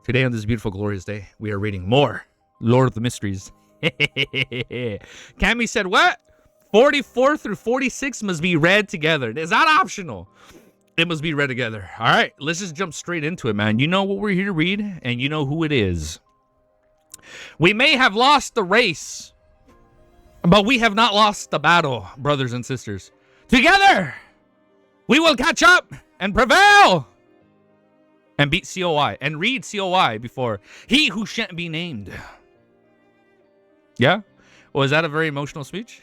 Today on this beautiful, glorious day, we are reading more Lord of the Mysteries. Cammy said, what? 44 through 46 must be read together. It's not optional. It must be read together. All right, let's just jump straight into it, man. You know what we're here to read, and you know who it is. We may have lost the race, but we have not lost the battle, brothers and sisters. Together, we will catch up and prevail. And beat COI. And read COI before. He who shan't be named. Yeah? Was that a very emotional speech?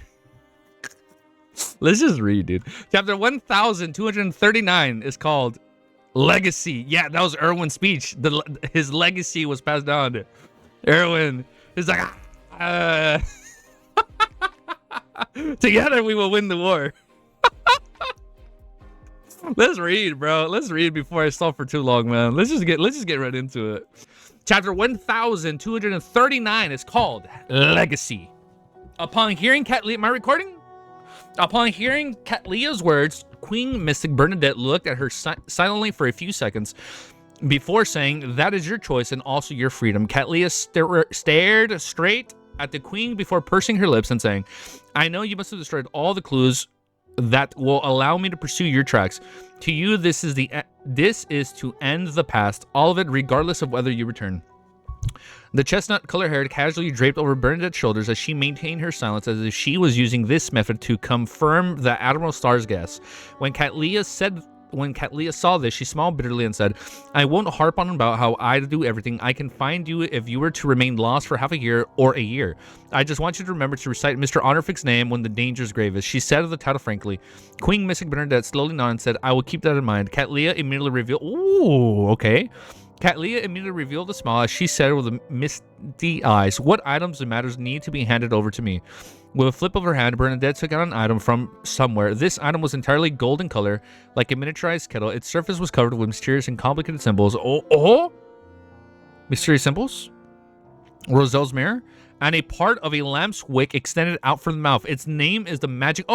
Let's just read, dude. Chapter 1239 is called Legacy. Yeah, that was Erwin's speech. His legacy was passed down. Erwin is like, together we will win the war. Let's read, bro. Let's read before I stall for too long, man. Let's just get right into it. Chapter 1239 is called Legacy. Upon hearing Catlea's words, Queen Mystic Bernadette looked at her silently for a few seconds before saying, "That is your choice and also your freedom." Catlea stared straight at the queen before pursing her lips and saying, "I know you must have destroyed all the clues that will allow me to pursue your tracks. To you, this is to end the past, all of it, regardless of whether you return." The chestnut color hair casually draped over Bernadette's shoulders as she maintained her silence, as if she was using this method to confirm the Admiral Star's guess. When Catlea saw this, she smiled bitterly and said, "I won't harp on about how I do everything. I can find you if you were to remain lost for half a year or a year. I just want you to remember to recite Mr. Honorfick's name when the danger's gravest," she said of the title frankly. Queen Mystic Bernadette slowly nodded and said, "I will keep that in mind." Catlea immediately revealed... Ooh, okay. Catlea immediately revealed a smile as she said with misty eyes, "What items and matters need to be handed over to me?" With a flip of her hand, Bernadette took out an item from somewhere. This item was entirely gold in color, like a miniaturized kettle. Its surface was covered with mysterious and complicated symbols. Oh? Mysterious symbols? Roselle's mirror? And a part of a lamp's wick extended out from the mouth. Its name is the magic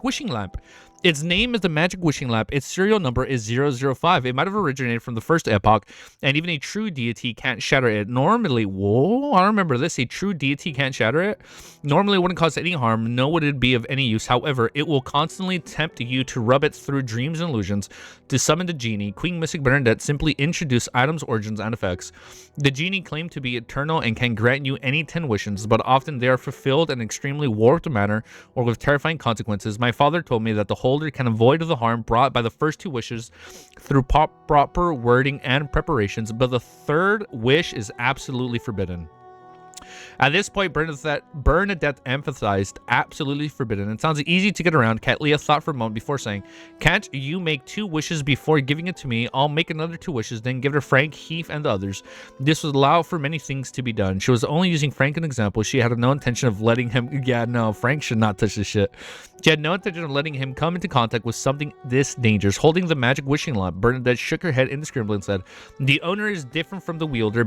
wishing lamp. Its name is the magic wishing lamp. Its serial number is 005. It might have originated from the first epoch, and even a true deity can't shatter it. Normally, whoa, I remember this. A true deity can't shatter it. Normally, it wouldn't cause any harm, nor would it be of any use. However, it will constantly tempt you to rub it through dreams and illusions. To summon the genie, Queen Mystic Bernadette simply introduced items, origins, and effects. The genie claimed to be eternal and can grant you any 10 wishes, but often they are fulfilled in an extremely warped manner or with terrifying consequences. My father told me that the holder can avoid the harm brought by the first two wishes through proper wording and preparations, but the third wish is absolutely forbidden. At this point, Bernadette emphasized absolutely forbidden. It sounds easy to get around. Catlea thought for a moment before saying, "Can't you make 2 wishes before giving it to me? I'll make another 2 wishes, then give it to Frank, Heath, and the others." This would allow for many things to be done. She was only using Frank as an example. She had no intention of letting him... Yeah, no, Frank should not touch this shit. She had no intention of letting him come into contact with something this dangerous. Holding the magic wishing lamp, Bernadette shook her head indiscriminately and said, "The owner is different from the wielder.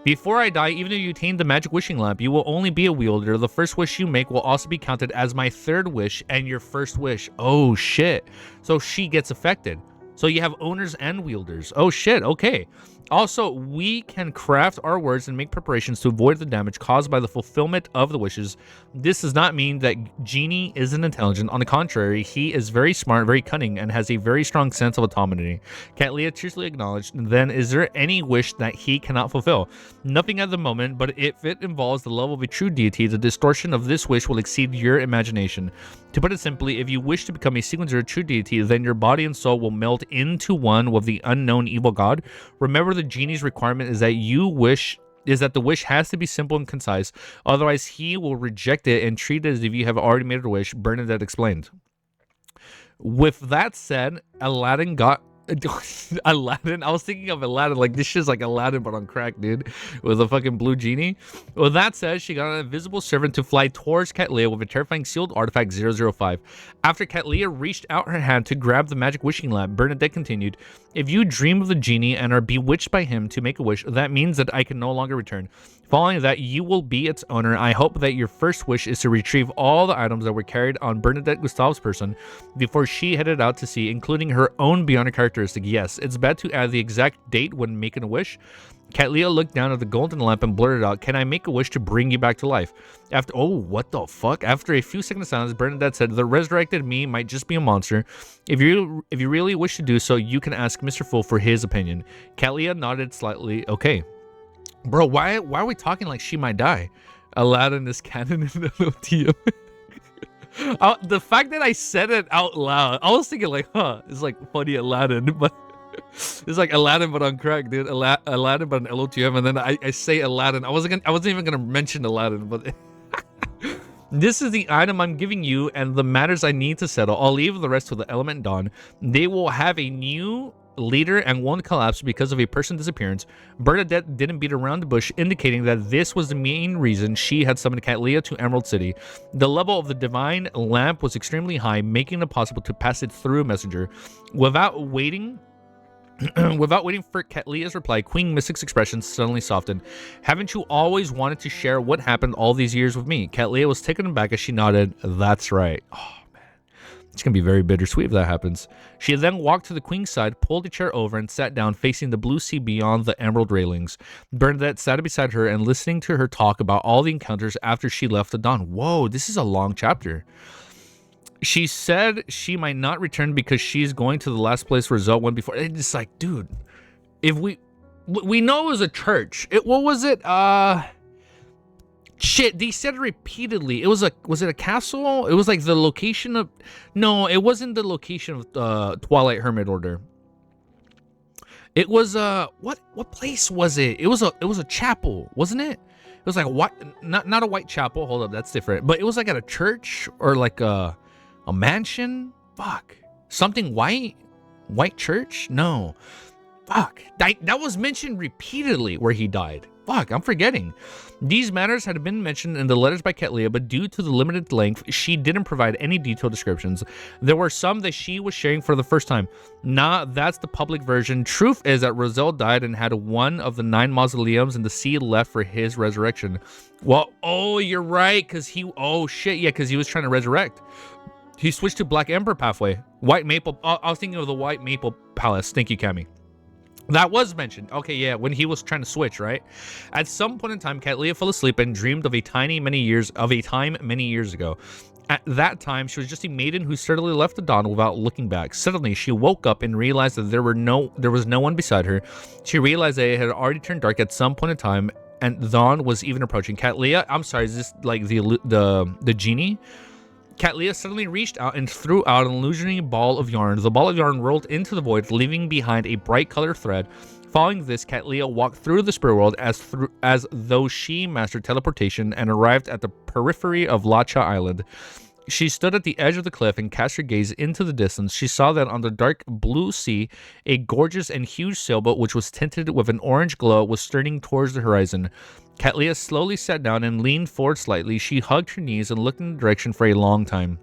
Before I die, even if you attain the magic wishing lamp, you will only be a wielder. The first wish you make will also be counted as my third wish and your first wish." Oh, shit. So she gets affected. So you have owners and wielders. Oh, shit. Okay. Also, we can craft our words and make preparations to avoid the damage caused by the fulfillment of the wishes. This does not mean that Genie isn't intelligent. On the contrary, he is very smart, very cunning, and has a very strong sense of autonomy. Catlea tearfully acknowledged, "Then is there any wish that he cannot fulfill?" "Nothing at the moment, but if it involves the level of a true deity, the distortion of this wish will exceed your imagination. To put it simply, if you wish to become a sequencer of true deity, then your body and soul will melt into one with the unknown evil god. Remember, the genie's requirement is that the wish has to be simple and concise. Otherwise, he will reject it and treat it as if you have already made a wish," Bernadette explained. With that said, Aladdin got... Aladdin? I was thinking of Aladdin, like this shit's like Aladdin but on crack, dude, with a fucking blue genie. With that said, she got an invisible servant to fly towards Catlea with a terrifying sealed artifact 005. After Catlea reached out her hand to grab the magic wishing lamp, Bernadette continued, "If you dream of the genie and are bewitched by him to make a wish, that means that I can no longer return. Following that, you will be its owner. I hope that your first wish is to retrieve all the items that were carried on Bernadette Gustav's person before she headed out to sea, including her own bionic characteristic. Yes, it's bad to add the exact date when making a wish. Catlia looked down at the golden lamp and blurted out, "Can I make a wish to bring you back to life?" Oh, what the fuck? After a few seconds of silence, Bernadette said, "The resurrected me might just be a monster. If you really wish to do so, you can ask Mr. Fool for his opinion." Catlia nodded slightly. Okay. Bro, why are we talking like she might die? Aladdin is canon in the LTM. The fact that I said it out loud, I was thinking like, it's like funny Aladdin, but it's like Aladdin but on crack, dude. Aladdin but on LOTM, and then I say Aladdin. I wasn't even gonna mention Aladdin, but this is the item I'm giving you and the matters I need to settle. I'll leave the rest to the Element Dawn. They will have a new leader and won't collapse because of a person's disappearance. Bernadette didn't beat around the bush, indicating that this was the main reason she had summoned Catlia to Emerald City. The level of the divine lamp was extremely high, making it possible to pass it through a messenger. Without waiting for Catlia's reply, Queen Mystic's expression suddenly softened. "Haven't you always wanted to share what happened all these years with me?" Catlia was taken aback as she nodded. "That's right." Oh, man. It's going to be very bittersweet if that happens. She then walked to the Queen's side, pulled a chair over, and sat down facing the blue sea beyond the emerald railings. Bernadette sat beside her and listening to her talk about all the encounters after she left the Dawn. Whoa, this is a long chapter. She said she might not return because she's going to the last place where Zoe went before. It's like, dude, if we know it was a church. What was it? Shit, they said it repeatedly. Was it a castle? It was like the location of... No, it wasn't the location of Twilight Hermit Order. It was what place was it? It was a chapel, wasn't it? It was like not a white chapel. Hold up, that's different. But it was like at a church or like a mansion. Fuck. Something white? White church? No. Fuck. That was mentioned repeatedly where he died. Fuck, I'm forgetting. These matters had been mentioned in the letters by Catlia, but due to the limited length, she didn't provide any detailed descriptions. There were some that she was sharing for the first time. Nah, that's the public version. Truth is that Roselle died and had one of the 9 mausoleums in the sea left for his resurrection. Well, oh, you're right, because because he was trying to resurrect. He switched to Black Emperor pathway. White Maple. I was thinking of the White Maple Palace. Thank you, Cammy. That was mentioned. Okay, yeah, when he was trying to switch, right? At some point in time, Catlia fell asleep and dreamed of a time many years ago. At that time, she was just a maiden who certainly left the dawn without looking back. Suddenly, she woke up and realized that there was no one beside her. She realized that it had already turned dark at some point in time, and dawn was even approaching. Catlia, I'm sorry, is this like the genie? Catlia suddenly reached out and threw out an illusionary ball of yarn. The ball of yarn rolled into the void, leaving behind a bright colored thread. Following this, Catlia walked through the spirit world as though she mastered teleportation and arrived at the periphery of Lacha Island. She stood at the edge of the cliff and cast her gaze into the distance. She saw that on the dark blue sea, a gorgeous and huge sailboat, which was tinted with an orange glow, was steering towards the horizon. Catlia slowly sat down and leaned forward slightly. She hugged her knees and looked in the direction for a long time.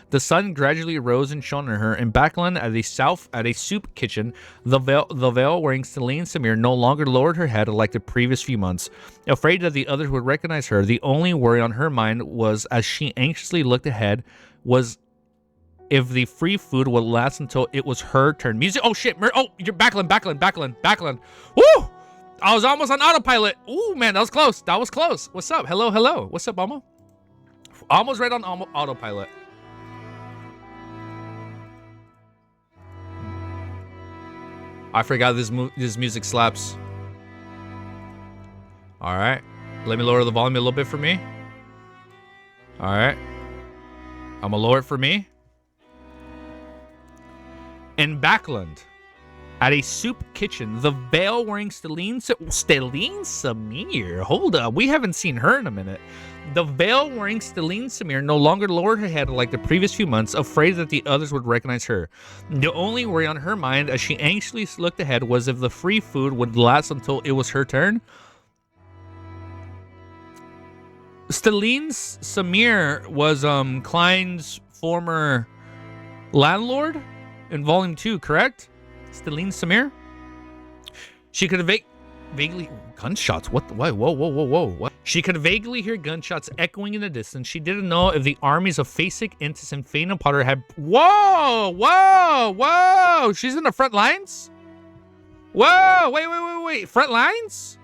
The sun gradually rose and shone on her. In Backland, at a soup kitchen, the veil-wearing Celine Samir no longer lowered her head like the previous few months. Afraid that the others would recognize her, the only worry on her mind was, as she anxiously looked ahead, was if the free food would last until it was her turn. Music. Oh shit! You're Backland. Woo! I was almost on autopilot. Ooh, man, that was close. What's up? Hello. What's up, Almo? Almost right on autopilot. I forgot this music slaps. All right. Let me lower the volume a little bit for me. All right. I'm going to lower it for me. In Backland, at a soup kitchen, the veil-wearing Stelline Samir. Hold up. We haven't seen her in a minute. The veil-wearing Stelline Samir no longer lowered her head like the previous few months, afraid that the others would recognize her. The only worry on her mind as she anxiously looked ahead was if the free food would last until it was her turn. Stelline Samir was Klein's former landlord in Volume 2, correct? Stelline Samir? She could vaguely gunshots. What? Whoa, whoa, whoa, whoa, whoa. What? She could vaguely hear gunshots echoing in the distance. She didn't know if the armies of Fasik, Intis, and Faina Potter had. Whoa, whoa, whoa! She's in the front lines. Whoa! Wait! Front lines?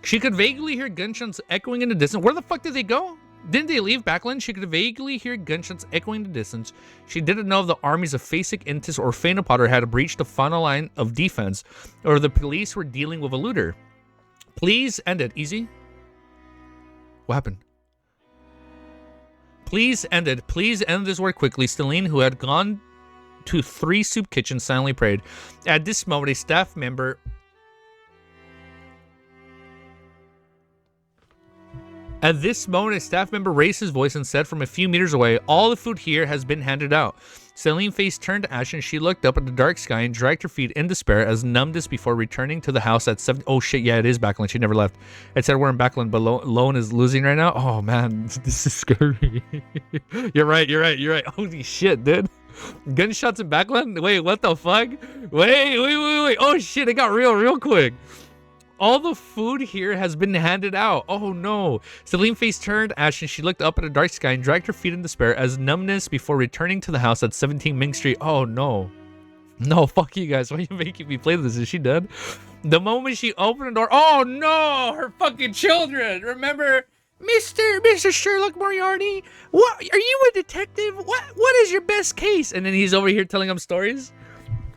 She could vaguely hear gunshots echoing in the distance. Where the fuck did they go? Didn't they leave Backland? She could vaguely hear gunshots echoing in the distance. She didn't know if the armies of Fasik, Intis, or Faina Potter had breached the final line of defense, or the police were dealing with a looter. Please end it. Easy. What happened? Please end it. Please end this work quickly. Stelline, who had gone to 3 soup kitchens, silently prayed. At this moment, a staff member raised his voice and said from a few meters away, "All the food here has been handed out." Celine's face turned to ash and she looked up at the dark sky and dragged her feet in despair as numbness before returning to the house at 7. Oh shit, yeah, it is Backland. She never left. It said we're in Backland, but Lone is losing right now. Oh man, this is scary. You're right. Holy shit, dude. Gunshots in Backland? Wait, what the fuck? Wait. Oh shit, it got real quick. All the food here has been handed out. Oh no. Celine's face turned ash and she looked up at the dark sky and dragged her feet in despair as numbness before returning to the house at 17 Ming Street. Oh no. No, fuck you guys. Why are you making me play this? Is she dead? The moment she opened the door. Oh no, her fucking children. Remember, Mr. Sherlock Moriarty? What? Are you a detective? What is your best case? And then he's over here telling them stories.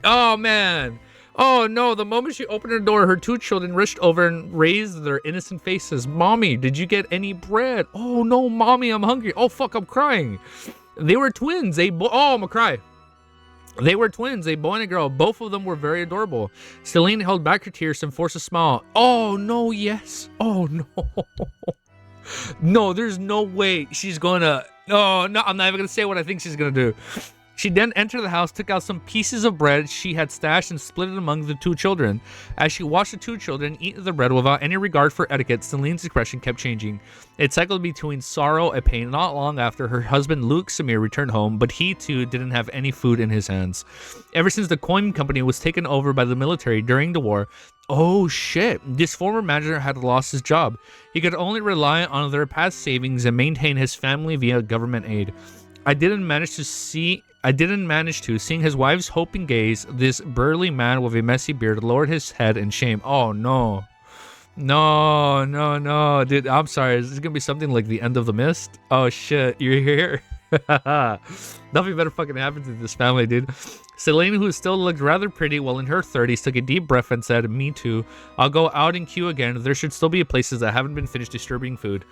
Oh man. Oh no, the moment she opened her door, her 2 children rushed over and raised their innocent faces. Mommy, did you get any bread? Oh no, mommy, I'm hungry. Oh fuck, I'm crying. They were twins. Oh, I'm gonna cry. They were twins, a boy and a girl. Both of them were very adorable. Celine held back her tears and forced a smile. Oh no, yes. Oh no. No, there's no way she's gonna. Oh no, I'm not even gonna say what I think she's gonna do. She then entered the house, took out some pieces of bread she had stashed and split it among the 2 children. As she watched the 2 children eat the bread without any regard for etiquette, Celine's expression kept changing. It cycled between sorrow and pain. Not long after, her husband Luke Samir returned home, but he too didn't have any food in his hands. Ever since the coin company was taken over by the military during the war, oh shit, this former manager had lost his job. He could only rely on their past savings and maintain his family via government aid. I didn't manage to, seeing his wife's hoping gaze, this burly man with a messy beard lowered his head in shame. Oh no. No. Dude, I'm sorry. Is this gonna be something like The End of the Mist? Oh shit, you're here? Nothing better fucking happened to this family, dude. Celine, who still looked rather pretty while in her 30s, took a deep breath and said, "Me too. I'll go out in queue again. There should still be places that haven't been finished distributing food."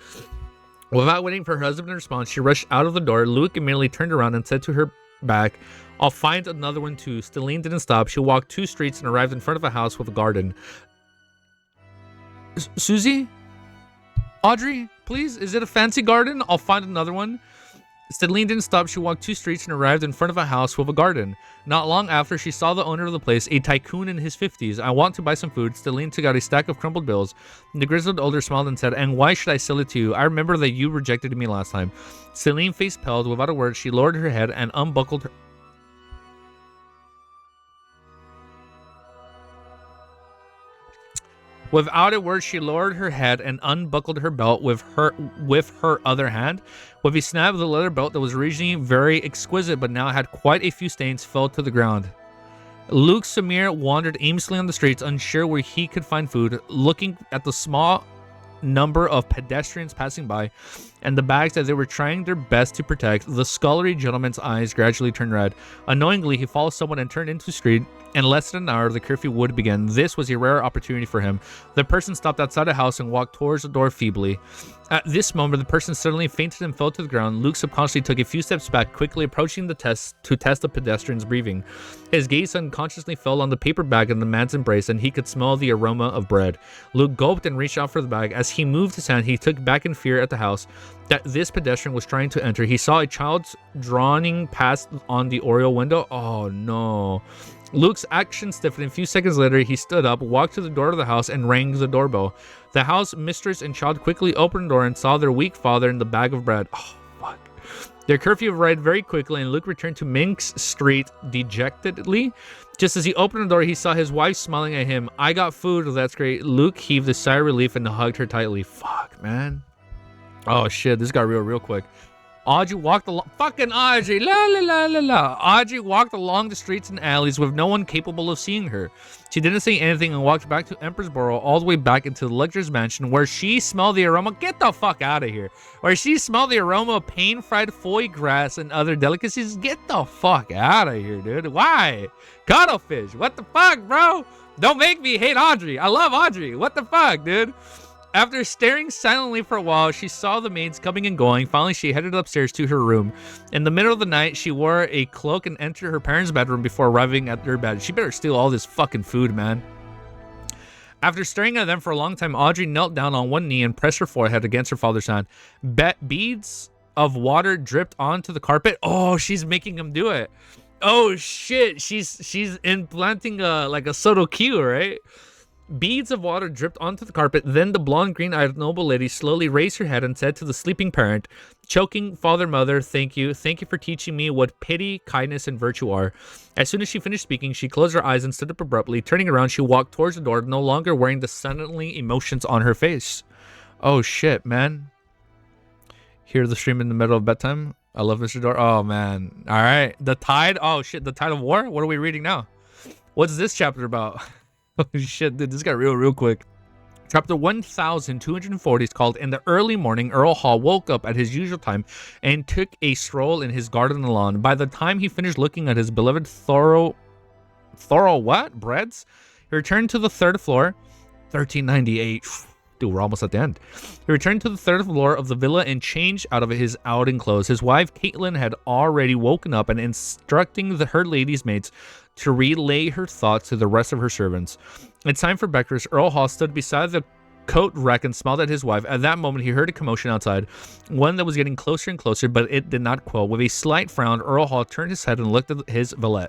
Without waiting for her husband to respond, she rushed out of the door. Luke immediately turned around and said to her back, "I'll find another one too." Stelline didn't stop. She walked 2 streets and arrived in front of a house with a garden. Susie? Audrey, please? Is it a fancy garden? I'll find another one. Stelline didn't stop. She walked 2 streets and arrived in front of a house with a garden. Not long after, she saw the owner of the place, a tycoon in his 50s. "I want to buy some food." Stelline took out a stack of crumpled bills. The grizzled older smiled and said, "And why should I sell it to you? I remember that you rejected me last time." Stelline face paled. Without a word, she lowered her head and unbuckled her... Without a word, she lowered her head and unbuckled her belt with her other hand. With a snap, the leather belt that was originally very exquisite but now had quite a few stains fell to the ground. Luke Samir wandered aimlessly on the streets, unsure where he could find food, looking at the small number of pedestrians passing by and the bags that they were trying their best to protect. The scholarly gentleman's eyes gradually turned red. Annoyingly, he followed someone and turned into the street. In less than an hour, the curfew would begin. This was a rare opportunity for him. The person stopped outside the house and walked towards the door feebly. At this moment, the person suddenly fainted and fell to the ground. Luke subconsciously took a few steps back, quickly approaching the test the pedestrian's breathing. His gaze unconsciously fell on the paper bag in the man's embrace, and he could smell the aroma of bread. Luke gulped and reached out for the bag. As he moved his hand, he took back in fear at the house that this pedestrian was trying to enter. He saw a child drawing past on the oriel window. Oh no. Luke's action stiffened. A few seconds later, he stood up, walked to the door of the house, and rang the doorbell. The house mistress and child quickly opened the door and saw their weak father in the bag of bread. Oh, fuck. Their curfew arrived very quickly, and Luke returned to Minx Street dejectedly. Just as he opened the door, he saw his wife smiling at him. "I got food." "Oh, that's great." Luke heaved a sigh of relief and hugged her tightly. Fuck, man. Oh, shit. This got real quick. Audrey walked along... Fucking Audrey! La la la la la! Audrey walked along the streets and alleys with no one capable of seeing her. She didn't say anything and walked back to Empressboro, all the way back into the luxurious mansion where she smelled the aroma... Get the fuck out of here! Where she smelled the aroma of pan-fried foie gras and other delicacies. Get the fuck out of here, dude. Why? Cuttlefish. What the fuck, bro? Don't make me hate Audrey. I love Audrey. What the fuck, dude? After staring silently for a while, she saw the maids coming and going. Finally, she headed upstairs to her room. In the middle of the night, she wore a cloak and entered her parents' bedroom before arriving at their bed. She better steal all this fucking food, man. After staring at them for a long time, Audrey knelt down on one knee and pressed her forehead against her father's hand. Beads of water dripped onto the carpet. Oh, she's making him do it. Oh, shit. She's implanting like a subtle cue, right? Beads of water dripped onto the carpet. Then the blonde, green-eyed noble lady slowly raised her head and said to the sleeping parent, choking, "Father, mother, thank you. Thank you for teaching me what pity, kindness, and virtue are." As soon as she finished speaking, she closed her eyes and stood up abruptly. Turning around, she walked towards the door, no longer wearing the suddenly emotions on her face. Oh, shit, man. Hear the stream in the middle of bedtime? I love Mr. Door. Oh, man. All right. The Tide. Oh, shit. The Tide of War? What are we reading now? What's this chapter about? Holy shit, dude, this got real quick. Chapter 1240 is called In the Early Morning. Earl Hall woke up at his usual time and took a stroll in his garden lawn. By the time he finished looking at his beloved thorough what? Breads? He returned to the third floor. 1398. Dude, we're almost at the end. He returned to the third floor of the villa and changed out of his outing clothes. His wife, Caitlin, had already woken up and instructing her ladies' maids to relay her thoughts to the rest of her servants. It's time for breakfast. Earl Hall stood beside the coat rack and smiled at his wife. At that moment, he heard a commotion outside, one that was getting closer and closer, but it did not quell. With a slight frown, Earl Hall turned his head and looked at his valet.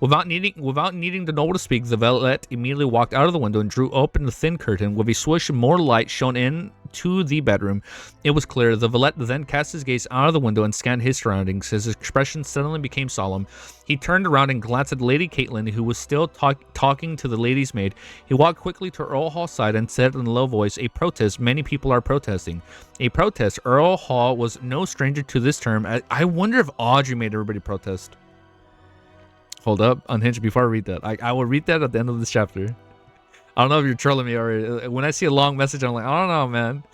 Without needing the noble to speak, the valet immediately walked out of the window and drew open the thin curtain. With a swish, more light shone into the bedroom. It was clear. The valet then cast his gaze out of the window and scanned his surroundings. His expression suddenly became solemn. He turned around and glanced at Lady Caitlin, who was still talking to the lady's maid. He walked quickly to Earl Hall's side and said in a low voice, "A protest. Many people are protesting." A protest. Earl Hall was no stranger to this term. I wonder if Audrey made everybody protest. Hold up, unhinged before I read that. I will read that at the end of this chapter. I don't know if you're trolling me already. When I see a long message, I'm like, I don't know, man.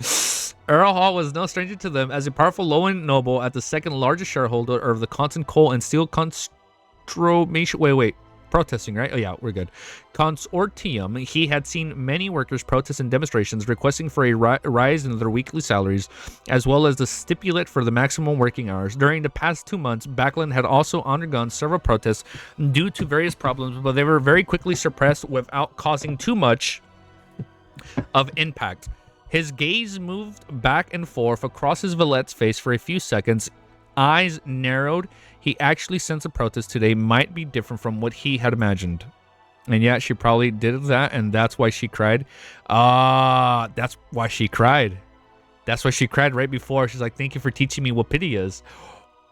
Earl Hall was no stranger to them. As a powerful low-end noble at the second largest shareholder of the Continental Coal and Steel protesting, right? Oh yeah, we're good. Consortium. He had seen many workers protest and demonstrations requesting for a rise in their weekly salaries, as well as the stipulate for the maximum working hours. During the past 2 months, Baffling had also undergone several protests due to various problems, but they were very quickly suppressed without causing too much of impact. His gaze moved back and forth across his valet's face for a few seconds. Eyes narrowed. He actually sensed a protest today might be different from what he had imagined. And yeah, she probably did that, and that's why she cried. That's why she cried. That's why she cried right before. She's like, "Thank you for teaching me what pity is."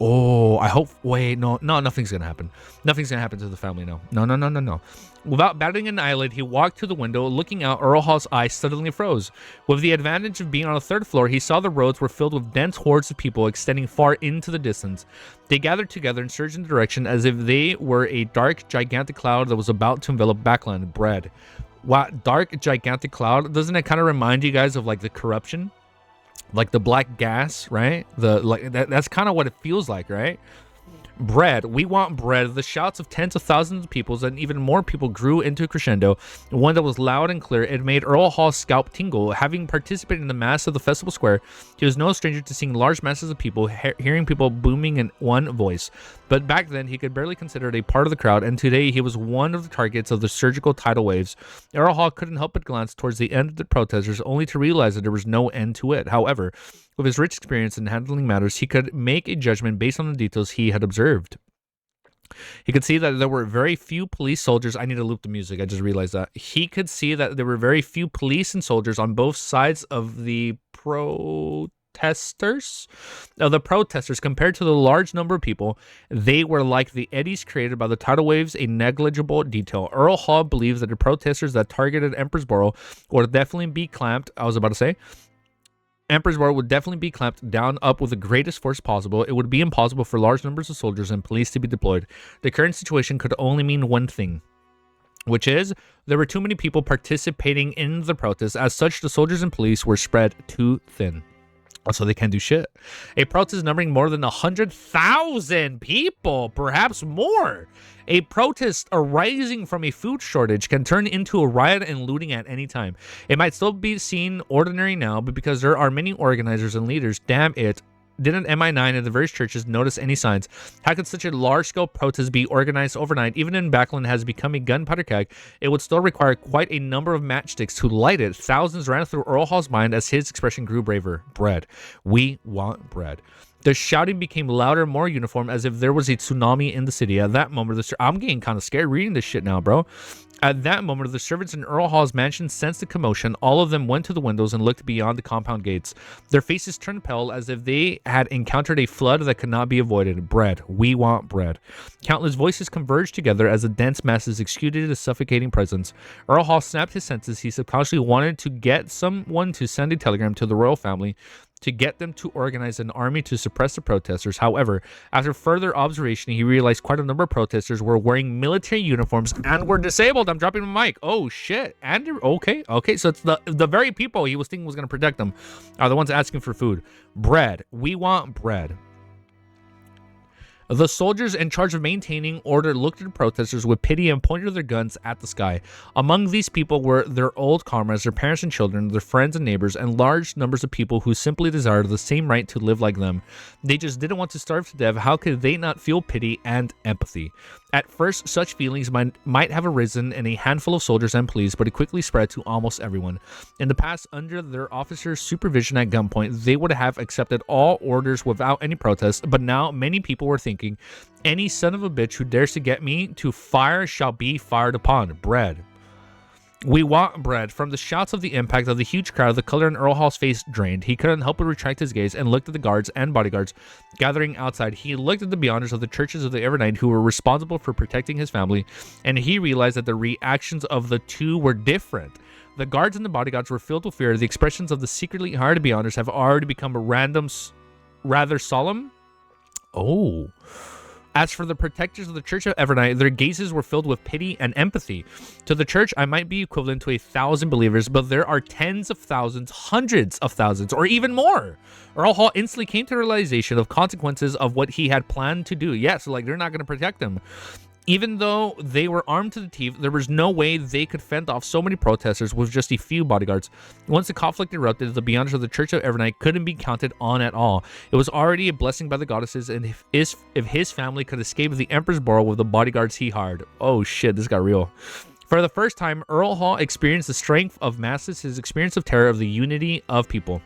Oh, I hope... Wait, no, nothing's gonna happen. Nothing's gonna happen to the family, no. No. Without batting an eyelid, he walked to the window. Looking out, Earl Hall's eyes suddenly froze. With the advantage of being on the third floor, he saw the roads were filled with dense hordes of people extending far into the distance. They gathered together and surged in the direction as if they were a dark, gigantic cloud that was about to envelop Backland. Bread. What? Dark, gigantic cloud? Doesn't it kind of remind you guys of like the corruption? Like the black gas, right? That's kind of what it feels like, right? Bread. We want bread. The shouts of tens of thousands of people and even more people grew into a crescendo, one that was loud and clear. It made Earl Hall's scalp tingle. Having participated in the mass of the festival square, he was no stranger to seeing large masses of people, hearing people booming in one voice. But back then, he could barely consider it a part of the crowd, and today he was one of the targets of the surgical tidal waves. Earl Hall couldn't help but glance towards the end of the protesters, only to realize that there was no end to it. However, with his rich experience in handling matters, he could make a judgment based on the details he had observed. He could see that there were very few police soldiers. I need to loop the music. I just realized that. He could see that there were very few police and soldiers on both sides of the protest. protesters compared to the large number of people. They were like the eddies created by the tidal waves, a negligible detail. Earl Hall believes that the protesters that targeted Empersboro would definitely be clamped. Empersboro would definitely be clamped down up with the greatest force possible. It would be impossible for large numbers of soldiers and police to be deployed. The current situation could only mean one thing, which is there were too many people participating in the protest. As such, the soldiers and police were spread too thin. So they can't do shit. A protest numbering more than 100,000 people, perhaps more. A protest arising from a food shortage can turn into a riot and looting at any time. It might still be seen ordinary now, but because there are many organizers and leaders, damn it, didn't MI9 and the various churches notice any signs? How could such a large-scale protest be organized overnight? Even in Baffling has become a gunpowder keg, it would still require quite a number of matchsticks to light it. Thousands ran through Earl Hall's mind as his expression grew braver. Bread. We want bread. The shouting became louder, more uniform, as if there was a tsunami in the city. At that moment, I'm getting kind of scared reading this shit now, bro. At that moment, the servants in Earl Hall's mansion sensed the commotion. All of them went to the windows and looked beyond the compound gates. Their faces turned pale as if they had encountered a flood that could not be avoided. Bread. We want bread. Countless voices converged together as the dense masses exuded a suffocating presence. Earl Hall snapped his senses. He subconsciously wanted to get someone to send a telegram to the royal family to get them to organize an army to suppress the protesters. However, after further observation, he realized quite a number of protesters were wearing military uniforms and were disabled. I'm dropping my mic. Oh, shit. And okay. So it's the very people he was thinking was going to protect them are the ones asking for food. Bread. We want bread. The soldiers in charge of maintaining order looked at the protesters with pity and pointed their guns at the sky. Among these people were their old comrades, their parents and children, their friends and neighbors, and large numbers of people who simply desired the same right to live like them. They just didn't want to starve to death. How could they not feel pity and empathy? At first, such feelings might have arisen in a handful of soldiers and police, but it quickly spread to almost everyone. In the past, under their officers' supervision at gunpoint, they would have accepted all orders without any protest, but now many people were thinking, any son of a bitch who dares to get me to fire shall be fired upon. Bread. We want bread. From the shouts of the impact of the huge crowd, the color in Earl Hall's face drained. He couldn't help but retract his gaze and looked at the guards and bodyguards gathering outside. He looked at the beyonders of the churches of the Evernight who were responsible for protecting his family, and he realized that the reactions of the two were different. The guards and the bodyguards were filled with fear. The expressions of the secretly hired beyonders have already become rather solemn. Oh. As for the protectors of the Church of Evernight, their gazes were filled with pity and empathy. To the church, I might be equivalent to 1,000 believers, but there are tens of thousands, hundreds of thousands, or even more. Earl Hall instantly came to the realization of consequences of what he had planned to do. Yeah, so like they're not going to protect him. Even though they were armed to the teeth, there was no way they could fend off so many protesters with just a few bodyguards. Once the conflict erupted, the beyonders of the Church of Evernight couldn't be counted on at all. It was already a blessing by the goddesses, and if his family could escape the Emperor's Borough with the bodyguards he hired. Oh shit, this got real. For the first time, Earl Hall experienced the strength of masses, his experience of terror, of the unity of people.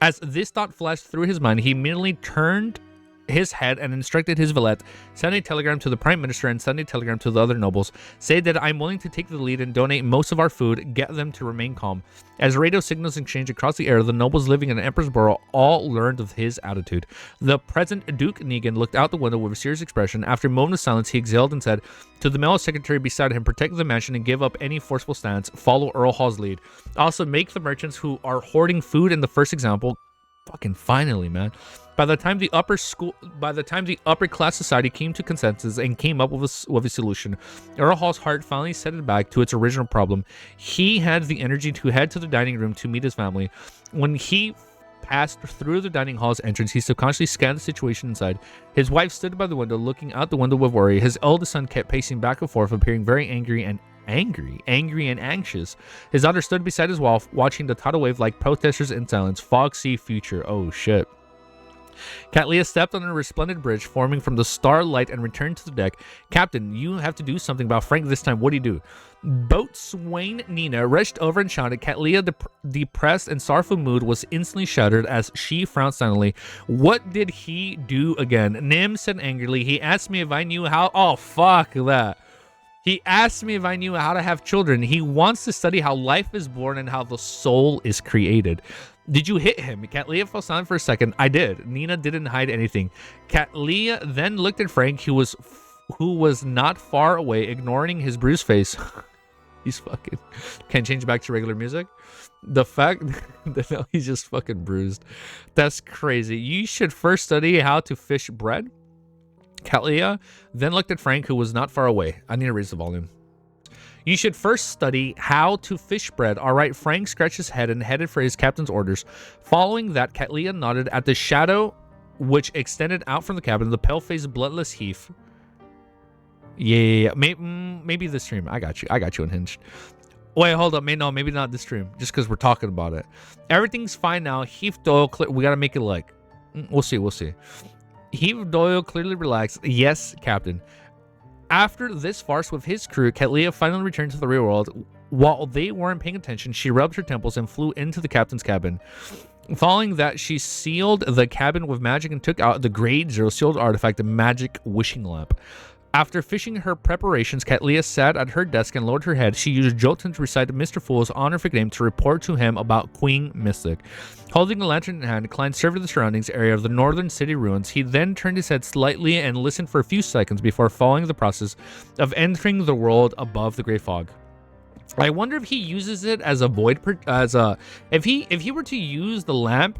As this thought flashed through his mind, he immediately turned his head and instructed his valet, send a telegram to the prime minister and send a telegram to the other nobles, say that I'm willing to take the lead and donate most of our food, get them to remain calm. As radio signals exchanged across the air, the nobles living in Emperor's Borough all learned of his attitude. The present Duke Negan looked out the window with a serious expression. After a moment of silence, he exhaled and said to the male secretary beside him, protect the mansion and give up any forceful stance, follow Earl Hall's lead. Also, make the merchants who are hoarding food in the first example. Fucking finally, man. By the time the upper class society came to consensus and came up with a solution, Earl Hall's heart finally set it back to its original problem. He had the energy to head to the dining room to meet his family. When he passed through the dining hall's entrance, he subconsciously scanned the situation inside. His wife stood by the window, looking out the window with worry. His eldest son kept pacing back and forth, appearing very angry and anxious. His daughter stood beside his wall, watching the tidal wave like protesters in silence. Fog see future. Oh shit. Cat Leah stepped on a resplendent bridge forming from the starlight and returned to the deck. Captain, you have to do something about Frank this time. What do you do? Boatswain Nina rushed over and shouted. Cat Leah, depressed and sorrowful mood, was instantly shattered as she frowned silently. What did he do again? Nim said angrily. He asked me if I knew how. Oh, fuck that. He asked me if I knew how to have children. He wants to study how life is born and how the soul is created. Did you hit him? Catlia fell silent for a second. I did. Nina didn't hide anything. Catlia then looked at Frank, who was not far away, ignoring his bruised face. He's fucking... Can't change back to regular music? The fact that no, he's just fucking bruised. That's crazy. You should first study how to fish bread. Catlia then looked at Frank, who was not far away. I need to raise the volume. You should first study how to fish bread. All right, Frank scratched his head and headed for his captain's orders. Following that, Catlia nodded at the shadow which extended out from the cabin, the pale-faced, bloodless Heath. Yeah. Maybe this stream. I got you unhinged. Wait, hold up. No, maybe not this stream. Just because we're talking about it. Everything's fine now. Heath Doyle, we got to make it like... We'll see. Heath Doyle clearly relaxed. Yes, Captain. After this farce with his crew, Catlia finally returned to the real world. While they weren't paying attention, she rubbed her temples and flew into the captain's cabin. Following that, she sealed the cabin with magic and took out the grade 0 sealed artifact, the magic wishing lamp. After finishing her preparations, Catlia sat at her desk and lowered her head. She used Jotun to recite Mr. Fool's honorific name to report to him about Queen Mystic. Holding a lantern in hand, Klein surveyed the surroundings area of the northern city ruins. He then turned his head slightly and listened for a few seconds before following the process of entering the world above the Great Fog. I wonder if he uses it as a void, if he were to use the lamp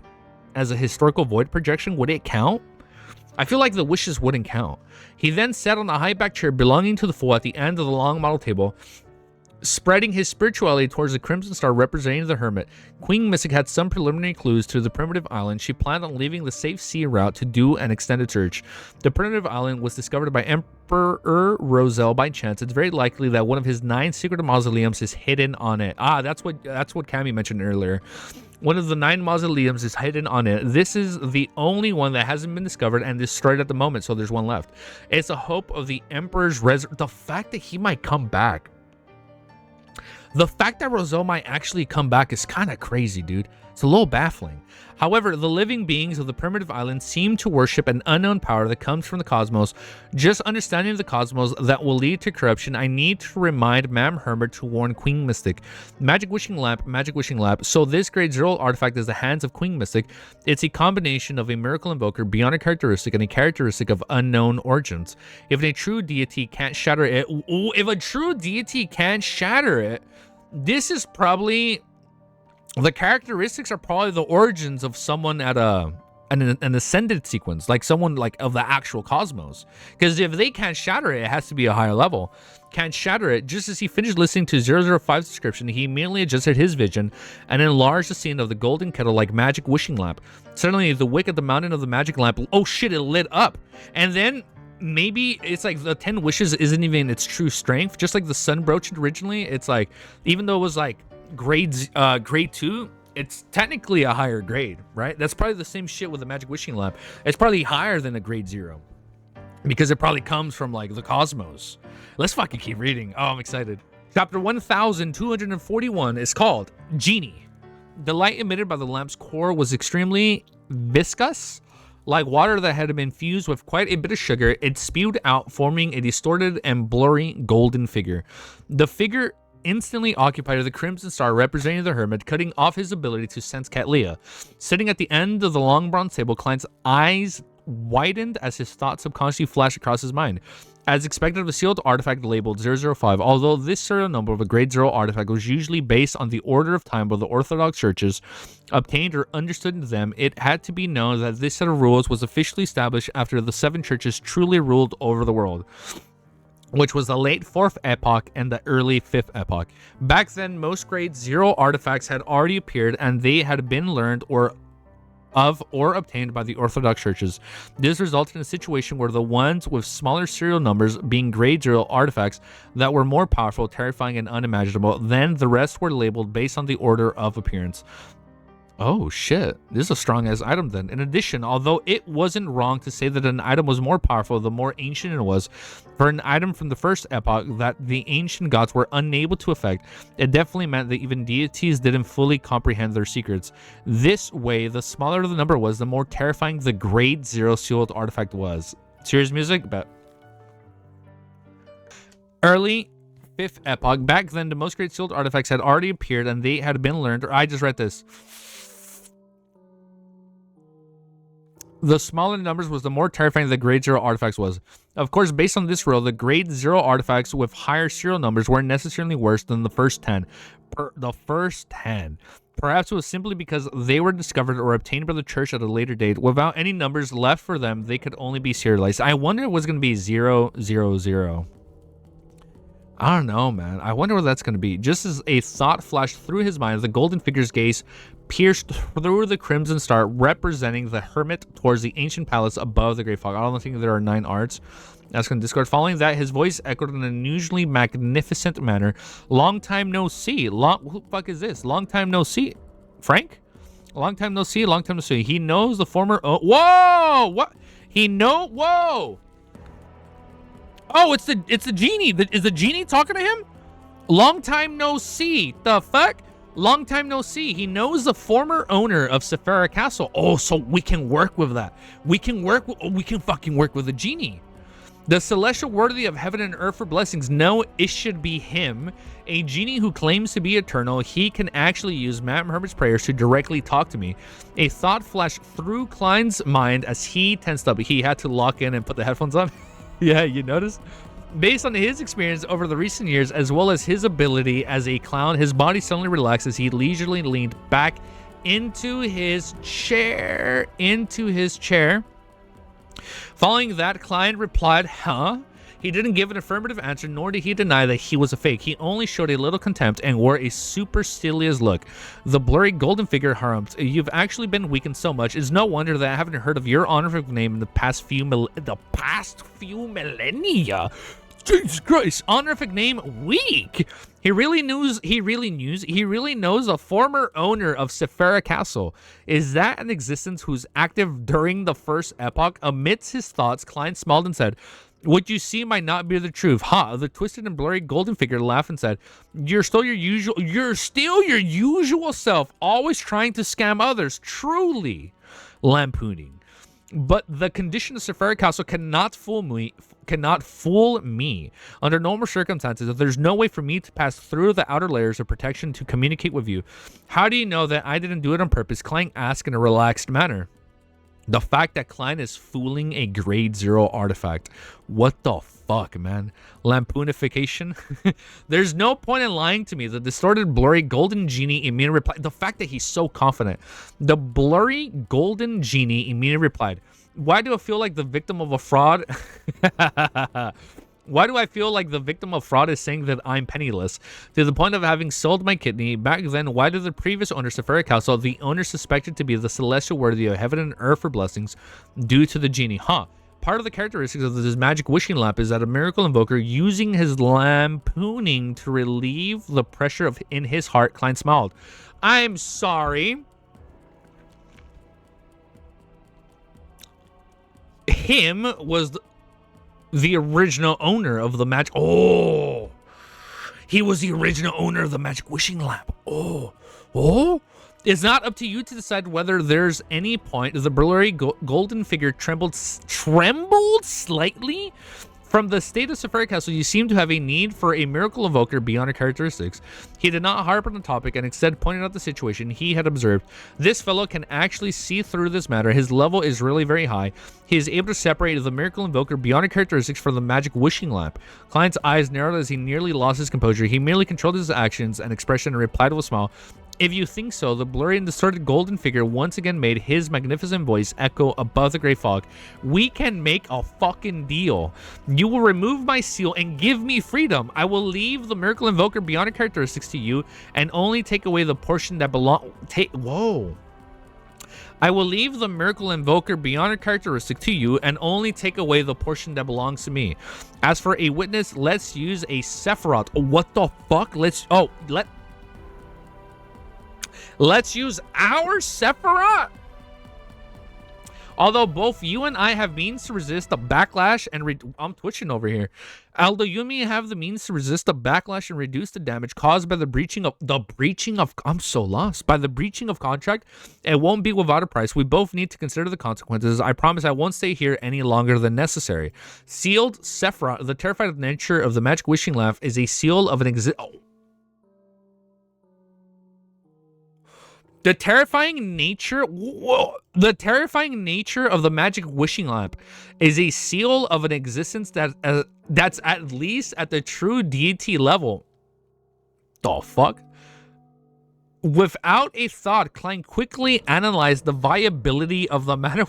as a historical void projection, would it count? I feel like the wishes wouldn't count. He then sat on a high-back chair belonging to the fool at the end of the long model table, spreading his spirituality towards the crimson star representing the hermit. Queen Mystic had some preliminary clues to the primitive island. She planned on leaving the safe sea route to do an extended search. The primitive island was discovered by Emperor Roselle by chance. It's very likely that one of his 9 secret mausoleums is hidden on it. That's what Cammy mentioned earlier. One of the 9 mausoleums is hidden on it. This is the only one that hasn't been discovered and destroyed at the moment, so there's one left. It's a hope of the Emperor's the fact that he might come back. The fact that Roselle might actually come back is kind of crazy, dude. It's a little baffling. However, the living beings of the primitive island seem to worship an unknown power that comes from the cosmos. Just understanding the cosmos that will lead to corruption, I need to remind Ma'am Hermit to warn Queen Mystic. Magic Wishing Lamp. So this grade 0 artifact is the hands of Queen Mystic. It's a combination of a miracle invoker beyond a characteristic and a characteristic of unknown origins. If a true deity can't shatter it, this is probably... The characteristics are probably the origins of someone at an ascended sequence, like someone like of the actual cosmos. Because if they can't shatter it, it has to be a higher level. Can't shatter it. Just as he finished listening to 005's description, he immediately adjusted his vision and enlarged the scene of the golden kettle like magic wishing lamp. Suddenly, the wick at the mountain of the magic lamp, oh shit, it lit up. And then maybe it's like the 10 wishes isn't even its true strength. Just like the sun brooch originally, it's like, even though it was like grade 2, it's technically a higher grade, right? That's probably the same shit with the magic wishing lamp. It's probably higher than a grade 0 because it probably comes from like the cosmos. Let's fucking keep reading. Oh, I'm excited. Chapter 1241 is called Genie. The light emitted by the lamp's core was extremely viscous. Like water that had been infused with quite a bit of sugar, it spewed out, forming a distorted and blurry golden figure. The figure instantly occupied the crimson star representing the hermit, cutting off his ability to sense Catlia. Sitting at the end of the long bronze table, Klein's eyes widened as his thoughts subconsciously flashed across his mind. As expected of a sealed artifact labeled 005, although this serial number of a grade 0 artifact was usually based on the order of time of the Orthodox churches obtained or understood them, it had to be known that this set of rules was officially established after the 7 churches truly ruled over the world, which was the late 4th epoch and the early 5th epoch. Back then, most grade 0 artifacts had already appeared and they had been learned or obtained by the Orthodox churches. This resulted in a situation where the ones with smaller serial numbers being grade 0 artifacts that were more powerful, terrifying, and unimaginable, then the rest were labeled based on the order of appearance. Oh shit, this is a strong ass item then. In addition, although it wasn't wrong to say that an item was more powerful the more ancient it was, for an item from the first epoch that the ancient gods were unable to affect, it definitely meant that even deities didn't fully comprehend their secrets. This way, the smaller the number was, the more terrifying the grade 0 sealed artifact was. Serious music? Bet. Early 5th epoch. Back then, the most great sealed artifacts had already appeared and they had been learned, or I just read this. The smaller the numbers was the more terrifying the grade 0 artifacts was. Of course, based on this rule, the grade 0 artifacts with higher serial numbers weren't necessarily worse than the first 10. The first 10. Perhaps it was simply because they were discovered or obtained by the church at a later date. Without any numbers left for them, they could only be serialized. I wonder if it was going to be 0, 0, 0. I don't know, man. I wonder what that's going to be. Just as a thought flashed through his mind, the golden figure's gaze pierced through the crimson star, representing the hermit towards the ancient palace above the great fog. I don't think there are 9 arts. That's going to Discord. Following that, his voice echoed in an unusually magnificent manner. Long time no see. Who the fuck is this? Long time no see. Frank? Long time no see. Long time no see. He knows the former... Oh, whoa! What? Whoa! Oh, it's the genie. Is the genie talking to him? Long time no see. The fuck? Long time no see. He knows the former owner of Sephira Castle. Oh, so we can work with that. We can fucking work with the genie. The celestial worthy of heaven and earth for blessings. No, it should be him. A genie who claims to be eternal. He can actually use Matt Herbert's prayers to directly talk to me. A thought flashed through Klein's mind as he tensed up. He had to lock in and put the headphones on. Yeah, you notice? Based on his experience over the recent years, as well as his ability as a clown, his body suddenly relaxed as he leisurely leaned back into his chair. Following that, Klein replied, huh? He didn't give an affirmative answer, nor did he deny that he was a fake. He only showed a little contempt and wore a supercilious look. The blurry golden figure harped, you've actually been weakened so much. It's no wonder that I haven't heard of your honorific name in the past few millennia. Jesus Christ, honorific name weak. He really knows a former owner of Sephira Castle. Is that an existence who's active during the first epoch? Amidst his thoughts, Klein smiled and said, what you see might not be the truth. Ha! The twisted and blurry golden figure laughed and said, you're still your usual self, always trying to scam others, truly lampooning. But the condition of Sephira Castle cannot fool me. Under normal circumstances, there's no way for me to pass through the outer layers of protection to communicate with you. How do you know that I didn't do it on purpose? Klein asked in a relaxed manner. The fact that Klein is fooling a grade 0 artifact. What the fuck, man? Lampoonification? There's no point in lying to me. The distorted, blurry golden genie immediately replied. The fact that he's so confident. The blurry golden genie immediately replied, why do I feel like the victim of a fraud? Why do I feel like the victim of fraud is saying that I'm penniless? To the point of having sold my kidney. Back then, why did the previous owner, Sephira Castle, the owner suspected to be the celestial worthy of heaven and earth for blessings due to the genie? Huh. Part of the characteristics of this magic wishing lamp is that a miracle invoker using his lampooning to relieve the pressure in his heart. Klein smiled. I'm sorry. Him was the original owner of the magic. Oh, he was the original owner of the magic wishing lamp. Oh, it's not up to you to decide whether there's any point. The blurry golden figure trembled slightly. From the state of Sephira Castle, you seem to have a need for a miracle invoker beyond your characteristics. He did not harp on the topic and instead pointed out the situation he had observed. This fellow can actually see through this matter. His level is really very high. He is able to separate the miracle invoker beyond your characteristics from the magic wishing lamp. Klein's eyes narrowed as he nearly lost his composure. He merely controlled his actions and expression and replied with a smile. If you think so, the blurry and distorted golden figure once again made his magnificent voice echo above the gray fog. We can make a fucking deal. You will remove my seal and give me freedom. I will leave the miracle invoker beyond your characteristics to you and only take away the portion that I will leave the miracle invoker beyond your characteristic to you and only take away the portion that belongs to me. As for a witness, let's use a Sephiroth. What the fuck? Let's use our Sephiroth. Although both you and I have means to resist the backlash and I'm twitching over here. Although you may have the means to resist the backlash and reduce the damage caused by the breaching of I'm so lost. By the breaching of contract, it won't be without a price. We both need to consider the consequences. I promise I won't stay here any longer than necessary. Sealed Sephiroth, the terrified nature of the magic wishing lamp, is a seal of an The terrifying nature, the terrifying nature of the magic wishing lamp is a seal of an existence that's at least at the true deity level. The fuck? Without a thought, Klein quickly analyzed the viability of the matter.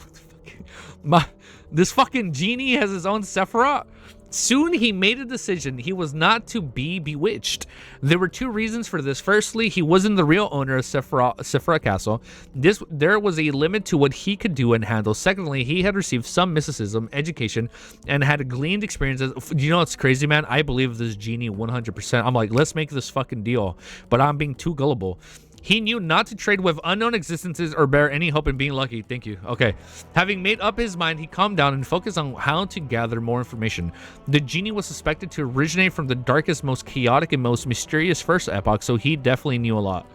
This fucking genie has his own Sephiroth. Soon he made a decision. He was not to be bewitched. There were two reasons for this. Firstly, he wasn't the real owner of Sephiroth Castle. There was a limit to what he could do and handle. Secondly, he had received some mysticism, education, and had gleaned experiences. You know what's crazy, man? I believe this genie 100%. I'm like, let's make this fucking deal. But I'm being too gullible. He knew not to trade with unknown existences or bear any hope in being lucky. Thank you. Okay. Having made up his mind, he calmed down and focused on how to gather more information. The genie was suspected to originate from the darkest, most chaotic, and most mysterious first epoch, so he definitely knew a lot.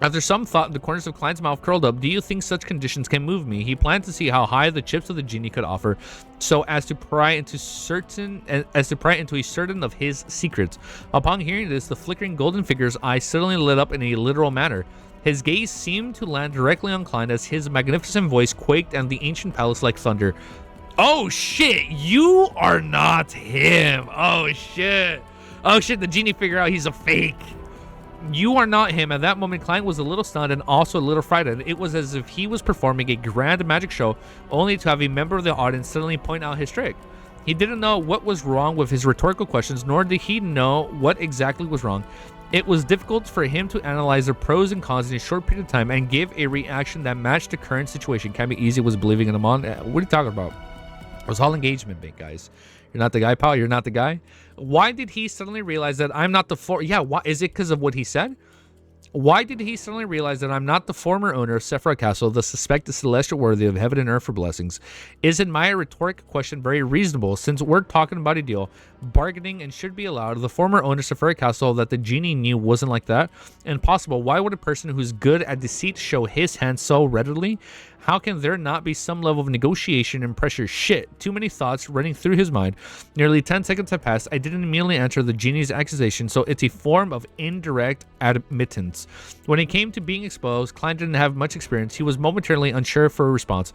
After some thought, the corners of Klein's mouth curled up. Do you think such conditions can move me? He planned to see how high the chips of the genie could offer, so as to pry into a certain of his secrets. Upon hearing this, the flickering golden figure's eyes suddenly lit up in a literal manner. His gaze seemed to land directly on Klein as his magnificent voice quaked and the ancient palace like thunder. Oh shit, you are not him. Oh shit. Oh shit, the genie figured out he's a fake. You are not him. At that moment, Klein was a little stunned and also a little frightened. It was as if he was performing a grand magic show, only to have a member of the audience suddenly point out his trick. He didn't know what was wrong with his rhetorical questions, nor did he know what exactly was wrong. It was difficult for him to analyze the pros and cons in a short period of time and give a reaction that matched the current situation. Can't be easy was believing in him on. What are you talking about? It was all engagement bait, guys. You're not the guy, pal. You're not the guy. Why did he suddenly realize that I'm not the Yeah, why is it because of what he said? Why did he suddenly realize that I'm not the former owner of Sephiroth Castle, the suspected celestial worthy of heaven and earth for blessings? Isn't my rhetoric question very reasonable, since we're talking about a deal, bargaining, and should be allowed? The former owner of Sephiroth Castle that the genie knew wasn't like that? Impossible. Why would a person who's good at deceit show his hand so readily? How can there not be some level of negotiation and pressure? Shit, too many thoughts running through his mind. Nearly 10 seconds have passed. I didn't immediately answer the genie's accusation, so it's a form of indirect admittance. When it came to being exposed, Klein didn't have much experience. He was momentarily unsure for a response.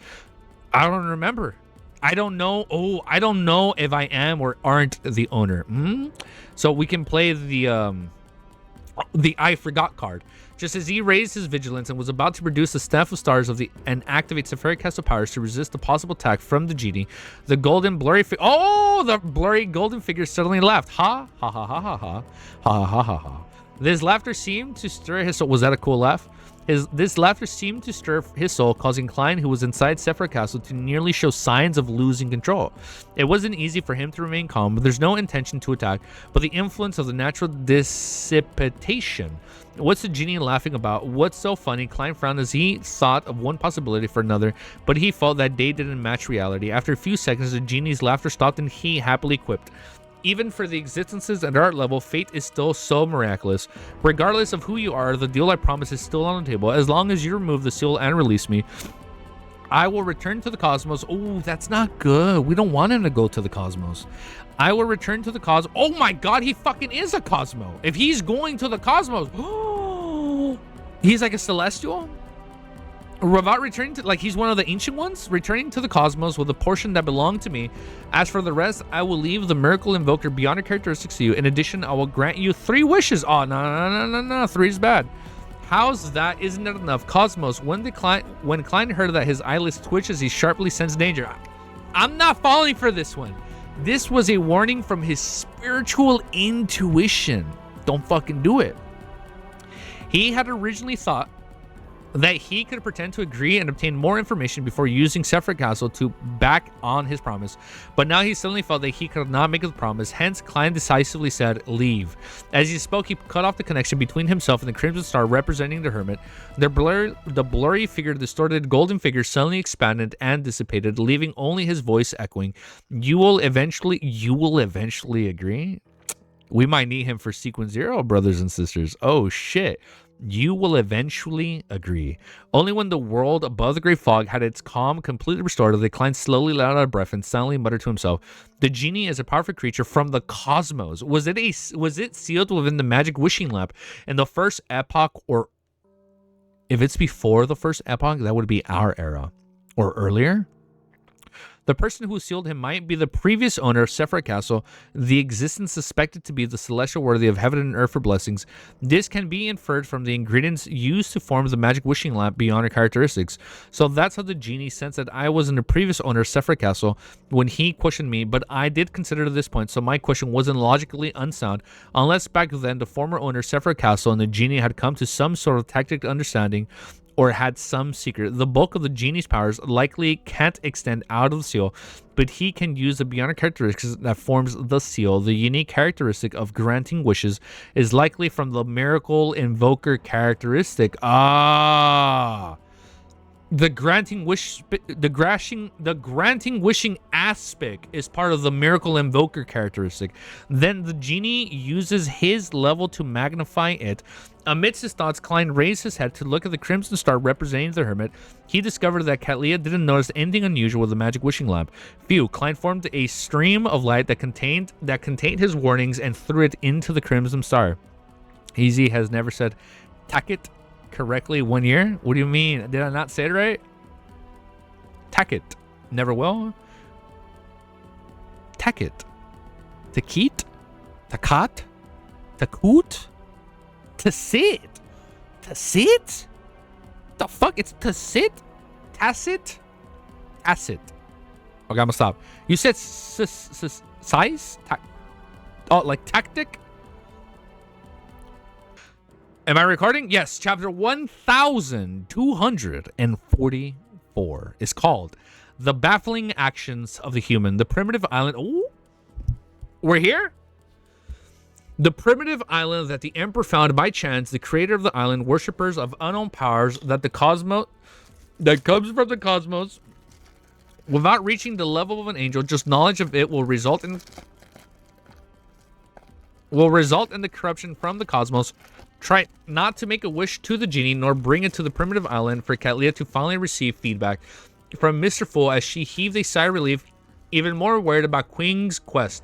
I don't remember. I don't know. Oh, I don't know if I am or aren't the owner. So we can play the I forgot card. Just as he raised his vigilance and was about to produce the staff of stars and activate Sephiroth Castle powers to resist the possible attack from the genie, the blurry golden figure suddenly laughed. Ha ha ha ha ha ha ha ha ha ha. This laughter seemed to stir his soul. Was that a cool laugh? This laughter seemed to stir his soul, causing Klein, who was inside Sephiroth Castle, to nearly show signs of losing control. It wasn't easy for him to remain calm, but there's no intention to attack, but the influence of the natural dissipation. What's the genie laughing about? What's so funny? Klein frowned as he thought of one possibility for another, but he felt that day didn't match reality. After a few seconds, the genie's laughter stopped and he happily quipped. Even for the existences at art level, fate is still so miraculous. Regardless of who you are, the deal I promise is still on the table. As long as you remove the seal and release me, I will return to the cosmos. Oh, that's not good. We don't want him to go to the cosmos. I will return to the cosmos. Oh my god, he fucking is a Cosmo. If he's going to the cosmos, he's like a celestial? Without returning to, like, he's one of the ancient ones, returning to the cosmos with a portion that belonged to me. As for the rest, I will leave the miracle invoker beyond her characteristics to you. In addition, I will grant you 3 wishes. Oh, no, 3 is bad. How's that? Isn't that enough? Cosmos, when Klein heard that, his eyelids twitched as he sharply sensed danger. I'm not falling for this one. This was a warning from his spiritual intuition. Don't fucking do it. He had originally thought that he could pretend to agree and obtain more information before using Sephiroth Castle to back on his promise. But now he suddenly felt that he could not make the promise. Hence, Klein decisively said, leave. As he spoke, he cut off the connection between himself and the Crimson Star representing the Hermit. The blurry figure, distorted golden figure, suddenly expanded and dissipated, leaving only his voice echoing. You will eventually agree? We might need him for Sequence 0, brothers and sisters. Oh, shit. You will eventually agree. Only when the world above the great fog had its calm completely restored, the Klein slowly let out a breath and silently muttered to himself, the genie is a powerful creature from the cosmos. Was it sealed within the magic wishing lamp in the first epoch, or If it's before the first epoch, that would be our era. Or earlier? The person who sealed him might be the previous owner of Sephra Castle, the existence suspected to be the celestial worthy of heaven and earth for blessings. This can be inferred from the ingredients used to form the magic wishing lamp beyond her characteristics. So that's how the genie sensed that I wasn't the previous owner of Sephra Castle when he questioned me, but I did consider to this point, so my question wasn't logically unsound, unless back then the former owner of Sephra Castle and the genie had come to some sort of tactic understanding or had some secret. The bulk of the genie's powers likely can't extend out of the seal, but he can use the beyond characteristics that forms the seal. The unique characteristic of granting wishes is likely from the miracle invoker characteristic. The granting wishing aspect is part of the miracle invoker characteristic. Then the genie uses his level to magnify it. Amidst his thoughts, Klein raised his head to look at the crimson star representing the hermit. He discovered that Katlia didn't notice anything unusual with the magic wishing lamp. Phew, Klein formed a stream of light that contained his warnings and threw it into the crimson star. Easy has never said Tacket correctly 1 year. What do you mean? Did I not say it right? Tacket. Never will. Tacket. Takit. Takat. Takut. To sit. To sit? The fuck? It's to sit? Tacit? Tacit. Okay, I'm gonna stop. You said size? Oh, like tactic? Am I recording? Yes, chapter 1244 is called The Baffling Actions of the Human. The primitive island. Oh, we're here? The primitive island that the emperor found by chance, the creator of the island, worshippers of unknown powers that comes from the cosmos, without reaching the level of an angel, just knowledge of it will result in the corruption from the cosmos. Try not to make a wish to the genie, nor bring it to the primitive island for Katlia to finally receive feedback from Mr. Fool as she heaved a sigh of relief, even more worried about Queen's quest.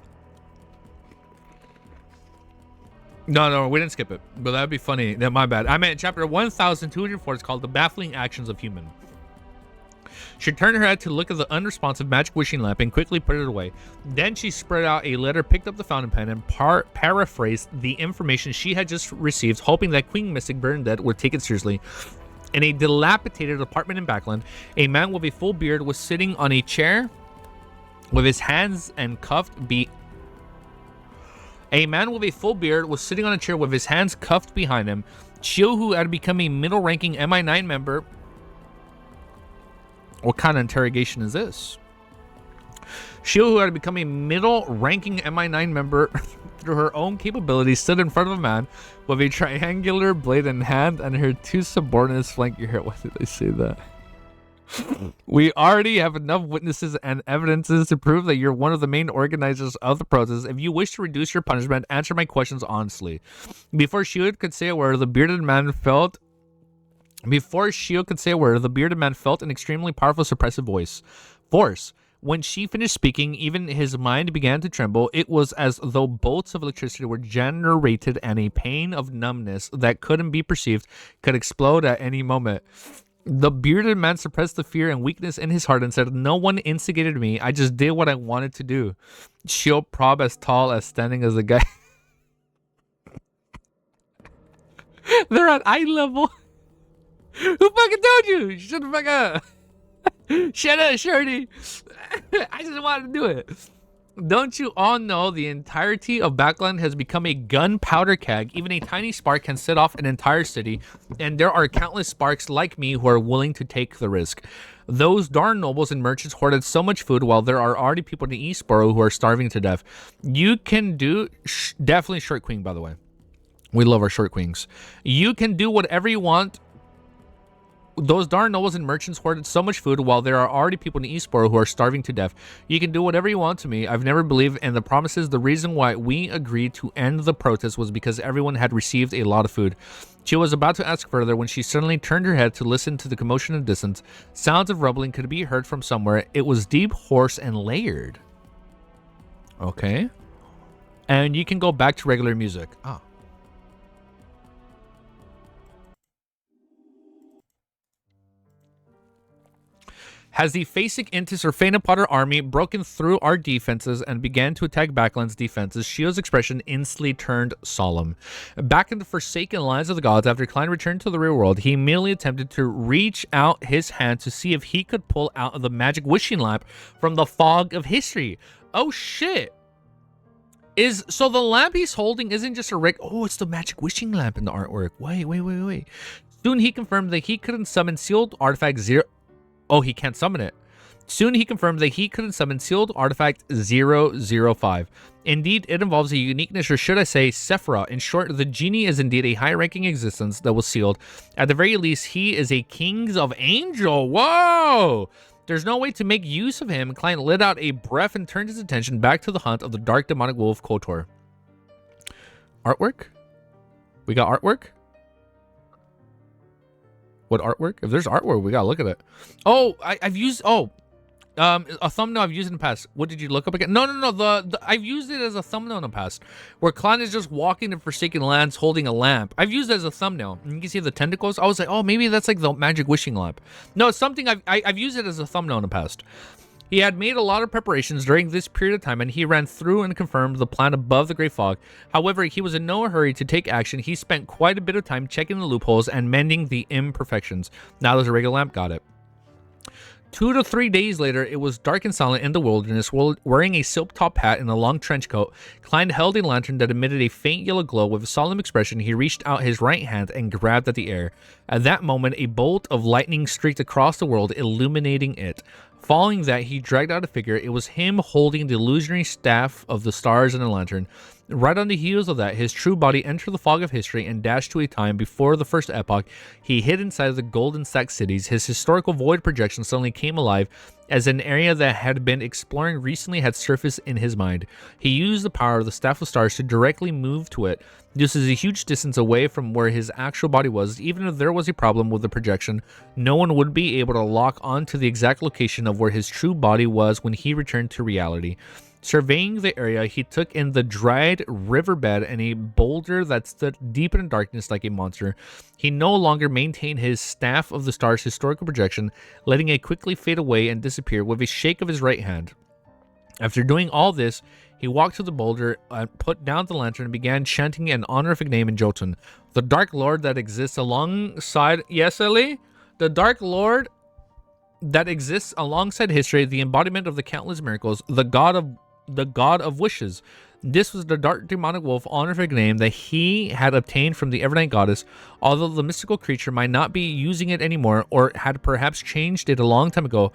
No, we didn't skip it, but that'd be funny. My bad. I meant chapter 1204. It's called The Baffling Actions of Human. She turned her head to look at the unresponsive magic wishing lamp and quickly put it away. Then she spread out a letter, picked up the fountain pen, and paraphrased the information she had just received, hoping that Queen Mystic Bernadette would take it seriously. In a dilapidated apartment in Backland, a man with a full beard was sitting on a chair with his hands cuffed behind him. Shio, who had become a middle-ranking MI9 member. What kind of interrogation is this? Shio, who had become a middle-ranking MI9 member through her own capabilities, stood in front of a man with a triangular blade in hand, and her two subordinates flanking her. Why did they say that? We already have enough witnesses and evidences to prove that you're one of the main organizers of the protest. If you wish to reduce your punishment, answer my questions honestly. Before Shio could say a word, the bearded man felt an extremely powerful suppressive force. When she finished speaking, even his mind began to tremble. It was as though bolts of electricity were generated, and a pain of numbness that couldn't be perceived could explode at any moment. The bearded man suppressed the fear and weakness in his heart and said, "No one instigated me. I just did what I wanted to do." Shio prob as tall as standing as the guy. They're at eye level. Who fucking told you? You shouldn't fucking... Shut up, Shorty. I just wanted to do it. Don't you all know the entirety of Backland has become a gunpowder keg? Even a tiny spark can set off an entire city, and there are countless sparks like me who are willing to take the risk. Those darn nobles and merchants hoarded so much food while there are already people in Eastboro who are starving to death. You can do... definitely short queen, by the way. We love our short queens. You can do whatever you want. Those darn nobles and merchants hoarded so much food while there are already people in Eastboro who are starving to death. You can do whatever you want to me. I've never believed in the promises. The reason why we agreed to end the protest was because everyone had received a lot of food. She was about to ask further when she suddenly turned her head to listen to the commotion in the distance. Sounds of rumbling could be heard from somewhere. It was deep, hoarse, and layered. Okay. And you can go back to regular music. Ah. Has the Phasic Intis or Phaenopotter army broken through our defenses and began to attack Backland's defenses, Shio's expression instantly turned solemn. Back in the forsaken lands of the gods, after Klein returned to the real world, he immediately attempted to reach out his hand to see if he could pull out the magic wishing lamp from the fog of history. Oh shit. So the lamp he's holding isn't just a oh, it's the magic wishing lamp in the artwork. Wait. Soon he confirmed that he couldn't summon sealed artifact 0. Oh, he can't summon it. Soon he confirmed that he couldn't summon sealed artifact 005. Indeed, it involves a uniqueness, or should I say, Sephira. In short, the genie is indeed a high-ranking existence that was sealed. At the very least, he is a Kings of Angel. Whoa! There's no way to make use of him. Klein let out a breath and turned his attention back to the hunt of the dark demonic wolf Kotor. Artwork? We got artwork? What artwork? If there's artwork, we gotta look at it. Oh, I've used a thumbnail I've used in the past. What did you look up again? No. I've used it as a thumbnail in the past, where Klein is just walking in Forsaken Lands holding a lamp. I've used it as a thumbnail. And you can see the tentacles. I was like, oh, maybe that's like the magic wishing lamp. No, it's something I've used it as a thumbnail in the past. He had made a lot of preparations during this period of time, and he ran through and confirmed the plan above the Great Fog. However, he was in no hurry to take action. He spent quite a bit of time checking the loopholes and mending the imperfections. Now there's a regular lamp. Got it. 2 to 3 days later, it was dark and silent in the wilderness. Wearing a silk-top hat and a long trench coat, Klein held a lantern that emitted a faint yellow glow. With a solemn expression, he reached out his right hand and grabbed at the air. At that moment, a bolt of lightning streaked across the world, illuminating it. Following that, he dragged out a figure. It was him holding the illusionary staff of the stars and a lantern. Right on the heels of that, his true body entered the fog of history and dashed to a time before the first epoch. He hid inside the golden stacked cities. His historical void projection suddenly came alive as an area that had been exploring recently had surfaced in his mind. He used the power of the Staff of Stars to directly move to it. This is a huge distance away from where his actual body was. Even if there was a problem with the projection, no one would be able to lock onto the exact location of where his true body was when he returned to reality. Surveying the area, he took in the dried riverbed and a boulder that stood deep in darkness like a monster. He no longer maintained his Staff of the Stars historical projection, letting it quickly fade away and disappear with a shake of his right hand. After doing all this, he walked to the boulder, put down the lantern, and began chanting an honorific name in Jotun. The Dark Lord that exists alongside... Yes, Ellie? The Dark Lord that exists alongside history, the embodiment of the countless miracles, the god of wishes. This was the dark demonic wolf honorific name that he had obtained from the Evernight goddess. Although the mystical creature might not be using it anymore, or had perhaps changed it a long time ago,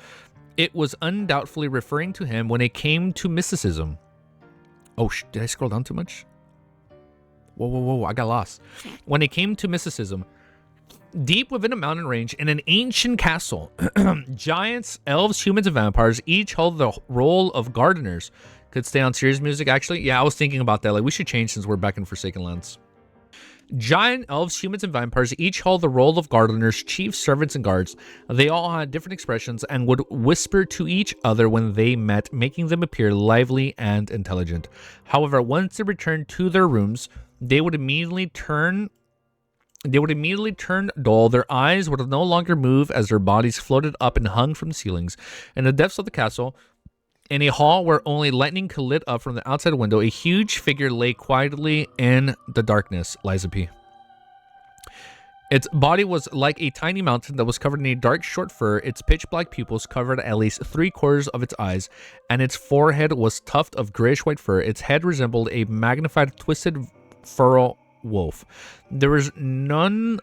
it was undoubtedly referring to him when it came to mysticism. Oh, did I scroll down too much? Whoa, I got lost. When it came to mysticism, deep within a mountain range in an ancient castle, giants, elves, humans, and vampires each held the role of gardeners. Could stay on serious music, actually. Yeah, I was thinking about that. Like, we should change since we're back in Forsaken Lands. Giant, elves, humans, and vampires each held the role of gardeners, chiefs, servants, and guards. They all had different expressions and would whisper to each other when they met, making them appear lively and intelligent. However, once they returned to their rooms, they would immediately turn dull. Their eyes would no longer move as their bodies floated up and hung from the ceilings. In the depths of the castle, in a hall where only lightning could lit up from the outside window, a huge figure lay quietly in the darkness. Liza P. Its body was like a tiny mountain that was covered in a dark short fur. Its pitch black pupils covered at least 3/4 of its eyes, and its forehead was tufted of grayish white fur. Its head resembled a magnified twisted feral wolf. There was none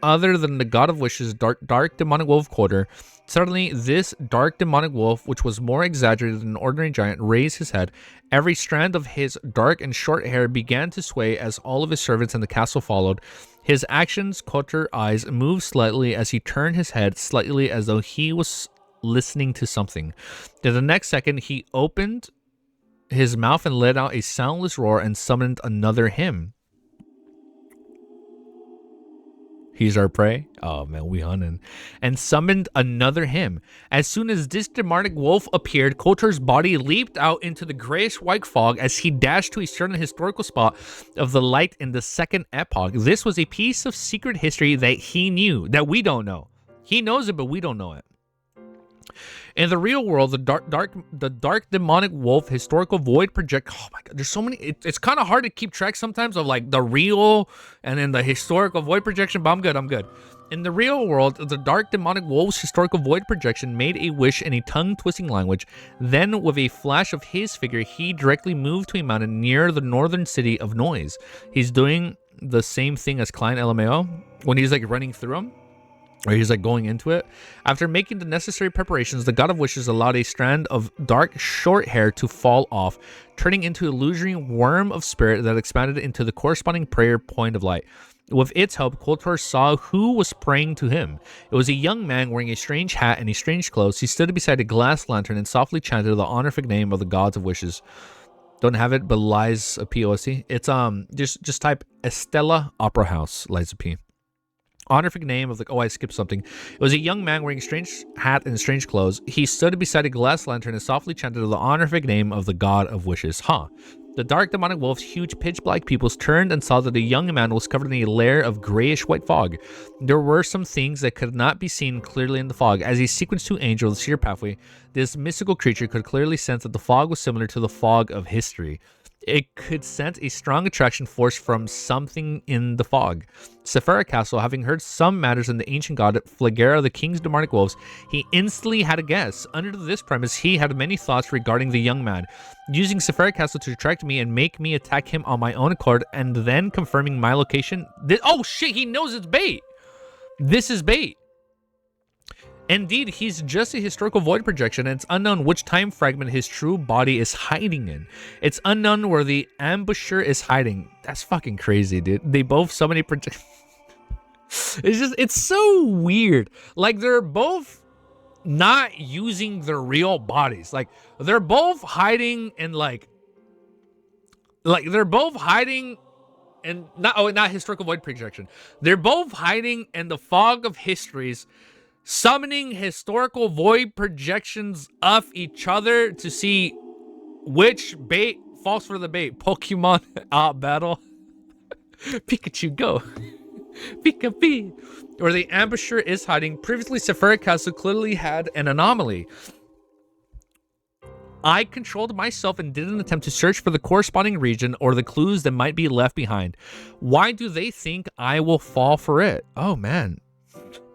other than the god of wishes, dark demonic wolf Quarter. Suddenly, this dark demonic wolf, which was more exaggerated than an ordinary giant, raised his head. Every strand of his dark and short hair began to sway as all of his servants in the castle followed. His actions, Kotor eyes, moved slightly as he turned his head slightly as though he was listening to something. Then the next second, he opened his mouth and let out a soundless roar and summoned another hymn. He's our prey. Oh man, we hunting. And summoned another hymn. As soon as this demonic wolf appeared, Kotor's body leaped out into the grayish white fog as he dashed to a certain historical spot of the light in the second epoch. This was a piece of secret history that he knew, that we don't know. He knows it, but we don't know it. In the real world, the dark demonic wolf historical void project. Oh my god, there's so many. It's kind of hard to keep track sometimes of like the real and then the historical void projection. But I'm good. I'm good. In the real world, the dark demonic wolf's historical void projection made a wish in a tongue-twisting language. Then, with a flash of his figure, he directly moved to a mountain near the northern city of Noise. He's doing the same thing as Klein LMAO when he's like running through them. Or he's like going into it. After making the necessary preparations, the God of Wishes allowed a strand of dark short hair to fall off, turning into an illusory worm of spirit that expanded into the corresponding prayer point of light. With its help, Koltor saw who was praying to him. It was a young man wearing a strange hat and a strange clothes. He stood beside a glass lantern and softly chanted the honorific name of the Gods of Wishes. Don't have it, but Liza POC. It's just type Estella Opera House, Liza P. Honorific name of the... Oh, I skipped something. It was a young man wearing a strange hat and strange clothes. He stood beside a glass lantern and softly chanted the honorific name of the God of Wishes. Huh. The dark demonic wolf's huge pitch-black pupils turned and saw that the young man was covered in a layer of grayish-white fog. There were some things that could not be seen clearly in the fog. As a sequence 2 angel of the seer pathway, this mystical creature could clearly sense that the fog was similar to the fog of history. It could sense a strong attraction force from something in the fog. Sephira Castle, having heard some matters in the ancient god Flagera, the king's demonic wolves, he instantly had a guess. Under this premise, he had many thoughts regarding the young man. Using Sephira Castle to attract me and make me attack him on my own accord, and then confirming my location. Oh shit, he knows it's bait. This is bait. Indeed, he's just a historical void projection, and it's unknown which time fragment his true body is hiding in. It's unknown where the ambusher is hiding. That's fucking crazy, dude. They both so many project. It's so weird. Like, they're both not using their real bodies. Like, they're both hiding in they're both hiding in not historical void projection. They're both hiding in the fog of histories, summoning historical void projections of each other to see which bait falls for the bait. Pokemon out battle. Pikachu, go. Pika-Pee. Where the ambusher is hiding. Previously, Sephira Castle clearly had an anomaly. I controlled myself and didn't attempt to search for the corresponding region or the clues that might be left behind. Why do they think I will fall for it? Oh, man.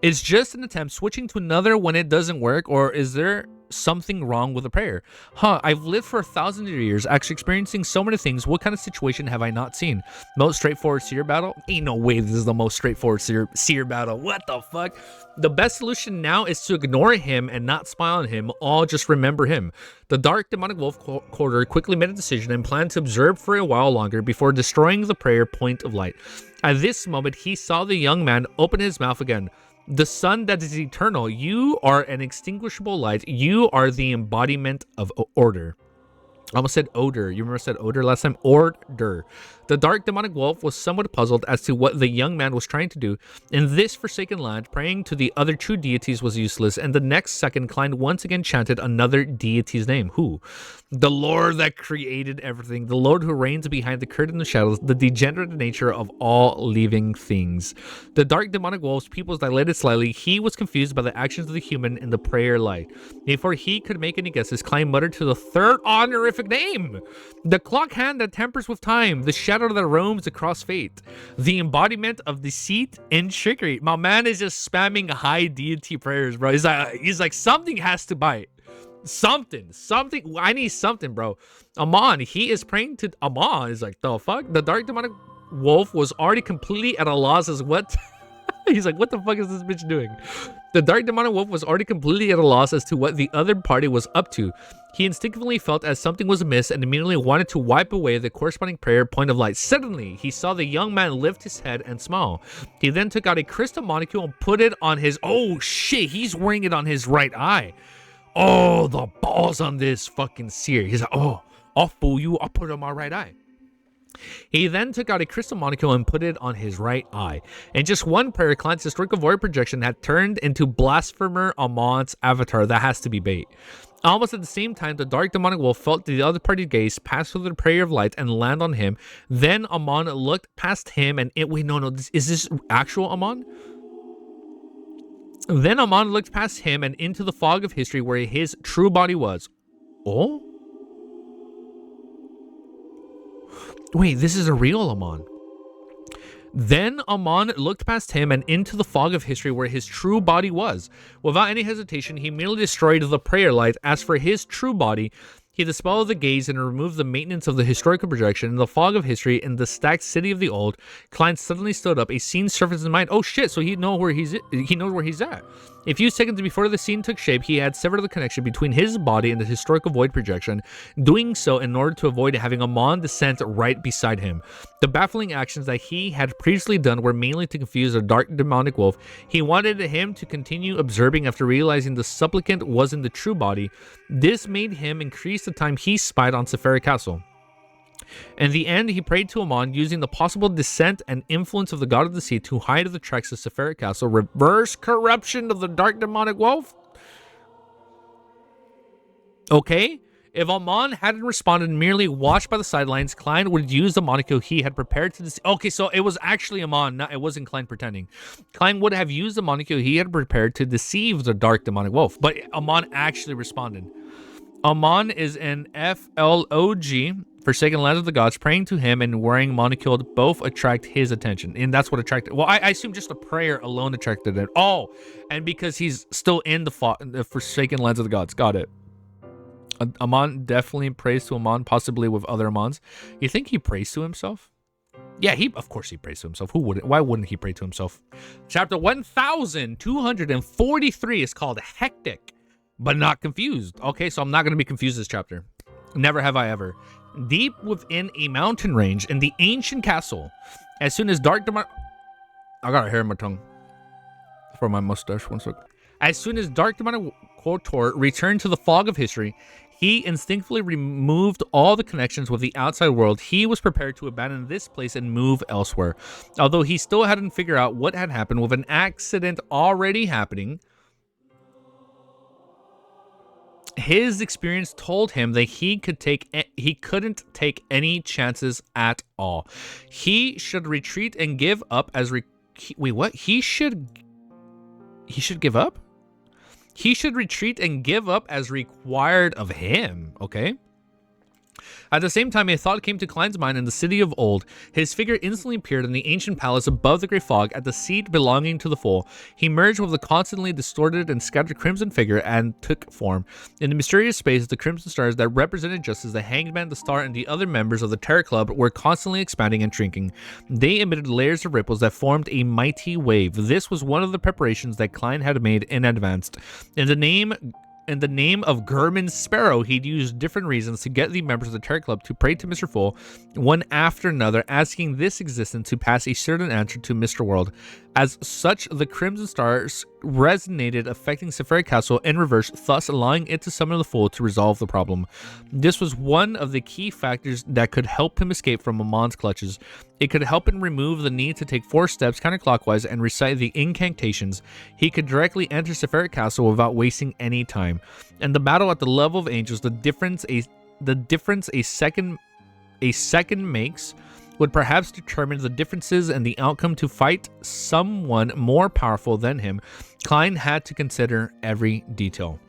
It's just an attempt switching to another when it doesn't work, or is there something wrong with the prayer? Huh, I've lived for 1,000 years, actually experiencing so many things. What kind of situation have I not seen? Most straightforward seer battle? Ain't no way this is the most straightforward seer battle. What the fuck? The best solution now is to ignore him and not smile on him, all just remember him. The dark demonic wolf quarter quickly made a decision and planned to observe for a while longer before destroying the prayer point of light. At this moment, he saw the young man open his mouth again. The sun that is eternal, you are an extinguishable light. You are the embodiment of order. I almost said odor. You remember I said odor last time? Order. The dark demonic wolf was somewhat puzzled as to what the young man was trying to do. In this forsaken land, praying to the other true deities was useless, and the next second, Klein once again chanted another deity's name. Who? The Lord that created everything. The Lord who reigns behind the curtain of shadows, the degenerate nature of all living things. The dark demonic wolf's pupils dilated slightly. He was confused by the actions of the human in the prayer light. Before he could make any guesses, Klein muttered to the third honorific name. The clock hand that tempers with time. The shadow that roams across fate. The embodiment of deceit and trickery. My man is just spamming high deity prayers, bro. He's like something has to bite. Something. I need something, bro. Amon, he is praying to Amon. He's like, the fuck? The dark demonic wolf was already completely at a loss as what? He's like, what the fuck is this bitch doing? The dark demonic wolf was already completely at a loss as to what the other party was up to. He instinctively felt as something was amiss and immediately wanted to wipe away the corresponding prayer point of light. Suddenly, he saw the young man lift his head and smile. He then took out a crystal molecule and put it on his... Oh, shit, he's wearing it on his right eye. Oh, the balls on this fucking seer. He's like, oh, I'll fool you. I'll put it on my right eye. He then took out a crystal molecule and put it on his right eye. In just one prayer, Klein's historical void projection had turned into blasphemer Amon's avatar. That has to be bait. Almost at the same time, the dark demonic wolf felt the other party's gaze pass through the prayer of light and land on him. Then Amon looked past him and it... Wait, no. Is this actual Amon? Then Amon looked past him and into the fog of history where his true body was. Oh? Wait, this is a real Amon. Then Amon looked past him and into the fog of history where his true body was. Without any hesitation, he merely destroyed the prayer light. As for his true body, he dispelled the gaze and removed the maintenance of the historical projection. In the fog of history, in the stacked city of the old, Klein suddenly stood up. A scene surfaced in mind. Oh shit! So he knows where he's at. A few seconds before the scene took shape, he had severed the connection between his body and the historical void projection, doing so in order to avoid having Amon descend right beside him. The baffling actions that he had previously done were mainly to confuse a dark demonic wolf. He wanted him to continue observing after realizing the supplicant wasn't the true body. This made him increase the time he spied on Sephira Castle. In the end, he prayed to Amon, using the possible descent and influence of the god of the sea to hide the tracks of Sephira Castle, reverse corruption of the dark demonic wolf. Okay, if Amon hadn't responded and merely watched by the sidelines, Klein would use the moniker he had prepared to deceive. Okay, so it was actually Amon, it wasn't Klein pretending. Klein would have used the moniker he had prepared to deceive the dark demonic wolf, but Amon actually responded. Amon is an FLOG, Forsaken Lands of the Gods. Praying to him and wearing monocle both attract his attention. And that's what attracted... Well, I assume just the prayer alone attracted it. Oh, and because he's still in the Forsaken Lands of the Gods. Got it. Amon definitely prays to Amon, possibly with other Amons. You think he prays to himself? Yeah, of course he prays to himself. Who wouldn't? Why wouldn't he pray to himself? Chapter 1243 is called Hectic, but not confused. Okay, so I'm not going to be confused this chapter. Never have I ever. Deep within a mountain range in the ancient castle, as soon as dark demonic... I got a hair in my tongue for my mustache. One sec. As soon as dark demonic Kotor returned to the fog of history, he instinctively removed all the connections with the outside world. He was prepared to abandon this place and move elsewhere. Although he still hadn't figured out what had happened with an accident already happening, his experience told him that he couldn't take any chances at all. He should retreat and give up as wait, what? He should give up? He should retreat and give up as required of him, okay? At the same time, a thought came to Klein's mind in the city of old. His figure instantly appeared in the ancient palace above the great fog at the seat belonging to the fool. He merged with the constantly distorted and scattered crimson figure and took form. In the mysterious space, the crimson stars that represented justice, the hangman, the star, and the other members of the Terror Club were constantly expanding and shrinking. They emitted layers of ripples that formed a mighty wave. This was one of the preparations that Klein had made in advance. In the name of Gurman Sparrow, he'd used different reasons to get the members of the Terror Club to pray to Mr. Fool, one after another, asking this existence to pass a certain answer to Mr. World. As such, the Crimson Stars resonated, affecting Sephira Castle in reverse, thus allowing it to summon the Fool to resolve the problem. This was one of the key factors that could help him escape from Amon's clutches. It could help him remove the need to take 4 steps counterclockwise and recite the incantations. He could directly enter Sephira Castle without wasting any time. And the battle at the level of angels, the difference a second makes would perhaps determine the differences and the outcome. To fight someone more powerful than him, Klein had to consider every detail.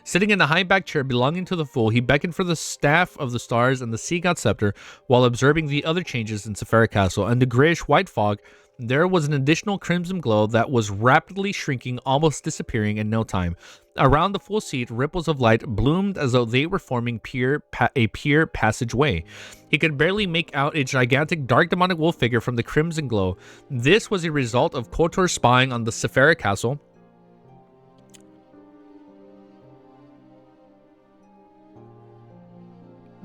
Sitting in the high-backed chair belonging to the Fool, he beckoned for the staff of the stars and the sea god scepter while observing the other changes in Sephira Castle. And the grayish-white fog, there was an additional crimson glow that was rapidly shrinking, almost disappearing in no time. Around the Fool seat, ripples of light bloomed as though they were forming a pure passageway. He could barely make out a gigantic dark demonic wolf figure from the crimson glow. This was a result of Kotor spying on the Sephira Castle.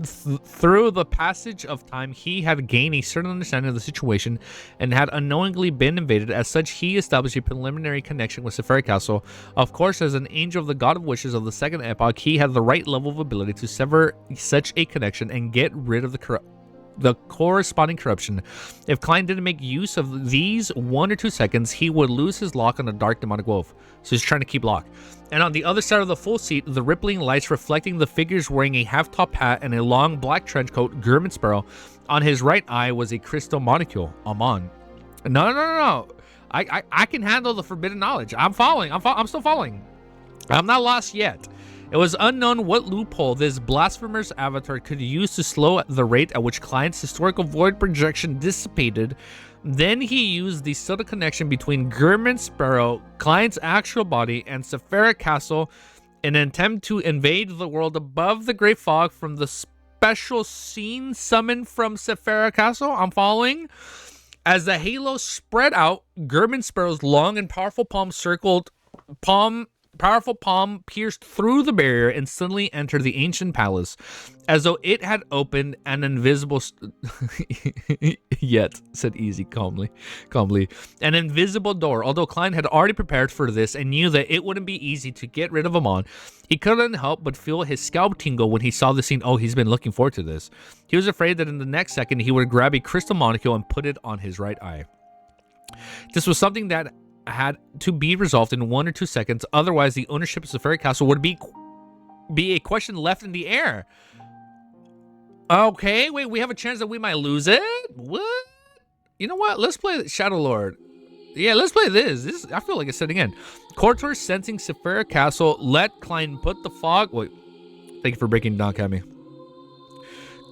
Through the passage of time, he had gained a certain understanding of the situation and had unknowingly been invaded. As such, he established a preliminary connection with Sephira Castle. Of course, as an angel of the god of wishes of the second epoch, he had the right level of ability to sever such a connection and get rid of the corresponding corruption. If Klein didn't make use of these 1 or 2 seconds, he would lose his lock on the dark demonic wolf. So he's trying to keep lock. And on the other side of the Full seat, the rippling lights reflecting the figures wearing a half-top hat and a long black trench coat, Gurman Sparrow. On his right eye was a crystal monocule, Amon. No. I can handle the forbidden knowledge. I'm following. I'm still following. I'm not lost yet. It was unknown what loophole this blasphemer's avatar could use to slow the rate at which Klein's historical void projection dissipated. Then he used the subtle connection between German Sparrow, Klein's actual body, and Sephira Castle in an attempt to invade the world above the Great Fog from the special scene summoned from Sephira Castle. I'm following. As the halo spread out, German Sparrow's long and powerful powerful palm pierced through the barrier and suddenly entered the ancient palace, as though it had opened an invisible yet, said Easy calmly, an invisible door. Although Klein had already prepared for this and knew that it wouldn't be easy to get rid of Amon, he couldn't help but feel his scalp tingle when he saw the scene. Oh, he's been looking forward to this. He was afraid that in the next second he would grab a crystal molecule and put it on his right eye. This was something that had to be resolved in 1 or 2 seconds. Otherwise, the ownership of Sephira Castle would be a question left in the air. Okay, wait, we have a chance that we might lose it? What? You know what? Let's play Shadow Lord. Yeah, let's play this. I feel like it's setting in. Kotor, sensing Sephira Castle, let Klein put the fog... Wait, thank you for breaking down, Cammy.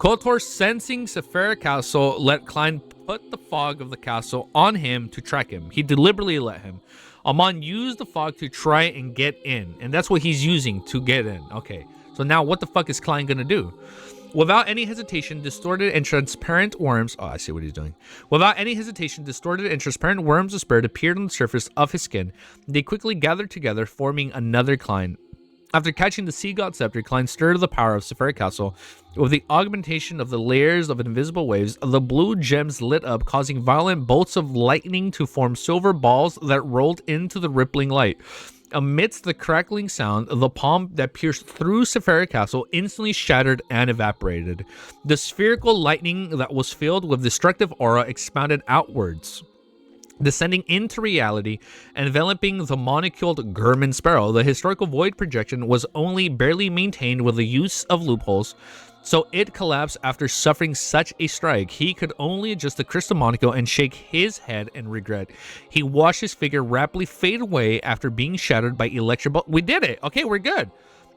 Kotor, sensing Sephira Castle, let Klein put the fog of the castle on him to track him. He deliberately let him. Amon used the fog to try and get in, and that's what he's using to get in. Okay, so now what the fuck is Klein gonna do? Without any hesitation, distorted and transparent worms... Oh, I see what he's doing. Without any hesitation, distorted and transparent worms of spirit appeared on the surface of his skin. They quickly gathered together, forming another Klein. After catching the Sea God Scepter, Klein stirred the power of Sephira Castle. With the augmentation of the layers of invisible waves, the blue gems lit up, causing violent bolts of lightning to form silver balls that rolled into the rippling light. Amidst the crackling sound, the palm that pierced through Sephira Castle instantly shattered and evaporated. The spherical lightning that was filled with destructive aura expanded outwards, descending into reality, enveloping the monoculed German Sparrow. The historical void projection was only barely maintained with the use of loopholes, so it collapsed after suffering such a strike. He could only adjust the crystal monocle and shake his head in regret. He watched his figure rapidly fade away after being shattered by electric bolts. We did it! Okay, we're good.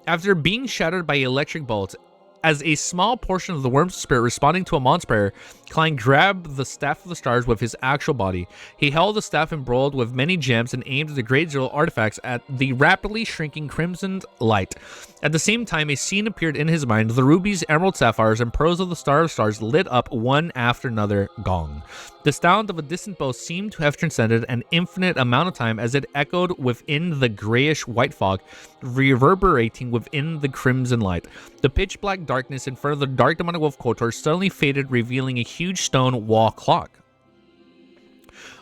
After being shattered by electric bolts, as a small portion of the worm's spirit responding to Amon's prayer, Klein grabbed the Staff of the Stars with his actual body. He held the staff embroiled with many gems and aimed the Grade Zero artifacts at the rapidly shrinking crimson light. At the same time, a scene appeared in his mind. The rubies, emerald sapphires, and pearls of the Star of Stars lit up one after another. Gong. The sound of a distant bow seemed to have transcended an infinite amount of time as it echoed within the grayish-white fog, reverberating within the crimson light. The pitch-black darkness in front of the dark demonic wolf Kotor suddenly faded, revealing a huge stone wall clock.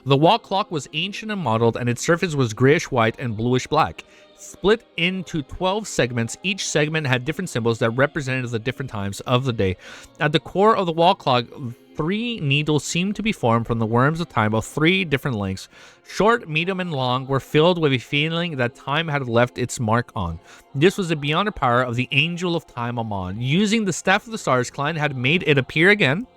The wall clock was ancient and mottled, and its surface was grayish-white and bluish-black. Split into 12 segments, each segment had different symbols that represented the different times of the day. At the core of the wall clock, 3 needles seemed to be formed from the worms of time of 3 different lengths. Short, medium, and long were filled with a feeling that time had left its mark on. This was the beyond power of the Angel of Time Amon. Using the Staff of the Stars, Klein had made it appear again.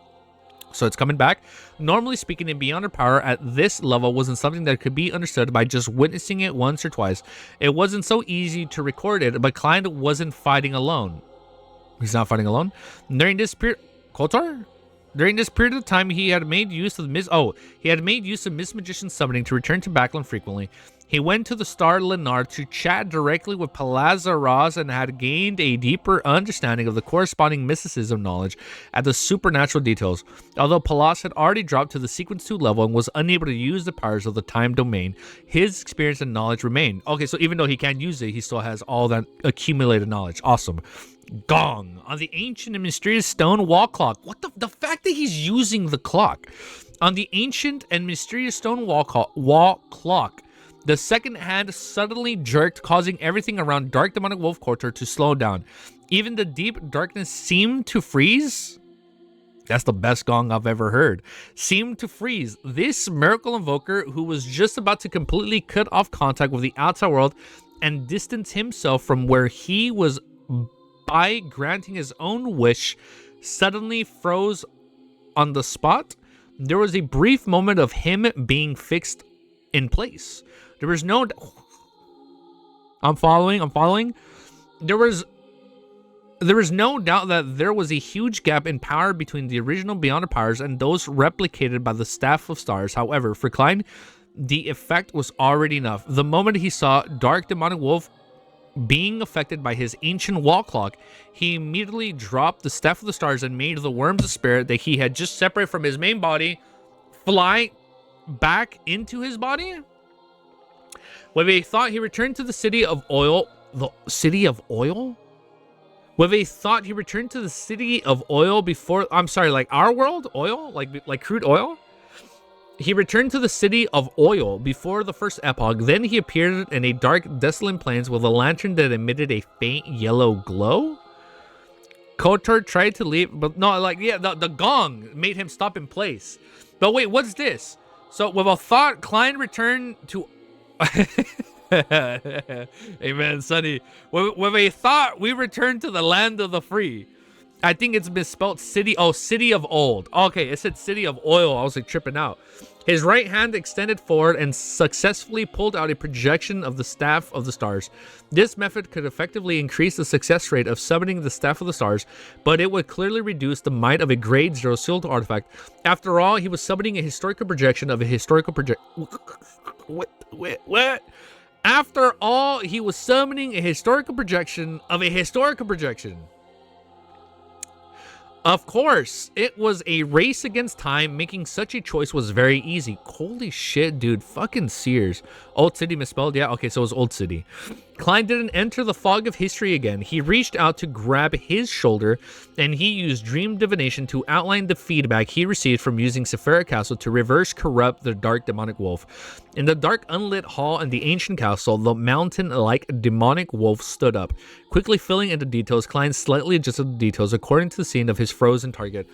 So it's coming back. Normally speaking, in Beyond Our Power at this level wasn't something that could be understood by just witnessing it once or twice. It wasn't so easy to record it, but Klein wasn't fighting alone. He's not fighting alone. During this period, Kotor? During this period of time, he had made use of Miss Magician's summoning to return to Baffling frequently. He went to the Star Lenar to chat directly with Palazzo Ross and had gained a deeper understanding of the corresponding mysticism knowledge at the supernatural details. Although Palaz had already dropped to the Sequence 2 level and was unable to use the powers of the time domain, his experience and knowledge remained. Okay, so even though he can't use it, he still has all that accumulated knowledge. Awesome. Gong. On the ancient and mysterious stone wall clock. What the fact that he's using the clock. On the ancient and mysterious stone wall clock. The second hand suddenly jerked, causing everything around Dark Demonic Wolf Kotor to slow down. Even the deep darkness seemed to freeze. That's the best gong I've ever heard. Seemed to freeze. This miracle invoker, who was just about to completely cut off contact with the outside world and distance himself from where he was by granting his own wish, suddenly froze on the spot. There was a brief moment of him being fixed in place. There was no... I'm following. There was no doubt that there was a huge gap in power between the original Beyond the Powers and those replicated by the Staff of Stars. However, for Klein, the effect was already enough. The moment he saw Dark Demonic Wolf being affected by his ancient wall clock, he immediately dropped the Staff of the Stars and made the worms of spirit that he had just separated from his main body fly back into his body. With a thought, he returned to the City of Oil. The City of Oil? With a thought, he returned to the City of Oil before... I'm sorry, like our world? Oil? Like crude oil? He returned to the City of Oil before the first epoch. Then he appeared in a dark, desolate plains with a lantern that emitted a faint yellow glow. Kotor tried to leave, but no, like, yeah, the gong made him stop in place. But wait, what's this? So with a thought, Klein returned to... Hey man, Sonny. With a thought, we returned to the land of the free. I think it's misspelled city. Oh, City of Old. Okay, it said City of Oil. I was like tripping out. His right hand extended forward and successfully pulled out a projection of the Staff of the Stars. This method could effectively increase the success rate of summoning the Staff of the Stars, but it would clearly reduce the might of a grade 0 sealed artifact. After all, he was summoning a historical projection of a historical project. What? After all, he was summoning a historical projection of a historical projection. Of course, it was a race against time. Making such a choice was very easy. Holy shit, dude. Fucking Sears. Old City misspelled? Yeah, okay, so it was Old City. Klein didn't enter the fog of history again. He reached out to grab his shoulder, and he used dream divination to outline the feedback he received from using Sephira Castle to reverse corrupt the dark demonic wolf. In the dark, unlit hall in the ancient castle, the mountain-like demonic wolf stood up. Quickly filling in the details, Klein slightly adjusted the details according to the scene of his frozen target.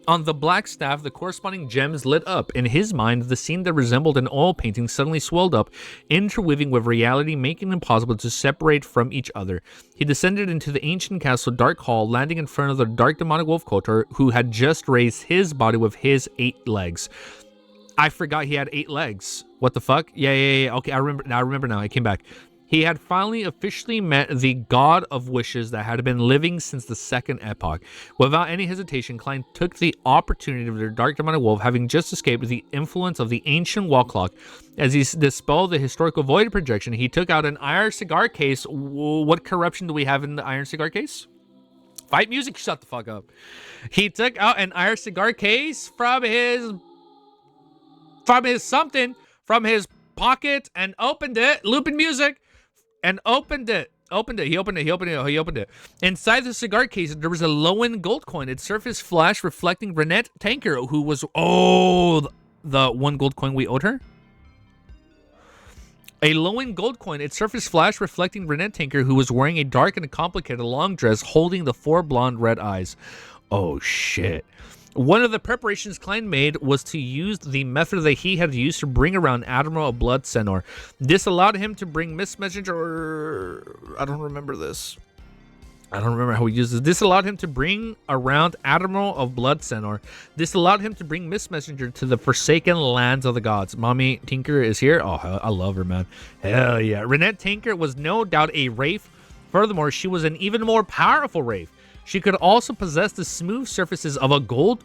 On the black staff, the corresponding gems lit up. In his mind, the scene that resembled an oil painting suddenly swelled up, interweaving with reality, making it impossible to separate from each other. He descended into the ancient castle dark hall, landing in front of the dark demonic wolf Kotor, who had just raised his body with his 8 legs. I forgot he had 8 legs. What the fuck? Yeah. Okay, I remember now. I came back. He had finally officially met the god of wishes that had been living since the second epoch. Without any hesitation, Klein took the opportunity of the dark demonic wolf having just escaped the influence of the ancient wall clock. As he dispelled the historical void projection, he took out an iron cigar case. What corruption do we have in the iron cigar case? Fight music, shut the fuck up. He took out an iron cigar case from his pocket and opened it. Looping music. And opened it. He opened it. Inside the cigar case, there was a low-end gold coin. Its surface flashed, reflecting Renette Tanker, who was... Oh, the 1 gold coin we owed her? A low-end gold coin. Its surface flashed, reflecting Renette Tanker, who was wearing a dark and complicated long dress, holding the 4 blonde red eyes. Oh, shit. One of the preparations Klein made was to use the method that he had used to bring around Admiral of Blood Senor. This allowed him to bring Miss Messenger... I don't remember this. I don't remember how he used this. This allowed him to bring around Admiral of Blood Senor. This allowed him to bring Miss Messenger to the forsaken lands of the gods. Mommy Tinker is here. Oh, I love her, man. Hell yeah. Renette Tinker was no doubt a wraith. Furthermore, she was an even more powerful wraith. She could also possess the smooth surfaces of a gold...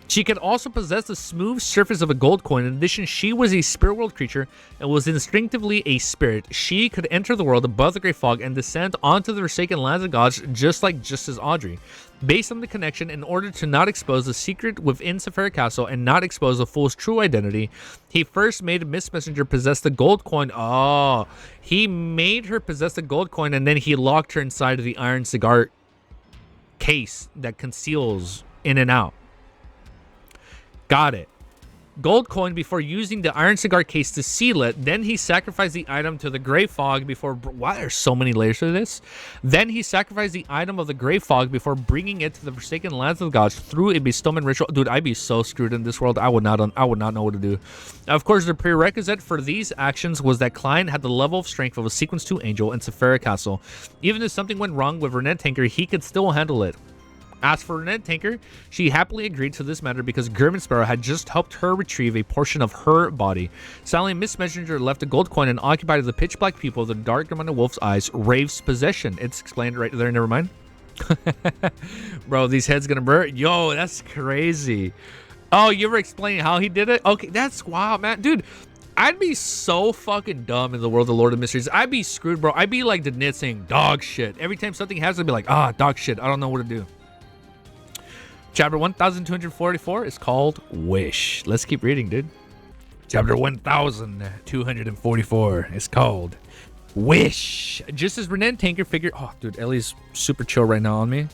She could also possess the smooth surface of a gold coin. In addition, she was a spirit world creature and was instinctively a spirit. She could enter the world above the Great Fog and descend onto the forsaken lands of gods just as Audrey. Based on the connection, in order to not expose the secret within Sephira Castle and not expose the fool's true identity, he first made Miss Messenger possess the gold coin. Oh, he made her possess the gold coin, and then he locked her inside of the iron cigar case that conceals in and out. Got it. Gold coin before using the iron cigar case to seal it. Then he sacrificed the item to the gray fog before... Why are there so many layers to this? Then he sacrificed the item of the gray fog before bringing it to the forsaken lands of the gods through a bestowment ritual. Dude, I'd be so screwed in this world. I would not know what to do. Of course, the prerequisite for these actions was that Klein had the level of strength of a Sequence 2 angel in Sephira Castle. Even if something went wrong with Renette Tanker, he could still handle it. As for Renette Tinker, she happily agreed to this matter because German Sparrow had just helped her retrieve a portion of her body. Sally, Miss Messenger left a gold coin and occupied the pitch black pupil of the dark among the wolf's eyes. Rave's possession. It's explained right there. Never mind. Bro, these heads gonna burn. Yo, that's crazy. Oh, you ever explain how he did it? Okay, that's wild, man. Dude, I'd be so fucking dumb in the world of Lord of Mysteries. I'd be screwed, bro. I'd be like the Nit saying dog shit. Every time something happens, I'd be like, dog shit. I don't know what to do. Chapter 1244 is called Wish. Let's keep reading, dude. Chapter 1244 is called Wish. Just as Renette Tinker figured... Oh, dude, Ellie's super chill right now on me.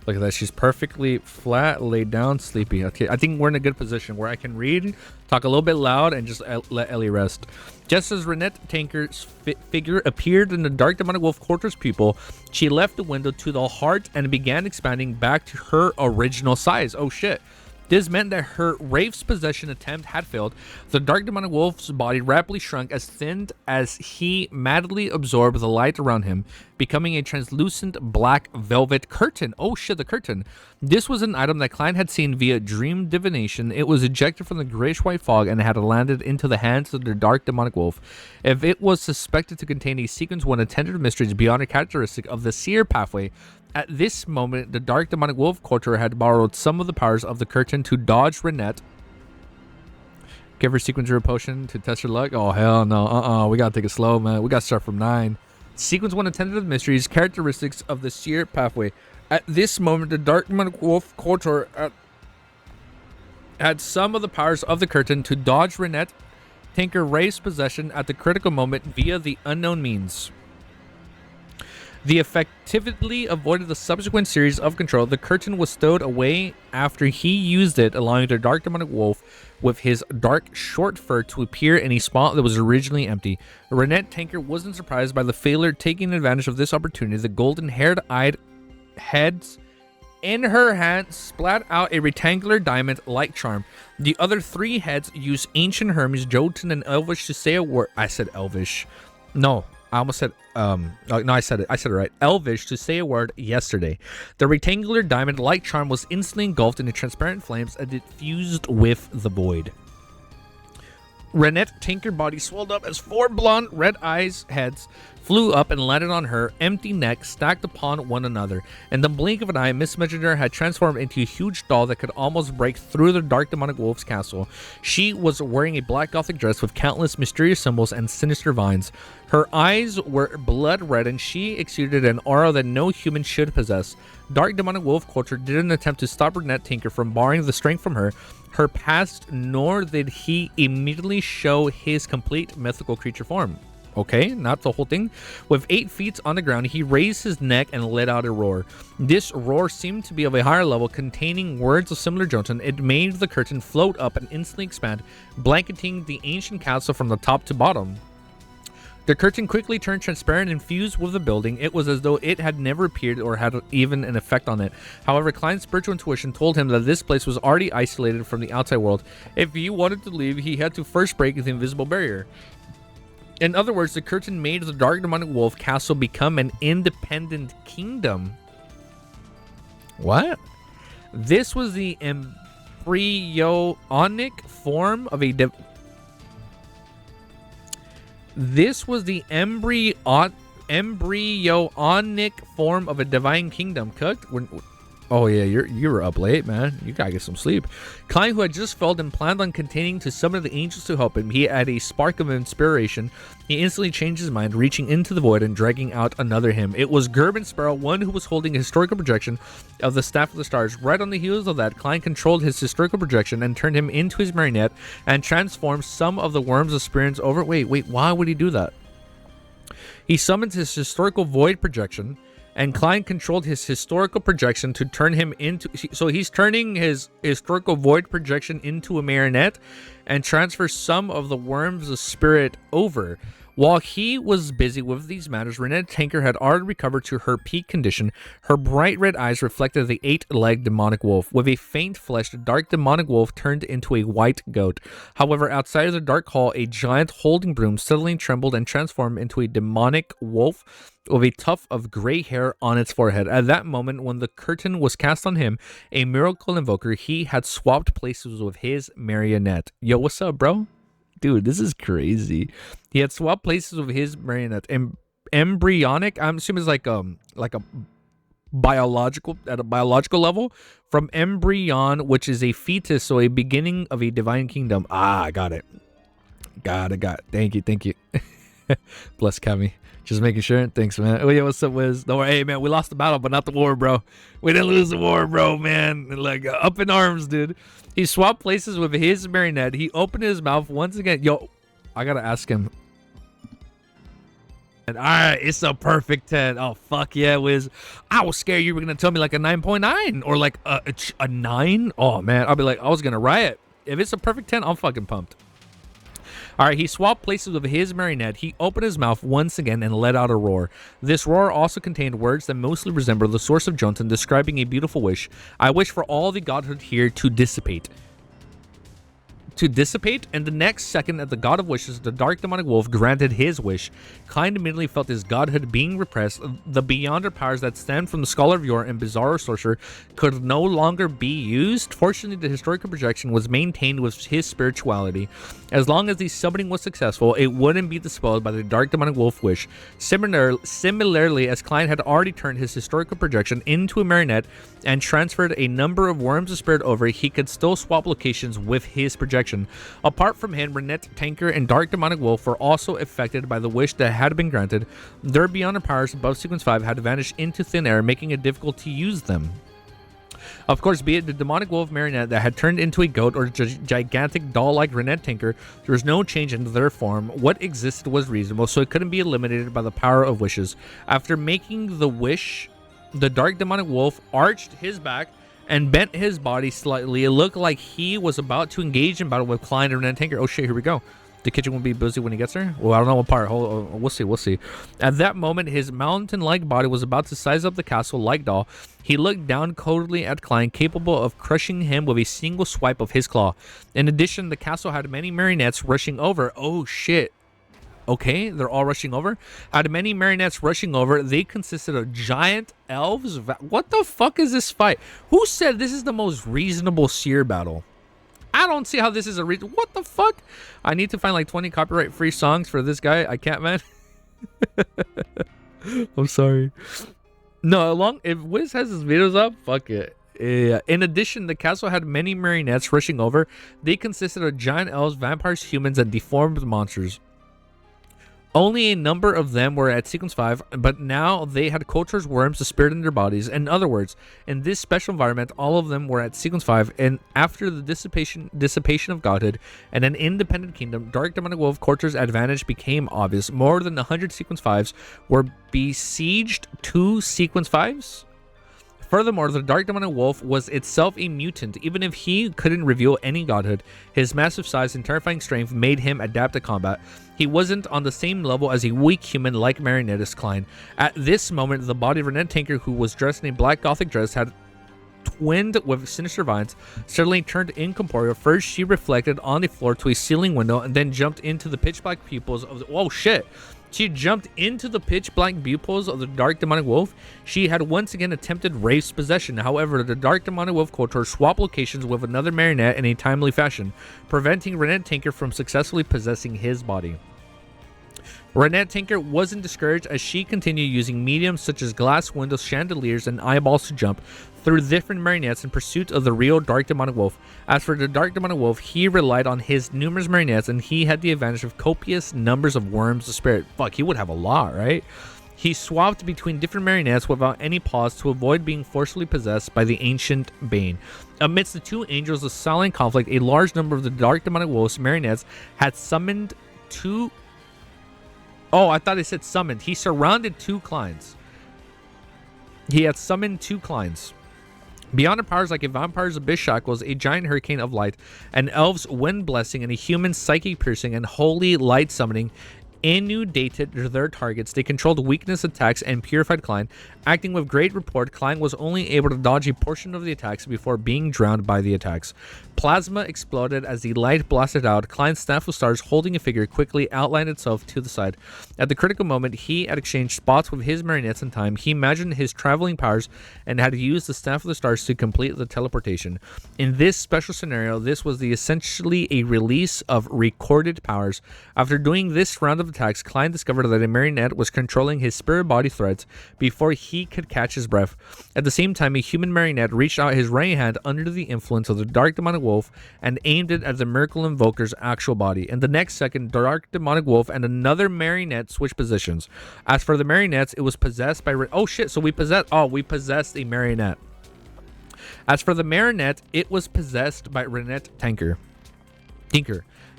Look at that. She's perfectly flat, laid down, sleepy. Okay, I think we're in a good position where I can read, talk a little bit loud, and just let Ellie rest. Just as Renette Tinker's figure appeared in the dark demonic wolf quarter's pupil, she left the window to the heart and began expanding back to her original size. Oh shit. This meant that her Wraith's possession attempt had failed. The dark demonic wolf's body rapidly shrunk as thin as he madly absorbed the light around him, becoming a translucent black velvet curtain. Oh shit, the curtain. This was an item that Klein had seen via dream divination. It was ejected from the grayish-white fog and had landed into the hands of the dark demonic wolf. If it was suspected to contain a sequence one attended mysteries beyond a characteristic of the seer pathway, at this moment, the dark demonic wolf quarter had borrowed some of the powers of the curtain to dodge Renette. Give her sequencer a potion to test her luck. Oh, hell no. We gotta take it slow, man. We gotta start from 9. Sequence 1 attended mysteries, characteristics of the seer pathway. At this moment, the dark demonic wolf quarter had some of the powers of the curtain to dodge Renette Tinker Wraith's possession at the critical moment via the unknown means. The effectively avoided the subsequent series of control. The curtain was stowed away after he used it, allowing the dark demonic wolf with his dark short fur to appear in a spot that was originally empty. Renette Tinker wasn't surprised by the failure, taking advantage of this opportunity. The golden-haired eyed heads in her hand splat out a rectangular diamond like charm. The other 3 heads used ancient Hermes, Jotun, and Elvish to say a word. I said Elvish. No. I almost said, no, I said it right. Elvish to say a word yesterday. The rectangular diamond-like charm was instantly engulfed in the transparent flames and it fused with the void. Renette Tinker body swelled up as 4 blonde red eyes heads flew up and landed on her empty neck, stacked upon one another. In the blink of an eye, Miss Messenger had transformed into a huge doll that could almost break through the dark demonic wolf's castle. She was wearing a black gothic dress with countless mysterious symbols and sinister vines. Her eyes were blood red and she exuded an aura that no human should possess. Dark demonic wolf culture didn't attempt to stop Renette Tinker from borrowing the strength from her past, nor did he immediately show his complete mythical creature form. Okay, not the whole thing. With 8 feet on the ground, he raised his neck and let out a roar. This roar seemed to be of a higher level, containing words of similar Jotun. It made the curtain float up and instantly expand, blanketing the ancient castle from the top to bottom. The curtain quickly turned transparent and fused with the building. It was as though it had never appeared or had even an effect on it. However, Klein's spiritual intuition told him that this place was already isolated from the outside world. If he wanted to leave, he had to first break the invisible barrier. In other words, the curtain made the dark demonic wolf castle become an independent kingdom. What? This was the embryonic form of a divine kingdom. Cooked? Oh yeah, you were up late, man. You gotta get some sleep. Klein, who had just felled and planned on continuing to summon the angels to help him, he had a spark of inspiration. He instantly changed his mind, reaching into the void and dragging out another hymn. It was Gerben Sparrow, one who was holding a historical projection of the Staff of the Stars. Right on the heels of that, Klein controlled his historical projection and turned him into his marionette and transformed some of the worms of spirits over. Wait, why would he do that? He summoned his historical void projection, and Klein controlled his historical projection to turn him into... So he's turning his historical void projection into a marionette and transfers some of the worms of spirit over. While he was busy with these matters, Renette Tanker had already recovered to her peak condition. Her bright red eyes reflected the 8-legged demonic wolf. With a faint flesh, the dark demonic wolf turned into a white goat. However, outside of the dark hall, a giant holding broom suddenly trembled and transformed into a demonic wolf with a tuft of gray hair on its forehead. At that moment, when the curtain was cast on him, a miracle invoker, he had swapped places with his marionette. Yo, what's up, bro? Dude, this is crazy. He had swapped places with his marionette. Embryonic, I'm assuming it's like a biological, at a biological level, from embryon, which is a fetus, so a beginning of a divine kingdom. Ah, got it. Got it. Thank you. Bless Cami. Just making sure. Thanks, man. Oh yeah, what's up, Wiz? Don't worry. Hey, man, we lost the battle, but not the war, bro. We didn't lose the war, bro, man. Like, up in arms, dude. He swapped places with his marionette. He opened his mouth once again. Yo, I gotta ask him. And all right, it's a perfect 10. Oh, fuck yeah, Wiz. I was scared you were gonna tell me like a 9.9 or like a 9. Oh, man. I'll be like, I was gonna riot. If it's a perfect 10, I'm fucking pumped. All right, he swapped places with his marionette. He opened his mouth once again and let out a roar. This roar also contained words that mostly resembled the source of Jotunn describing a beautiful wish. I wish for all the godhood here to dissipate. And the next second at the god of wishes, the dark demonic wolf granted his wish. Klein immediately felt his godhood being repressed. The beyonder powers that stemmed from the Scholar of Yore and Bizarro Sorcerer could no longer be used. Fortunately, the historical projection was maintained with his spirituality. As long as the summoning was successful, it wouldn't be dispelled by the dark demonic wolf wish. Similarly, as Klein had already turned his historical projection into a marionette and transferred a number of worms of spirit over, he could still swap locations with his projection. Apart from him, Renette Tanker and Dark Demonic Wolf were also affected by the wish that had been granted. Their beyond powers above Sequence 5 had vanished into thin air, making it difficult to use them. Of course, be it the demonic wolf marionette that had turned into a goat or gigantic doll-like Renette Tanker, there was no change in their form. What existed was reasonable, so it couldn't be eliminated by the power of wishes. After making the wish, the dark demonic wolf arched his back and bent his body slightly. It looked like he was about to engage in battle with Klein and Renette Tanker. Oh shit, here we go. The kitchen will be busy when he gets there. Well, I don't know what part. We'll see. At that moment, his mountain-like body was about to size up the castle like doll. He looked down coldly at Klein, capable of crushing him with a single swipe of his claw. In addition, the castle had many marionettes rushing over. Oh shit. Okay, they're all rushing over. Out of many marionettes rushing over, they consisted of giant elves. What the fuck is this fight? Who said this is the most reasonable seer battle? I don't see how this is a reason. What the fuck? I need to find like 20 copyright-free songs for this guy. I can't, man. I'm sorry. No, if Wiz has his videos up, fuck it. Yeah. In addition, the castle had many marionettes rushing over. They consisted of giant elves, vampires, humans, and deformed monsters. Only a number of them were at Sequence 5, but now they had cultures, worms, the spirit in their bodies. In other words, in this special environment, all of them were at Sequence 5, and after the dissipation of godhood and an independent kingdom, Dark Demonic Wolf culture's advantage became obvious. More than 100 Sequence 5s were besieged 2 Sequence 5s. Furthermore, the Dark Demonic Wolf was itself a mutant. Even if he couldn't reveal any godhood, his massive size and terrifying strength made him adapt to combat. He wasn't on the same level as a weak human like Marionettist Klein. At this moment, the body of Renette Tanker, who was dressed in a black gothic dress, had twinned with sinister vines, suddenly turned incorporeal. First, she reflected on the floor to a ceiling window and then jumped into the pitch black pupils of the... Oh, shit! She jumped into the pitch-black pupils of the Dark Demonic Wolf. She had once again attempted Wraith's possession. However, the Dark Demonic Wolf culture swapped locations with another marionette in a timely fashion, preventing Renette Tanker from successfully possessing his body. Renette Tanker wasn't discouraged as she continued using mediums such as glass windows, chandeliers, and eyeballs to jump through different marionettes in pursuit of the real Dark Demonic Wolf. As for the Dark Demonic Wolf, he relied on his numerous marionettes, and he had the advantage of copious numbers of worms of spirit. Fuck, he would have a lot, right? He swapped between different marionettes without any pause to avoid being forcibly possessed by the ancient Bane. Amidst the two angels of silent conflict, a large number of the Dark Demonic Wolf's marionettes had summoned two... Oh, I thought it said summoned. He surrounded 2 Kleins. He had summoned 2 Kleins. Beyond the powers like a vampire's abyss shackles, a giant hurricane of light, an elf's wind blessing, and a human psychic piercing and holy light summoning, inundated their targets. They controlled weakness attacks and purified Klein. Acting with great rapport, Klein was only able to dodge a portion of the attacks before being drowned by the attacks. Plasma exploded as the light blasted out. Klein's staff of stars holding a figure quickly outlined itself to the side. At the critical moment, he had exchanged spots with his marionettes in time. He imagined his traveling powers and had used the staff of the stars to complete the teleportation. In this special scenario, this was essentially a release of recorded powers. After doing this round of attacks, Klein discovered that a marionette was controlling his spirit body threads before he could catch his breath. At the same time, a human marionette reached out his right hand under the influence of the dark demonic wolf and aimed it at the miracle invoker's actual body. In the next second, dark demonic wolf and another marionette switched positions. As for the marionettes, it was possessed by oh shit, so we possessed a marionette. As for the marionette, it was possessed by Renette Tinker.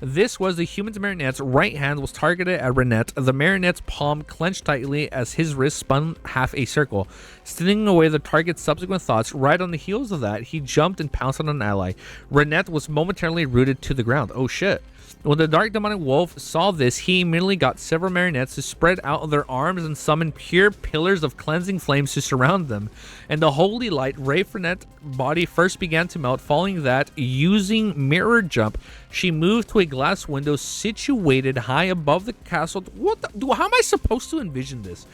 This was the human's marionette's right hand was targeted at Renette. The marionette's palm clenched tightly as his wrist spun half a circle, stealing away the target's subsequent thoughts. Right on the heels of that, he jumped and pounced on an ally. Renette was momentarily rooted to the ground. Oh shit. When the dark demonic wolf saw this, he immediately got several marionettes to spread out their arms and summon pure pillars of cleansing flames to surround them. And the holy light, Ray Renette's body first began to melt. Following that, using mirror jump, she moved to a glass window situated high above the castle. How am I supposed to envision this?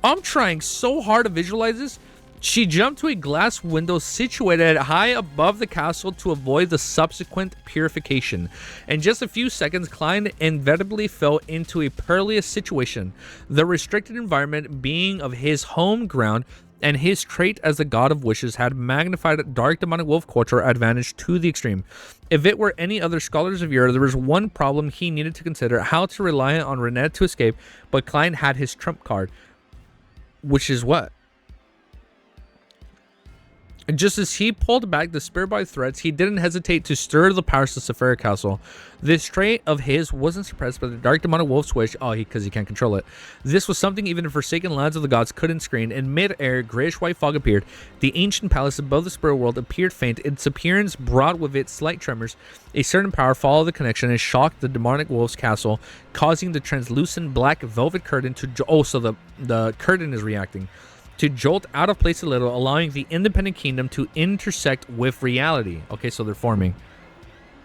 I'm trying so hard to visualize this. She jumped to a glass window situated high above the castle to avoid the subsequent purification. In just a few seconds, Klein inevitably fell into a perilous situation. The restricted environment being of his home ground and his trait as the god of wishes had magnified dark demonic wolf culture advantage to the extreme. If it were any other scholars of Europe, there was one problem he needed to consider: how to rely on Renette to escape. But Klein had his trump card, which is what? Just as he pulled back the spirit body threads, he didn't hesitate to stir the powers to Sephira Castle. This trait of his wasn't suppressed by the dark demonic wolf's wish, because he can't control it. This was something even the forsaken lands of the gods couldn't screen. In mid-air, grayish-white fog appeared. The ancient palace above the spirit world appeared faint. Its appearance brought with it slight tremors. A certain power followed the connection and shocked the demonic wolf's castle, causing the translucent black velvet curtain to... so the curtain is reacting. To jolt out of place a little, allowing the independent kingdom to intersect with reality. Okay, so they're forming.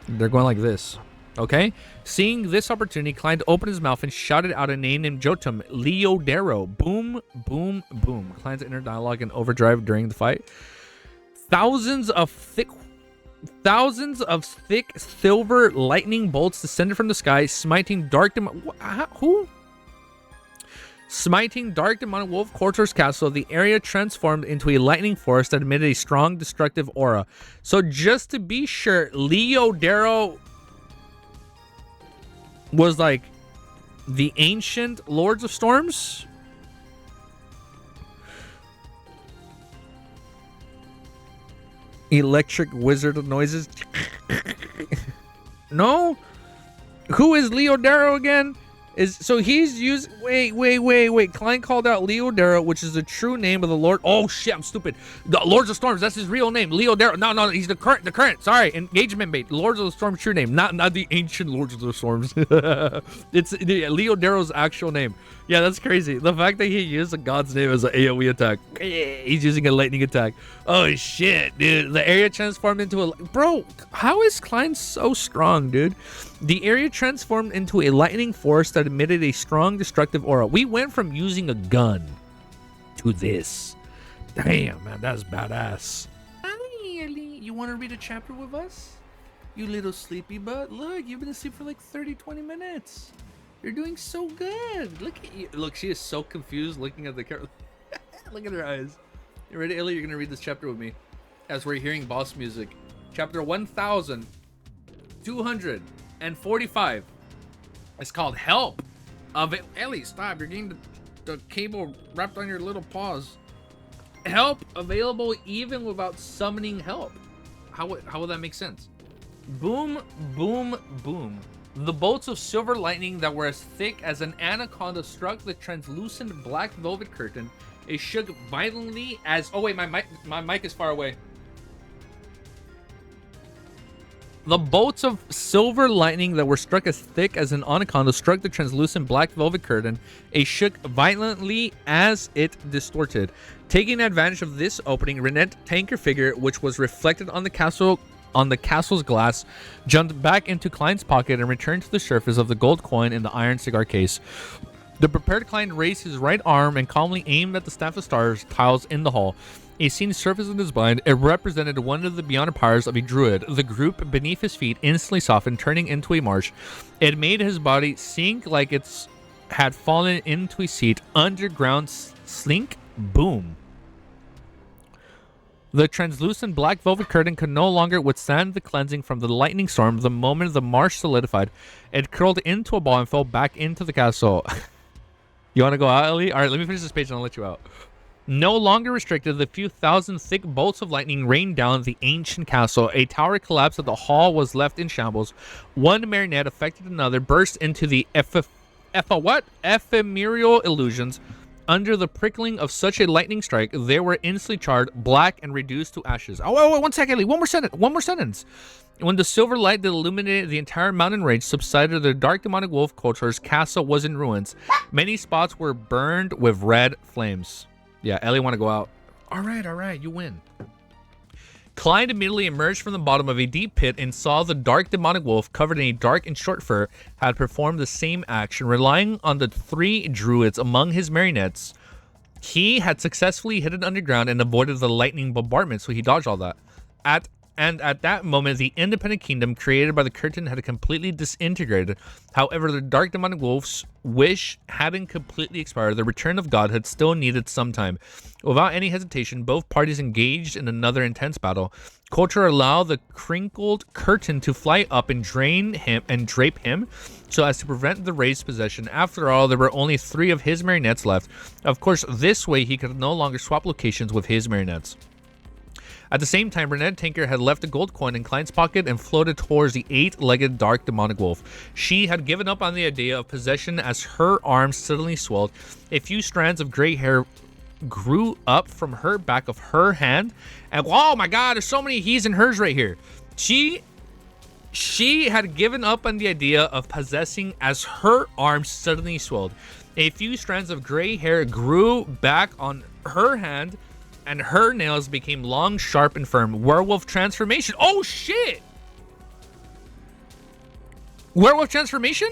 They're going like this. Okay? Seeing this opportunity, Klein opened his mouth and shouted out a name named Jotum, Leodero. Boom, boom, boom. Klein's inner dialogue in overdrive during the fight. Thousands of thick silver lightning bolts descended from the sky, smiting dark demonic wolf Cortor's castle. The area transformed into a lightning forest that emitted a strong destructive aura. So just to be sure, Leodero was like the ancient Lords of Storms. Electric wizard of noises. No? Who is Leodero again? He's used... Wait. Klein called out Leodero, which is the true name of the Lord... Oh, shit, I'm stupid. The Lords of Storms, that's his real name. Leodero. No, he's the current. Sorry, engagement bait. Lords of the Storms, true name. Not the ancient Lords of the Storms. It's Leodero's actual name. Yeah, that's crazy. The fact that he used a god's name as an AoE attack. He's using a lightning attack. Oh, shit, dude. The area transformed into a... Bro, how is Klein so strong, dude? The area transformed into a lightning force that emitted a strong destructive aura. We went from using a gun to this. Damn, man, that's badass. Hi, Ellie. You want to read a chapter with us? You little sleepy butt. Look, you've been asleep for like 30-20 minutes. You're doing so good. Look at you. Look, she is so confused looking at the camera. Look at her eyes. You ready, Ellie? You're going to read this chapter with me as we're hearing boss music. Chapter 1245. It's called Help. Ellie, stop. You're getting the cable wrapped on your little paws. Help available even without summoning help. How would that make sense? Boom, boom, boom. The bolts of silver lightning that were as thick as an anaconda struck the translucent black velvet curtain. It shook violently as... Oh wait, my mic is far away. The bolts of silver lightning that were struck as thick as an anaconda struck the translucent black velvet curtain. It shook violently as it distorted. Taking advantage of this opening, Renette Tanker figure, which was reflected on the castle's glass, jumped back into Klein's pocket and returned to the surface of the gold coin in the iron cigar case. The prepared Klein raised his right arm and calmly aimed at the staff of stars tiles in the hall. A scene surfaced in his mind. It represented one of the beyond powers of a druid. The group beneath his feet instantly softened, turning into a marsh. It made his body sink like it had fallen into a seat. Underground slink, boom. The translucent black velvet curtain could no longer withstand the cleansing from the lightning storm. The moment the marsh solidified, it curled into a ball and fell back into the castle. You want to go out, Ellie? All right, let me finish this page and I'll let you out. No longer restricted, the few thousand thick bolts of lightning rained down the ancient castle. A tower collapsed and the hall was left in shambles. One marionette affected another, burst into the ephemeral illusions. Under the prickling of such a lightning strike, they were instantly charred, black, and reduced to ashes. Oh, 1 second, Ellie. One more sentence. When the silver light that illuminated the entire mountain range subsided, the dark demonic wolf culture's castle was in ruins. Many spots were burned with red flames. Yeah, Ellie want to go out. All right, you win. Klein immediately emerged from the bottom of a deep pit and saw the dark demonic wolf, covered in a dark and short fur, had performed the same action. Relying on the 3 druids among his marionettes, he had successfully hidden underground and avoided the lightning bombardment, so he dodged all that. At that moment, the independent kingdom created by the curtain had completely disintegrated. However, the dark demonic wolf's wish hadn't completely expired. The return of God had still needed some time. Without any hesitation, both parties engaged in another intense battle. Culture allowed the crinkled curtain to fly up and drape him so as to prevent the raised possession. After all, there were only 3 of his marionettes left. Of course, this way he could no longer swap locations with his marionettes. At the same time, Renette Tanker had left a gold coin in Klein's pocket and floated towards the 8-legged dark demonic wolf. She had given up on the idea of possession as her arms suddenly swelled. A few strands of gray hair grew up from her back of her hand, and oh my god, there's so many he's and hers right here. She had given up on the idea of possessing as her arms suddenly swelled. A few strands of gray hair grew back on her hand, and her nails became long, sharp, and firm. Werewolf transformation. Oh, shit! Werewolf transformation?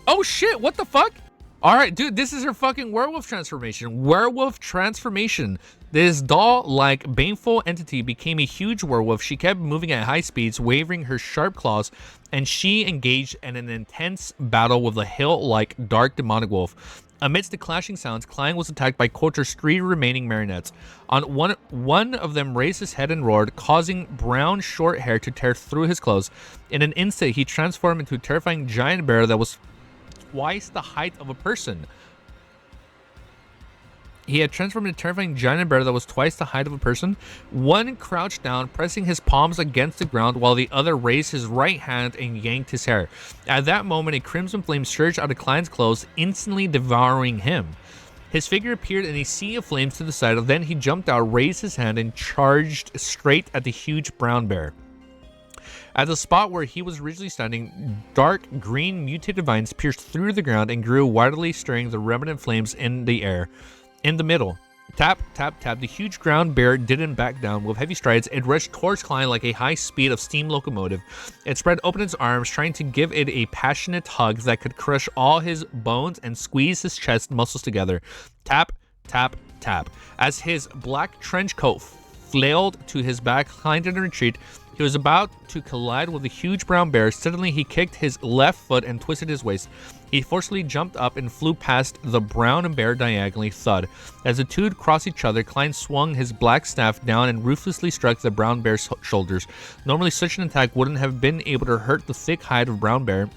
Oh, shit. What the fuck? All right, dude, this is her fucking werewolf transformation. Werewolf transformation. This doll-like, baneful entity became a huge werewolf. She kept moving at high speeds, waving her sharp claws, and she engaged in an intense battle with a hill-like dark demonic wolf. Amidst the clashing sounds, Klein was attacked by Culture's 3 remaining marionettes. One of them raised his head and roared, causing brown short hair to tear through his clothes. In an instant, he transformed into a terrifying giant bear that was twice the height of a person. He had transformed into a terrifying giant bear that was twice the height of a person. One crouched down, pressing his palms against the ground, while the other raised his right hand and yanked his hair. At that moment, a crimson flame surged out of Klein's clothes, instantly devouring him. His figure appeared in a sea of flames to the side. Then he jumped out, raised his hand, and charged straight at the huge brown bear. At the spot where he was originally standing, dark green mutated vines pierced through the ground and grew wildly, stirring the remnant flames in the air. In the middle, tap, tap, tap, the huge ground bear didn't back down. With heavy strides, it rushed towards Klein like a high speed of steam locomotive. It spread open its arms, trying to give it a passionate hug that could crush all his bones and squeeze his chest muscles together. Tap, tap, tap. As his black trench coat flailed to his back, Klein didn't retreat. He was about to collide with the huge brown bear. Suddenly, he kicked his left foot and twisted his waist. He forcefully jumped up and flew past the brown bear diagonally. Thud. As the two crossed each other, Klein swung his black staff down and ruthlessly struck the brown bear's shoulders. Normally, such an attack wouldn't have been able to hurt the thick hide of brown bear.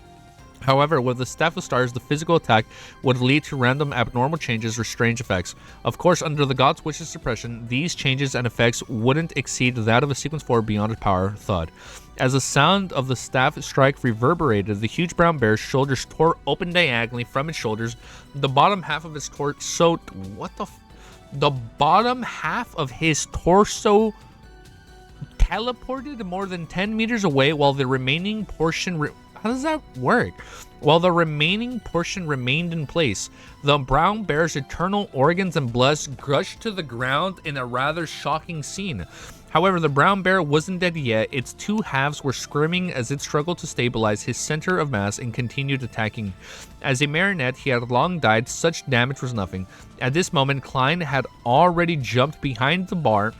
However, with the Staff of Stars, the physical attack would lead to random abnormal changes or strange effects. Of course, under the God's Wish's suppression, these changes and effects wouldn't exceed that of a Sequence 4 beyond its power. Thud. As the sound of the staff strike reverberated, the huge brown bear's shoulders tore open diagonally from its shoulders. The bottom half of his torso... The bottom half of his torso teleported more than 10 meters away while the remaining portion how does that work? While the remaining portion remained in place, the brown bear's eternal organs and blood gushed to the ground in a rather shocking scene. However, the brown bear wasn't dead yet. Its two halves were squirming as it struggled to stabilize his center of mass and continued attacking. As a marionette, he had long died. Such damage was nothing. At this moment, Klein had already jumped behind the bar,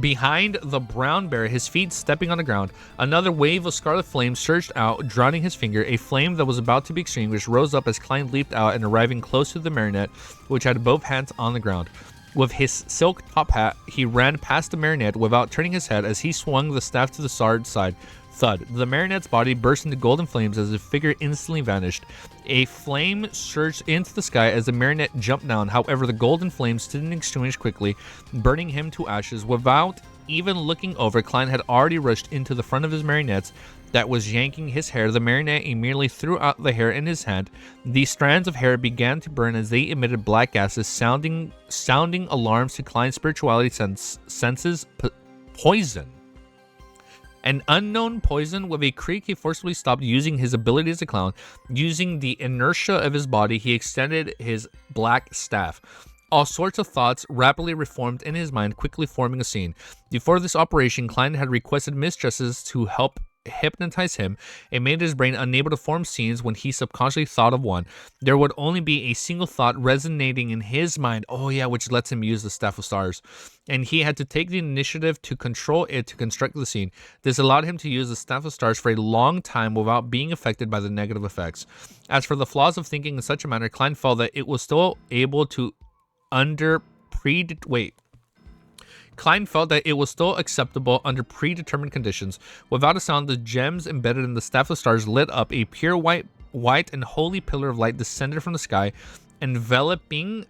behind the brown bear, his feet stepping on the ground. Another wave of scarlet flame surged out, drowning his finger. A flame that was about to be extinguished rose up as Klein leaped out and arriving close to the marionette, which had both hands on the ground. With his silk top hat, he ran past the marionette without turning his head as he swung the staff to the side. Thud. The marionette's body burst into golden flames as the figure instantly vanished. A flame surged into the sky as the marionette jumped down. However, the golden flames didn't extinguish quickly, burning him to ashes. Without even looking over, Klein had already rushed into the front of his marionette that was yanking his hair. The marionette immediately threw out the hair in his hand. The strands of hair began to burn as they emitted black gases, sounding alarms to Klein's spirituality senses. Poison. An unknown poison. With a creak, he forcibly stopped using his ability as a clown. Using the inertia of his body, he extended his black staff. All sorts of thoughts rapidly reformed in his mind, quickly forming a scene. Before this operation, Klein had requested mistresses to help hypnotize him. It made his brain unable to form scenes when he subconsciously thought of one. There would only be a single thought resonating in his mind, which lets him use the Staff of Stars. And he had to take the initiative to control it to construct the scene. This allowed him to use the Staff of Stars for a long time without being affected by the negative effects. As for the flaws of thinking in such a manner, Klein felt that it was still able to Klein felt that it was still acceptable under predetermined conditions. Without a sound, the gems embedded in the Staff of Stars lit up. A pure white and holy pillar of light descended from the sky, enveloping...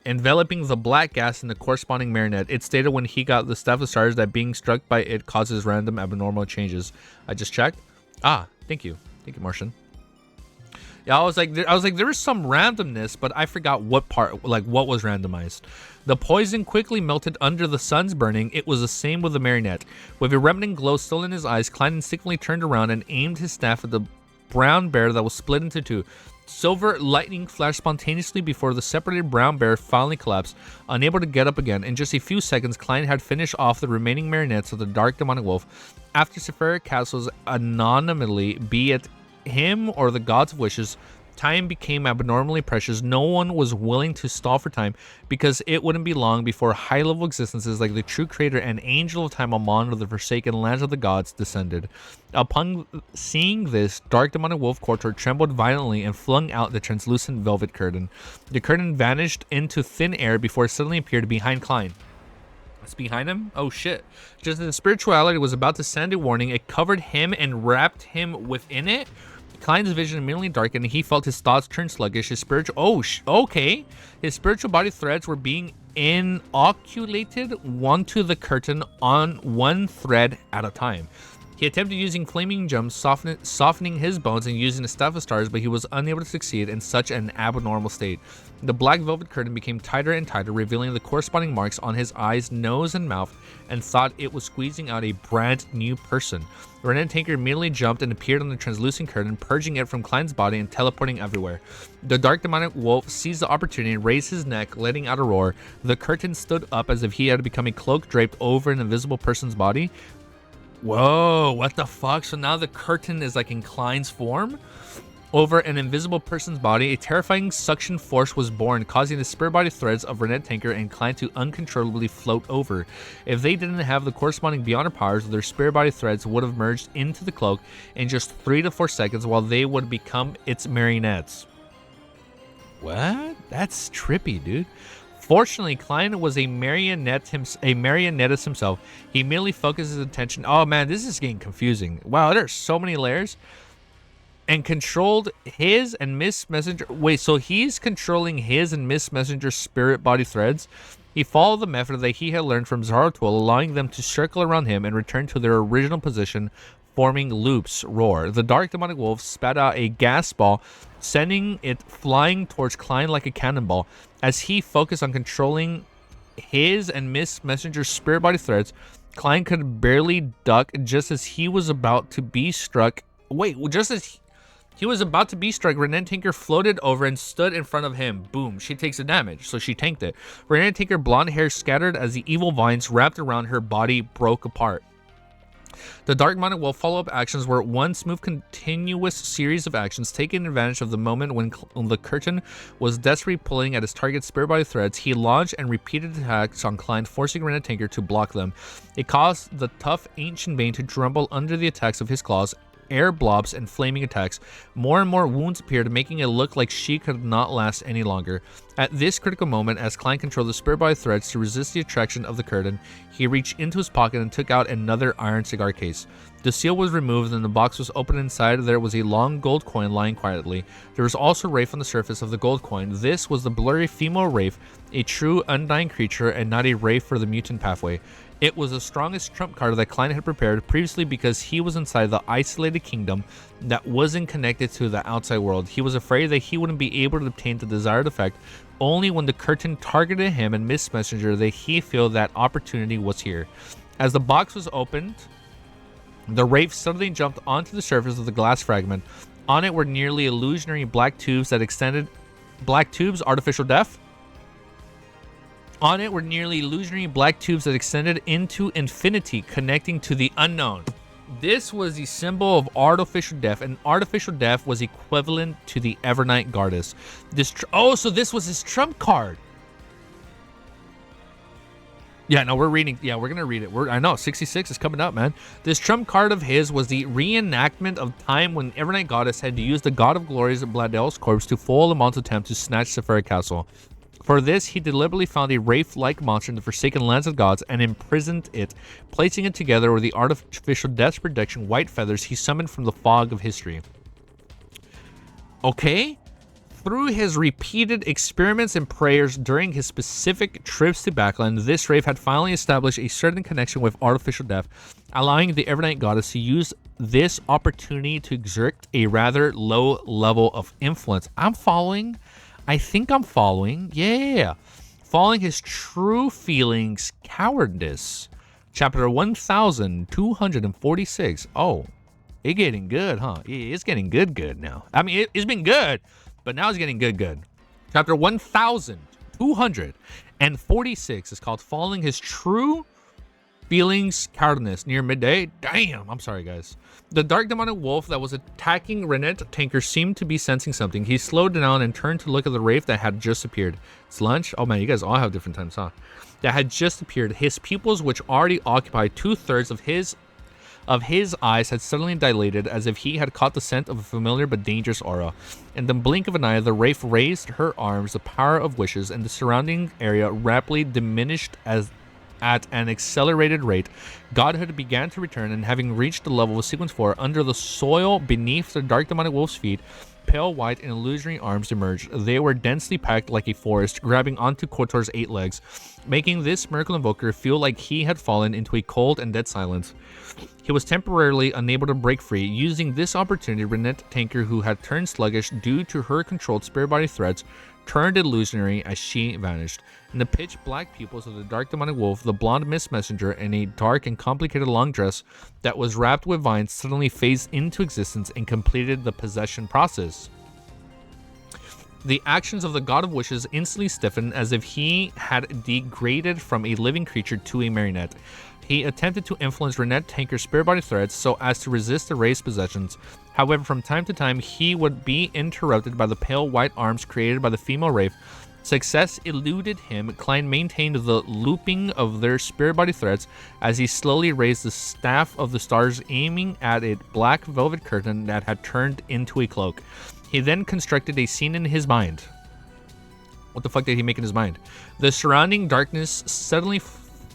Enveloping the black gas in the corresponding marionette. It stated when he got the Staff of Stars that being struck by it causes random abnormal changes. I just checked. Thank you, Martian. Yeah, I was like, there was some randomness, but I forgot what part, what was randomized. The poison quickly melted under the sun's burning. It was the same with the marionette. With a remnant glow still in his eyes, Klein instinctively turned around and aimed his staff at the brown bear that was split into two. Silver lightning flashed spontaneously before the separated brown bear finally collapsed, unable to get up again. In just a few seconds, Klein had finished off the remaining marionettes of the dark demonic wolf. After Sephiric castles anonymously, be it him or the gods of wishes, time became abnormally precious. No one was willing to stall for time because it wouldn't be long before high-level existences like the true creator and angel of time Amon of the forsaken lands of the gods descended. Upon seeing this, dark demonic wolf Kortor trembled violently and flung out the translucent velvet curtain. The curtain vanished into thin air before it suddenly appeared behind Klein. It's behind him? Oh shit. Just as the spirituality was about to send a warning, it covered him and wrapped him within it. Klein's vision immediately darkened and he felt his thoughts turn sluggish. His spiritual His spiritual body threads were being inoculated onto the curtain on one thread at a time. He attempted using flaming gems, softening his bones and using the Staff of Stars, but he was unable to succeed in such an abnormal state. The black velvet curtain became tighter and tighter, revealing the corresponding marks on his eyes, nose, and mouth, and thought it was squeezing out a brand new person. Renet Tanker immediately jumped and appeared on the translucent curtain, purging it from Klein's body and teleporting everywhere. The dark demonic wolf seized the opportunity and raised his neck, letting out a roar. The curtain stood up as if he had become a cloak draped over an invisible person's body. Whoa, what the fuck? So now the curtain is like in Klein's form? Over an invisible person's body, a terrifying suction force was born, causing the spirit body threads of Renet Tanker and Klein to uncontrollably float over. If they didn't have the corresponding Beyonder powers, their spirit body threads would have merged into the cloak in just 3 to 4 seconds, while they would become its marionettes. What? That's trippy, dude. Fortunately, Klein was a marionettist himself. He immediately focused his attention. Oh man, this is getting confusing. Wow, there's so many layers. And controlled his and Miss Messenger. Wait, so he's controlling his and Miss Messenger's spirit body threads. He followed the method that he had learned from Zaratul, allowing them to circle around him and return to their original position forming loops roar. The dark demonic wolf spat out a gas ball, sending it flying towards Klein like a cannonball. As he focused on controlling his and Miss Messenger's spirit body threads, Klein could barely duck just as he was about to be struck. Just as he was about to be struck, Renee Tinker floated over and stood in front of him. Boom. She takes the damage, so she tanked it. Renee Tinker, blonde hair scattered as the evil vines wrapped around her body broke apart. The Dark Demonic Wolf follow-up actions were one smooth, continuous series of actions, taking advantage of the moment when the curtain was desperately pulling at his target's spirit body threads. He launched and repeated attacks on Klein, forcing Renee Tinker to block them. It caused the tough Ancient Bane to tremble under the attacks of his claws, air blobs, and flaming attacks. More and more wounds appeared, making it look like she could not last any longer. At this critical moment, as Klein controlled the spirit body threads to resist the attraction of the curtain, he reached into his pocket and took out another iron cigar case. The seal was removed and the box was opened. Inside there was a long gold coin lying quietly. There was also Wraith on the surface of the gold coin. This was the blurry female Wraith, a true undying creature and not a Wraith for the mutant pathway. It was the strongest trump card that Klein had prepared previously because he was inside the isolated kingdom that wasn't connected to the outside world. He was afraid that he wouldn't be able to obtain the desired effect. Only when the curtain targeted him and Miss Messenger did he feel that opportunity was here. As the box was opened, the Wraith suddenly jumped onto the surface of the glass fragment. On it were nearly illusionary black tubes that extended... Black tubes? Artificial death? On it were nearly illusionary black tubes that extended into infinity, connecting to the unknown. This was the symbol of artificial death, and artificial death was equivalent to the Evernight Goddess. So this was his trump card. Yeah, no, we're reading. Yeah, we're gonna read it. I know 66 is coming up, man. This trump card of his was the reenactment of time when Evernight Goddess had to use the God of Glory's Bladel's corpse to foil Lamont's attempt to snatch Sephira Castle. For this, he deliberately found a wraith-like monster in the Forsaken Lands of Gods and imprisoned it, placing it together with the artificial death protection white feathers he summoned from the fog of history. Okay? Through his repeated experiments and prayers during his specific trips to Backland, this wraith had finally established a certain connection with artificial death, allowing the Evernight Goddess to use this opportunity to exert a rather low level of influence. I'm following. I think I'm following. Yeah. Following his true feelings, Cowardice. Chapter 1246. Oh, it's getting good, huh? It's getting good now. I mean, it's been good, but now it's getting good. Chapter 1246 is called Following His True Feelings, Cowardice. Near midday. Damn, I'm sorry, guys. The dark demonic wolf that was attacking Renee Tinker seemed to be sensing something. He slowed down and turned to look at the wraith that had just appeared. It's lunch? Oh man, you guys all have different times, huh? That had just appeared. His pupils, which already occupied 2/3 of his eyes, had suddenly dilated as if he had caught the scent of a familiar but dangerous aura. In the blink of an eye, the wraith raised her arms, the power of wishes, and the surrounding area rapidly diminished at an accelerated rate. Godhood began to return, and having reached the level of Sequence 4, under the soil beneath the dark demonic wolf's feet, pale white and illusory arms emerged. They were densely packed like a forest, grabbing onto Kotor's 8 legs, making this miracle invoker feel like he had fallen into a cold and dead silence. He was temporarily unable to break free. Using this opportunity, Renee Tinker, who had turned sluggish due to her controlled spirit body threads, turned illusionary as she vanished. In the pitch black pupils of the dark demonic wolf, the blonde Miss Messenger in a dark and complicated long dress that was wrapped with vines suddenly phased into existence and completed the possession process. The actions of the God of Wishes instantly stiffened as if he had degraded from a living creature to a marionette. He attempted to influence Renee Tinker's spirit body threads so as to resist the wraith's possessions. However, from time to time, he would be interrupted by the pale white arms created by the female wraith. Success eluded him. Klein maintained the looping of their spirit body threads as he slowly raised the staff of the stars, aiming at a black velvet curtain that had turned into a cloak. He then constructed a scene in his mind. What the fuck did he make in his mind? The surrounding darkness suddenly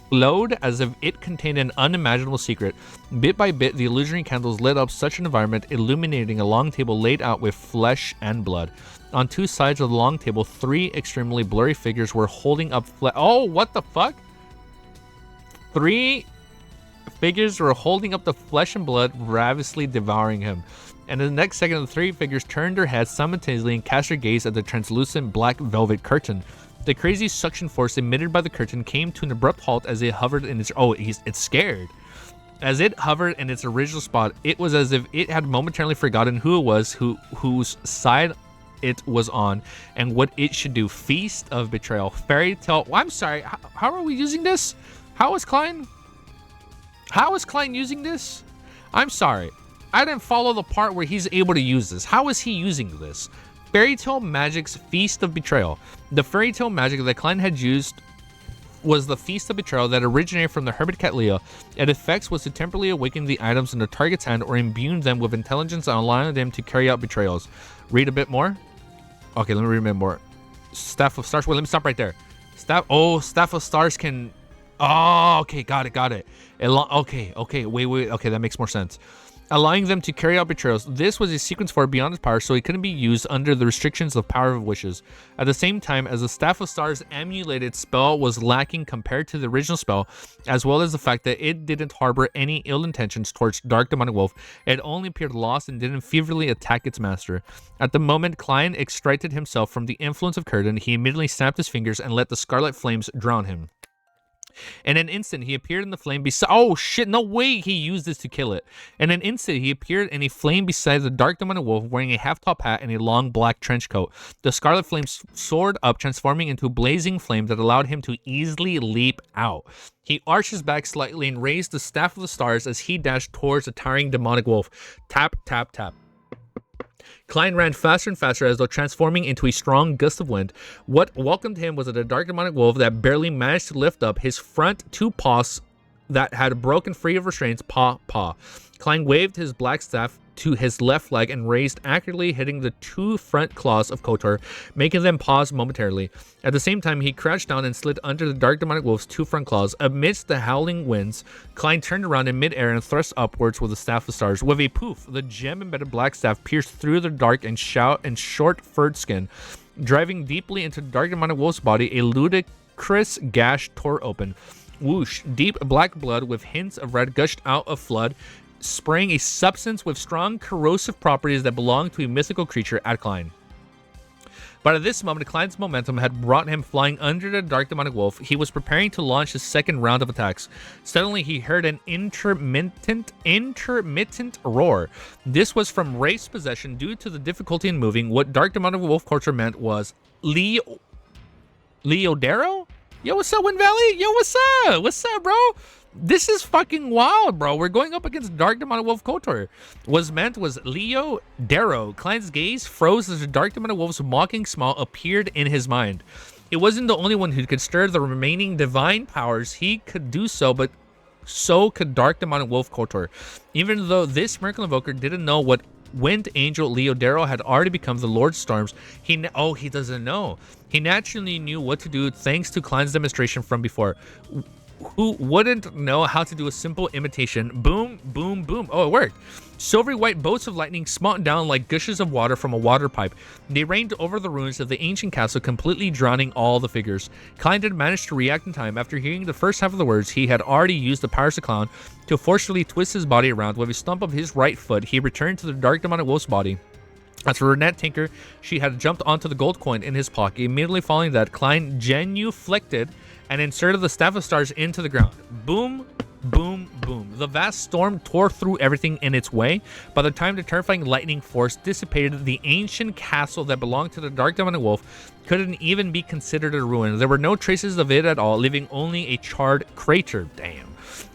glowed as if it contained an unimaginable secret. Bit by bit, the illusionary candles lit up such an environment, illuminating a long table laid out with flesh and blood. On 2 sides of the long table, 3 extremely blurry figures were holding up oh, what the fuck? 3 figures were holding up the flesh and blood, ravenously devouring him. And in the next second, the three figures turned their heads simultaneously and cast their gaze at the translucent black velvet curtain. The crazy suction force emitted by the curtain came to an abrupt halt as it hovered in its... Oh, it's scared. As it hovered in its original spot, it was as if it had momentarily forgotten who it was, whose side it was on, and what it should do. Feast of Betrayal. Fairy tale... I'm sorry, how are we using this? How is Klein using this? I'm sorry. I didn't follow the part where he's able to use this. How is he using this? Fairy Tale Magic's Feast of Betrayal. The fairy tale magic that Klein had used was the Feast of Betrayal that originated from the hermit cat Leah. Its effects was to temporarily awaken the items in the target's hand or imbue them with intelligence and allowing them to carry out betrayals. Read a bit more. Okay, let me read a bit more. Staff of Stars. Wait, let me stop right there. Staff of Stars can... Oh, okay, got it. Okay, wait. Okay, that makes more sense. Allowing them to carry out betrayals. This was a sequence for beyond his power, so it couldn't be used under the restrictions of Power of Wishes. At the same time, as the Staff of Stars emulated spell was lacking compared to the original spell, as well as the fact that it didn't harbor any ill intentions towards Dark Demonic Wolf, it only appeared lost and didn't feverishly attack its master. At the moment Klein extracted himself from the influence of Curtain, he immediately snapped his fingers and let the scarlet flames drown him. In an instant, he appeared in the flame beside... Oh, shit, no way he used this to kill it. In an instant, he appeared in a flame beside the Dark Demonic Wolf, wearing a half-top hat and a long black trench coat. The scarlet flame soared up, transforming into a blazing flame that allowed him to easily leap out. He arched his back slightly and raised the Staff of the Stars as he dashed towards the towering demonic wolf. Tap, tap, tap. Klein ran faster and faster as though transforming into a strong gust of wind. What welcomed him was the Dark Demonic Wolf that barely managed to lift up his front two paws that had broken free of restraints. Paw. Klein waved his black staff to his left leg and raised, accurately hitting the two front claws of Kotor, making them pause momentarily. At the same time, he crouched down and slid under the Dark Demonic Wolf's two front claws. Amidst the howling winds, Klein turned around in midair and thrust upwards with the Staff of Stars. With a poof, the gem-embedded black staff pierced through the dark and short furred skin, driving deeply into the Dark Demonic Wolf's body. A ludicrous gash tore open. Whoosh! Deep black blood with hints of red gushed out of flood, spraying a substance with strong corrosive properties that belonged to a mythical creature at Klein. But at this moment, Klein's momentum had brought him flying under the Dark Demonic Wolf. He was preparing to launch his second round of attacks. Suddenly, he heard an intermittent roar. This was from Wraith's possession due to the difficulty in moving. What Dark Demonic Wolf culture meant was Leodero? Yo, what's up, Wind Valley? Yo, what's up? What's up, bro? This is fucking wild, bro. We're going up against Dark Demonic Wolf Kotor. Was Leo Darrow. Klein's gaze froze as the Dark Demonic Wolf's mocking smile appeared in his mind. It wasn't the only one who could stir the remaining divine powers. He could do so, but so could Dark Demonic Wolf Kotor. Even though this Miracle Invoker didn't know what Wind Angel Leo Darrow had already become the Lord Storms, he doesn't know. He naturally knew what to do thanks to Klein's demonstration from before. Who wouldn't know how to do a simple imitation? Boom, boom, boom. Oh, it worked. Silvery white bolts of lightning smote down like gushes of water from a water pipe. They rained over the ruins of the ancient castle, completely drowning all the figures. Klein did manage to react in time. After hearing the first half of the words, he had already used the powers of Clown to forcefully twist his body around. With a stump of his right foot, he returned to the Dark Demonic Wolf's body. As for Renette Tinker, she had jumped onto the gold coin in his pocket. Immediately following that, Klein genuflected and inserted the Staff of Stars into the ground. Boom, boom, boom. The vast storm tore through everything in its way. By the time the terrifying lightning force dissipated, the ancient castle that belonged to the Dark Demonic Wolf couldn't even be considered a ruin. There were no traces of it at all, leaving only a charred crater. Damn.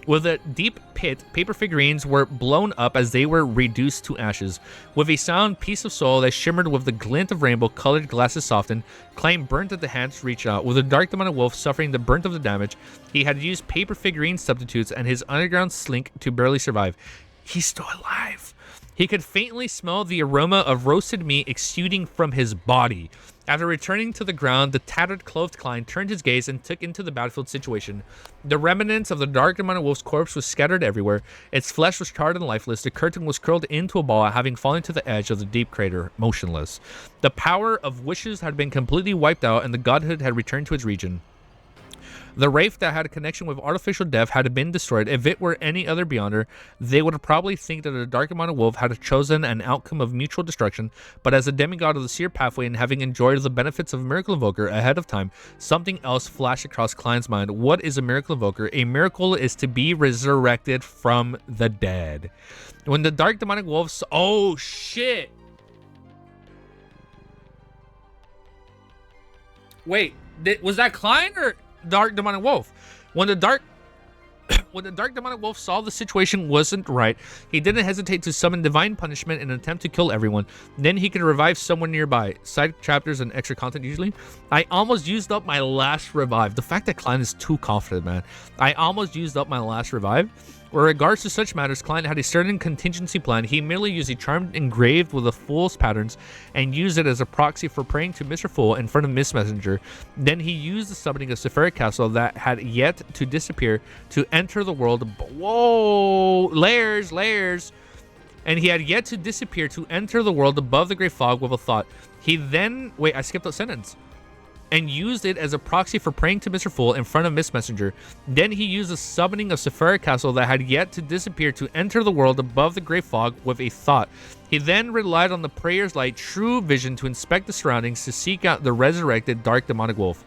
With a deep pit, paper figurines were blown up as they were reduced to ashes. With a sound piece of soul that shimmered with the glint of rainbow-colored glasses softened, Klein burnt at the hands to reach out. With the Dark Demonic Wolf suffering the brunt of the damage, he had used paper figurine substitutes and his underground slink to barely survive. He's still alive. He could faintly smell the aroma of roasted meat exuding from his body. After returning to the ground, the tattered, clothed Klein turned his gaze and took into the battlefield situation. The remnants of the Dark Demonic Wolf's corpse was scattered everywhere. Its flesh was charred and lifeless. The curtain was curled into a ball, having fallen to the edge of the deep crater, motionless. The power of wishes had been completely wiped out, and the godhood had returned to its region. The wraith that had a connection with artificial death had been destroyed. If it were any other Beyonder, they would probably think that the Dark Demonic Wolf had chosen an outcome of mutual destruction, but as a demigod of the seer pathway and having enjoyed the benefits of a Miracle Invoker ahead of time, something else flashed across Klein's mind. What is a Miracle Invoker? A miracle is to be resurrected from the dead. When the Dark Demonic Wolf... Oh, shit! Wait, was that Klein or Dark Demonic Wolf? When the Dark Demonic Wolf saw the situation wasn't right, he didn't hesitate to summon divine punishment in an attempt to kill everyone. Then he could revive someone nearby. Side chapters and extra content usually. I almost used up my last revive. The fact that Klein is too confident, man. I almost used up my last revive. With regards to such matters, Klein had a certain contingency plan. He merely used a charm engraved with the Fool's patterns and used it as a proxy for praying to Mr. Fool in front of Miss Messenger. Then he used the summoning of Sephiric Castle that had yet to disappear to enter the world. Whoa! Layers! And he had yet to disappear to enter the world above the Great Fog with a thought. He then... Wait, I skipped a sentence. And used it as a proxy for praying to Mr. Fool in front of Miss Messenger. Then he used the summoning of Sephiric Castle that had yet to disappear to enter the world above the Great Fog with a thought. He then relied on the prayer's light, true vision, to inspect the surroundings to seek out the resurrected Dark Demonic Wolf.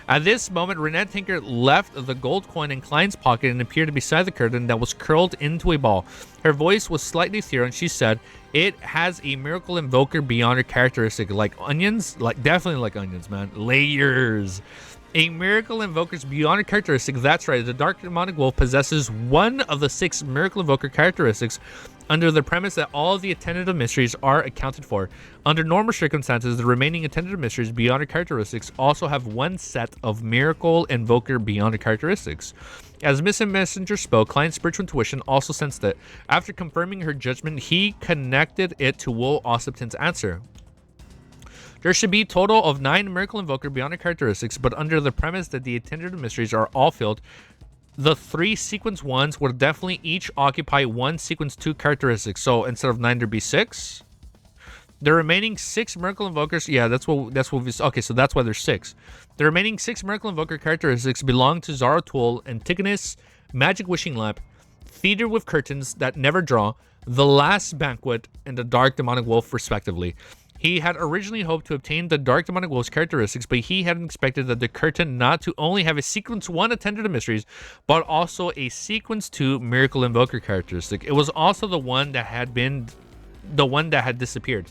At this moment, Renette Tinker left the gold coin in Klein's pocket and appeared beside the curtain that was curled into a ball. Her voice was slightly ethereal and she said, "It has a Miracle Invoker Beyonder characteristic, like onions, definitely like onions, man. Layers. A Miracle Invoker's Beyonder characteristic. That's right. The Dark Demonic Wolf possesses one of the 6 Miracle Invoker characteristics under the premise that all of the attendant mysteries are accounted for. Under normal circumstances, the remaining attendant mysteries Beyonder characteristics also have one set of Miracle Invoker Beyonder characteristics." As Miss Messenger spoke, Klein's spiritual intuition also sensed it. After confirming her judgment, he connected it to Will Ossipton's answer. There should be a total of 9 Miracle Invoker Beyonder characteristics, but under the premise that the attendant mysteries are all filled, the 3 sequence 1s would definitely each occupy 1 sequence 2 characteristic. So instead of 9, there'd be 6. The remaining 6 Miracle Invokers, yeah, that's what we, okay, so that's why there's 6. The remaining 6 Miracle Invoker characteristics belong to Zaratul, Antigonus, Magic Wishing Lamp, Theater with Curtains That Never Draw, The Last Banquet, and the Dark Demonic Wolf, respectively. He had originally hoped to obtain the Dark Demonic Wolf's characteristics, but he hadn't expected that the curtain not to only have a Sequence 1 Attendant of Mysteries, but also a Sequence 2 Miracle Invoker characteristic. It was also the one that had disappeared.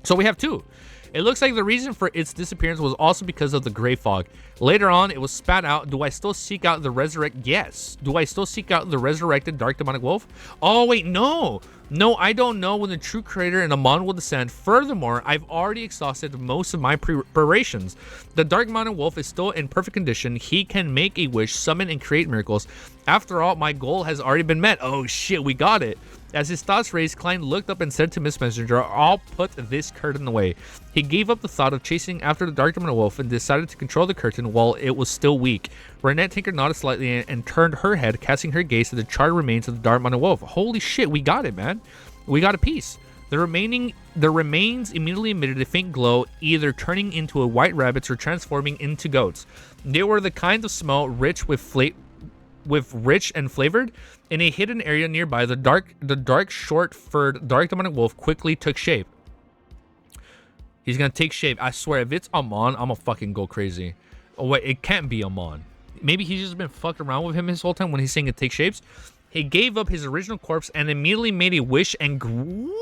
So we have 2. It looks like the reason for its disappearance was also because of the Grey Fog. Later on, it was spat out. Do I still seek out the Yes. Do I still seek out the resurrected Dark Demonic Wolf? Oh, wait, no. No, I don't know when the true creator and Amon will descend. Furthermore, I've already exhausted most of my preparations. The Dark Demonic Wolf is still in perfect condition. He can make a wish, summon, and create miracles. After all, my goal has already been met. Oh, shit, we got it. As his thoughts raised, Klein looked up and said to Miss Messenger, "I'll put this curtain away." He gave up the thought of chasing after the Dark Demonic Wolf and decided to control the curtain while it was still weak. Renette Tinker nodded slightly and turned her head, casting her gaze to the charred remains of the Dark Demonic Wolf. Holy shit, we got it, man. We got a piece. The remains immediately emitted a faint glow, either turning into white rabbits or transforming into goats. They were the kind of smell rich and flavored. In a hidden area nearby, the dark short-furred Dark Demonic Wolf quickly took shape. He's gonna take shape. I swear, if it's Amon, I'm gonna fucking go crazy. Oh wait, it can't be Amon. Maybe he's just been fucked around with him his whole time when he's saying it takes shapes. He gave up his original corpse and immediately made a wish and grew.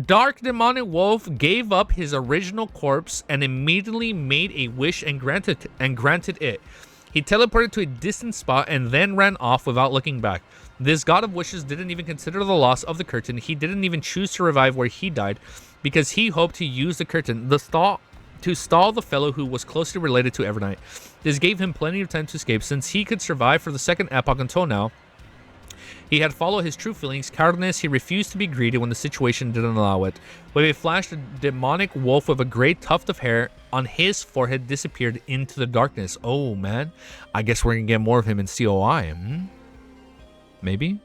Dark Demonic Wolf gave up his original corpse and immediately made a wish and granted it. He teleported to a distant spot and then ran off without looking back. This god of wishes didn't even consider the loss of the curtain. He didn't even choose to revive where he died because he hoped to use the curtain to stall the fellow who was closely related to Evernight. This gave him plenty of time to escape since he could survive for the second epoch until now. He had followed his true feelings, cowardice. He refused to be greedy when the situation didn't allow it. With a flash, the demonic wolf with a great tuft of hair on his forehead disappeared into the darkness. Oh, man. I guess we're going to get more of him in COI. Maybe?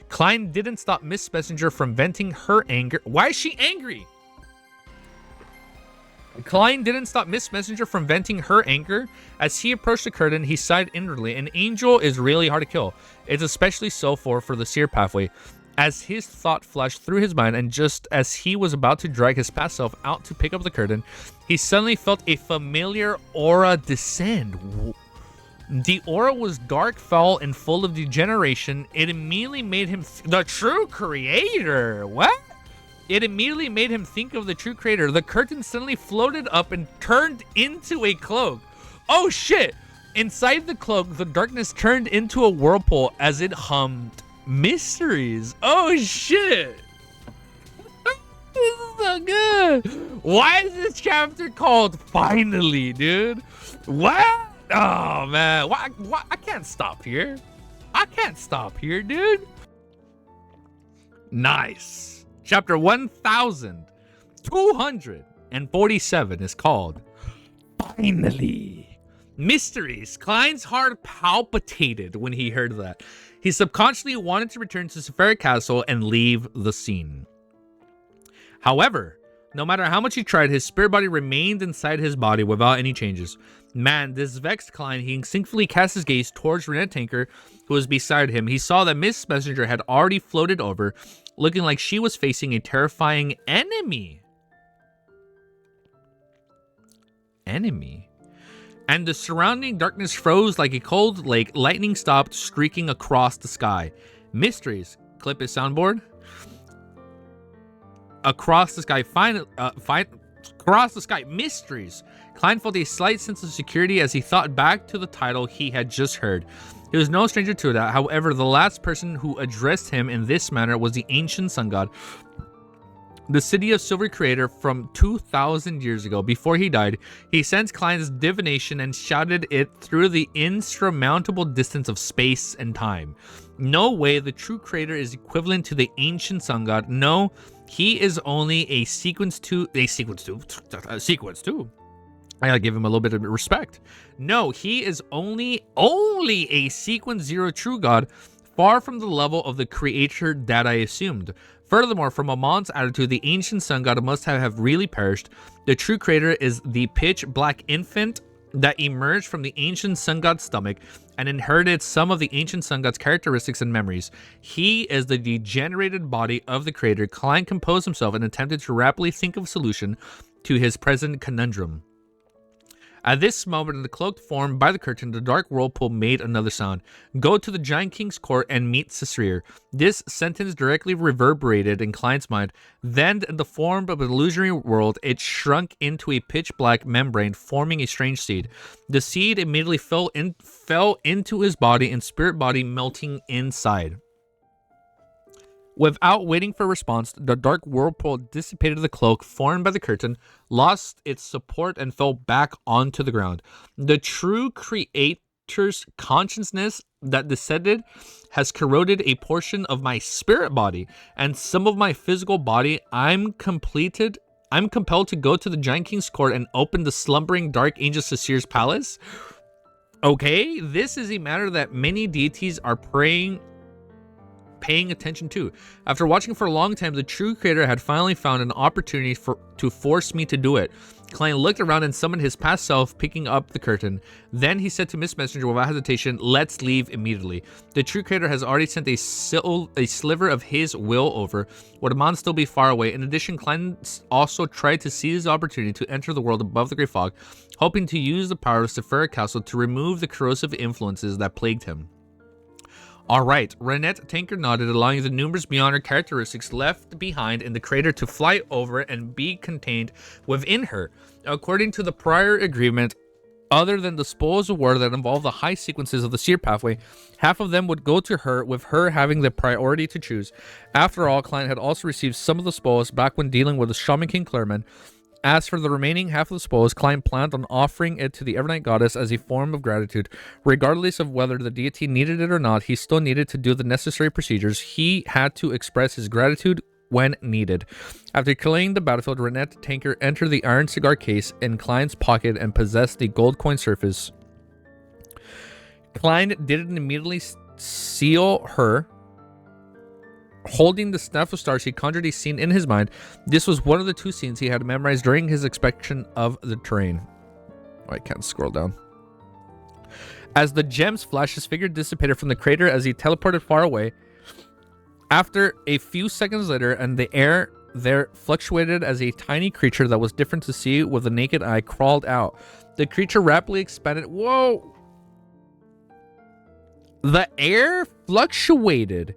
Klein didn't stop Miss Messenger from venting her anger. Why is she angry? Klein didn't stop Miss Messenger from venting her anger. As he approached the curtain, he sighed inwardly. An angel is really hard to kill. It's especially so for the seer pathway. As his thought flashed through his mind, and just as he was about to drag his past self out to pick up the curtain, he suddenly felt a familiar aura descend. The aura was dark, foul, and full of degeneration. It immediately made him the true creator. What? It immediately made him think of the true creator. The curtain suddenly floated up and turned into a cloak. Oh shit! Inside the cloak, the darkness turned into a whirlpool as it hummed mysteries. Oh shit! This is so good. Why is this chapter called Finally, dude? What? Oh man, why? I can't stop here. I can't stop here, dude. Nice. Chapter 1247 is called Finally. Mysteries. Klein's heart palpitated when he heard that. He subconsciously wanted to return to Sephira Castle and leave the scene. However, no matter how much he tried, his spirit body remained inside his body without any changes. Man, this vexed Klein. He instinctively cast his gaze towards Renette Tanker, who was beside him. He saw that Miss Messenger had already floated over, looking like she was facing a terrifying enemy. And the surrounding darkness froze like a cold lake. Lightning stopped streaking across the sky. Mysteries. Clip his soundboard. Across the sky. Across the sky. Mysteries. Klein felt a slight sense of security as he thought back to the title he had just heard. He was no stranger to that. However, the last person who addressed him in this manner was the ancient sun god, the city of Silver Creator from 2,000 years ago. Before he died, he sensed Klein's divination and shouted it through the insurmountable distance of space and time. No way, the true creator is equivalent to the ancient sun god. No, he is only a sequence 2. I gotta give him a little bit of respect. No, he is only a sequence 0 true god, far from the level of the creator that I assumed. Furthermore, from Amon's attitude, the ancient sun god must have really perished. The true creator is the pitch black infant that emerged from the ancient sun god's stomach and inherited some of the ancient sun god's characteristics and memories. He is the degenerated body of the creator. Klein composed himself and attempted to rapidly think of a solution to his present conundrum. At this moment, in the cloaked form by the curtain, the dark whirlpool made another sound. Go to the Giant King's court and meet Cesrir. This sentence directly reverberated in Klein's mind. Then, in the form of an illusory world, it shrunk into a pitch-black membrane, forming a strange seed. The seed immediately fell into his body and spirit body melting inside. Without waiting for a response, the dark whirlpool dissipated the cloak formed by the curtain, lost its support, and fell back onto the ground. The true creator's consciousness that descended has corroded a portion of my spirit body and some of my physical body. I'm compelled to go to the Giant King's court and open the slumbering dark angel Cesir's palace. Okay, this is a matter that many deities are paying attention to. After watching for a long time, the true creator had finally found an opportunity to force me to do it. Klein looked around and summoned his past self, picking up the curtain. Then he said to Miss Messenger without hesitation, "Let's leave immediately." The true creator has already sent a sliver of his will over. Would Amon still be far away? In addition, Klein also tried to seize the opportunity to enter the world above the Great Fog, hoping to use the power of Sephira Castle to remove the corrosive influences that plagued him. All right, Renette Tanker nodded, allowing the numerous beyond her characteristics left behind in the crater to fly over and be contained within her. According to the prior agreement, other than the spoils of war that involve the high sequences of the seer pathway, half of them would go to her, with her having the priority to choose. After all, Klein had also received some of the spoils back when dealing with the Shaman King Clerman. As for the remaining half of the spoils, Klein planned on offering it to the Evernight Goddess as a form of gratitude. Regardless of whether the deity needed it or not, he still needed to do the necessary procedures. He had to express his gratitude when needed. After clearing the battlefield, Renette Tanker entered the iron cigar case in Klein's pocket and possessed the gold coin surface. Klein didn't immediately seal her Holding the staff of stars, he conjured a scene in his mind. This was one of the 2 scenes he had memorized during his inspection of the terrain. Oh, I can't scroll down. As the gems flashed, his figure dissipated from the crater as he teleported far away. After a few seconds later, and the air there fluctuated as a tiny creature that was different to see with the naked eye crawled out. The creature rapidly expanded. Whoa! The air fluctuated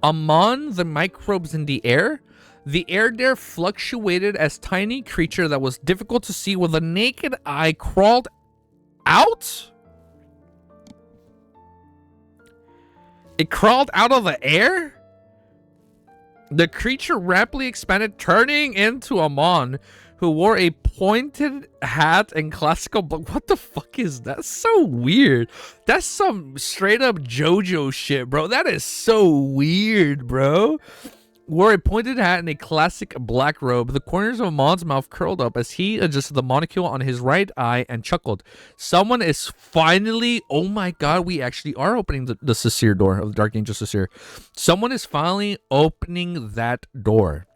among the microbes in the air. The air there fluctuated as tiny creature that was difficult to see with the naked eye crawled out. It crawled out of the air. The creature rapidly expanded, turning into a mon who wore a pointed hat and classical. But what the fuck is that? So weird. That's some straight up JoJo shit, bro. That is so weird, bro. Wore a pointed hat and a classic black robe. The corners of Amon's mouth curled up as he adjusted the monocle on his right eye and chuckled. Someone is finally... Oh my god, we actually are opening the Sasir door of the Dark Angel Sasir. Someone is finally opening that door.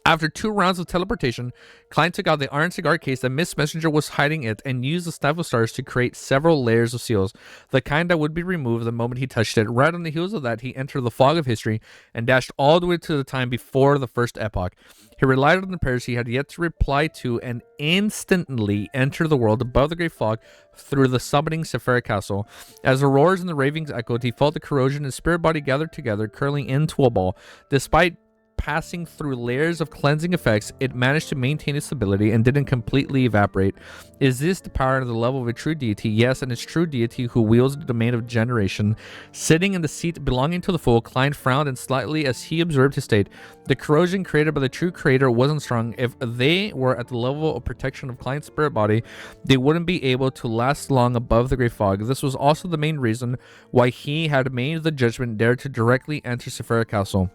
After 2 rounds of teleportation, Klein took out the iron cigar case that Miss Messenger was hiding it and used the Staff of Stars to create several layers of seals, the kind that would be removed the moment he touched it. Right on the heels of that, he entered the fog of history and dashed all the way to the time before the first epoch. He relied on the prayers he had yet to reply to and instantly entered the world above the great fog through the summoning Sephira Castle. As the roars and the ravings echoed, he felt the corrosion in his spirit body gathered together, curling into a ball. Despite passing through layers of cleansing effects, it managed to maintain its stability and didn't completely evaporate. Is this the power and the level of a true deity? Yes, and its true deity who wields the domain of generation. Sitting in the seat belonging to the fool, Klein frowned and slightly as he observed his state. The corrosion created by the true creator wasn't strong. If they were at the level of protection of Klein's spirit body, they wouldn't be able to last long above the great fog. This was also the main reason why he had made the judgment dare to directly enter Sephira Castle.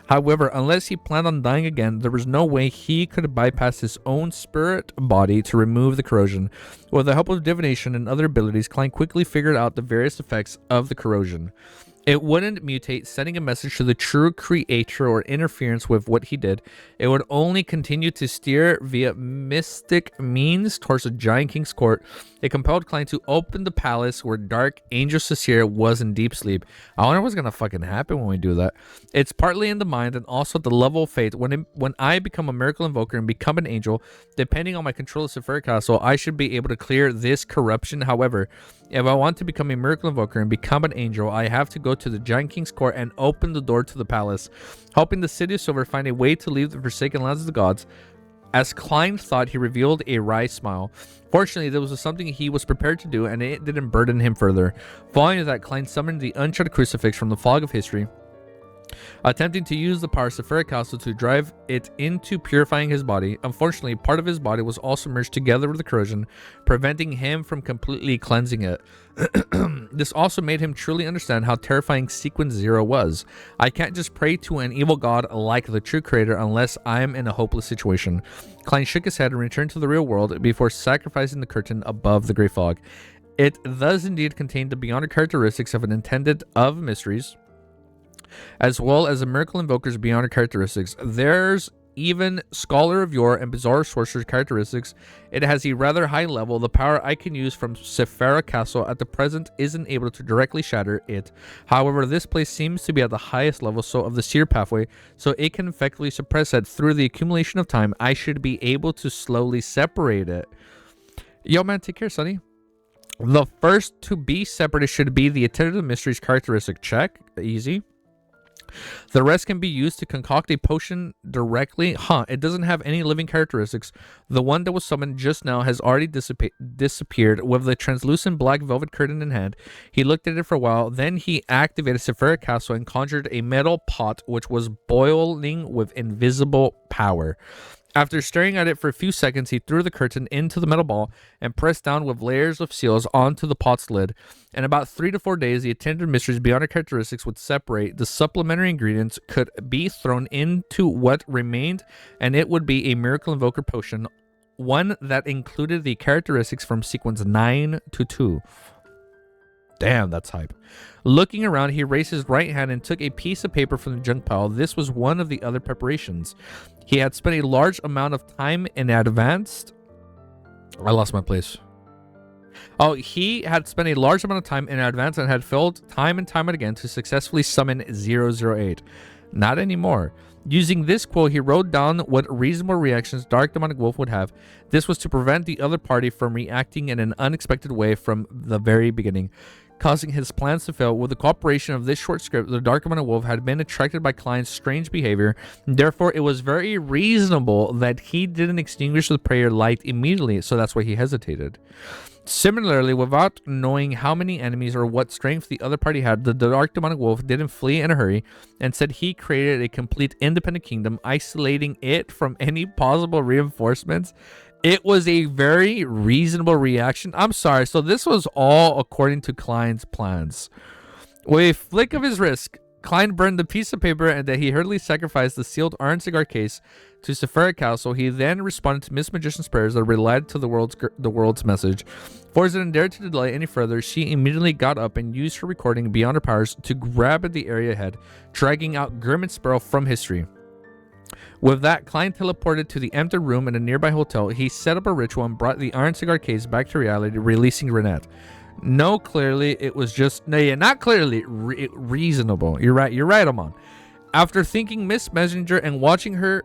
However, unless he planned on dying again, there was no way he could bypass his own spirit body to remove the corrosion. With the help of divination and other abilities, Klein quickly figured out the various effects of the corrosion. It wouldn't mutate, sending a message to the true creator or interference with what he did. It would only continue to steer via mystic means towards the Giant King's court. It compelled Klein to open the palace where Dark Angel Sasir was in deep sleep. I wonder what's gonna fucking happen when we do that. It's partly in the mind and also at the level of faith. When I become a miracle invoker and become an angel, depending on my control of Sephira Castle, I should be able to clear this corruption. However, if I want to become a miracle invoker and become an angel, I have to go to the Giant King's court and open the door to the palace, helping the city of Silver find a way to leave the forsaken lands of the gods. As Klein thought, he revealed a wry smile. Fortunately, this was something he was prepared to do, and it didn't burden him further. Following that, Klein summoned the uncharted crucifix from the fog of history, attempting to use the power of Sephira Castle to drive it into purifying his body. Unfortunately, part of his body was also merged together with the corrosion, preventing him from completely cleansing it. This also made him truly understand how terrifying Sequence Zero was. I can't just pray to an evil god like the true creator unless I'm in a hopeless situation. Klein shook his head and returned to the real world before sacrificing the curtain above the great fog. It does indeed contain the beyond characteristics of an intended of mysteries, as well as the miracle invoker's beyond characteristics. There's even scholar of yore and bizarre sorcerer's characteristics. It has a rather high level. The power I can use from Sephira Castle at the present isn't able to directly shatter it. However, this place seems to be at the highest level of the seer pathway, so it can effectively suppress it. Through the accumulation of time, I should be able to slowly separate it. Yo man, take care, Sonny. The first to be separated should be the attendant of mysteries characteristic. Check. Easy. The rest can be used to concoct a potion directly. It doesn't have any living characteristics. The one that was summoned just now has already disappeared with the translucent black velvet curtain in hand. He looked at it for a while, then he activated Sephira Castle and conjured a metal pot which was boiling with invisible power. After staring at it for a few seconds, he threw the curtain into the metal ball and pressed down with layers of seals onto the pot's lid. In about 3 to 4 days, the attendant mysteries beyond our characteristics would separate. The supplementary ingredients could be thrown into what remained, and it would be a miracle invoker potion, one that included the characteristics from sequence 9 to 2. Damn, that's hype. Looking around, he raised his right hand and took a piece of paper from the junk pile. This was one of the other preparations. He had spent a large amount of time in advance. I lost my place. Oh, he had spent a large amount of time in advance and had failed time and time again to successfully summon 008. Not anymore. Using this quote, he wrote down what reasonable reactions Dark Demonic Wolf would have. This was to prevent the other party from reacting in an unexpected way from the very beginning, causing his plans to fail. With the cooperation of this short script, the Dark Demonic Wolf had been attracted by Klein's strange behavior. Therefore, it was very reasonable that he didn't extinguish the prayer light immediately, so that's why he hesitated. Similarly, without knowing how many enemies or what strength the other party had, the Dark Demonic Wolf didn't flee in a hurry. Instead, he created a complete independent kingdom, isolating it from any possible reinforcements. It was a very reasonable reaction. I'm sorry. So this was all according to Klein's plans. With a flick of his wrist, Klein burned the piece of paper and that he hurriedly sacrificed the sealed iron cigar case to Sephira Castle. He then responded to Miss Magician's prayers that related to the world's message. For as it dared to delay any further, she immediately got up and used her recording beyond her powers to grab at the area ahead, dragging out Grim and Sparrow from history. With that, Klein teleported to the empty room in a nearby hotel. He set up a ritual and brought the iron cigar case back to reality, releasing Renette. No, clearly, it was just... No, yeah, not clearly. Reasonable. You're right, Amon. After thinking Miss Messenger and watching her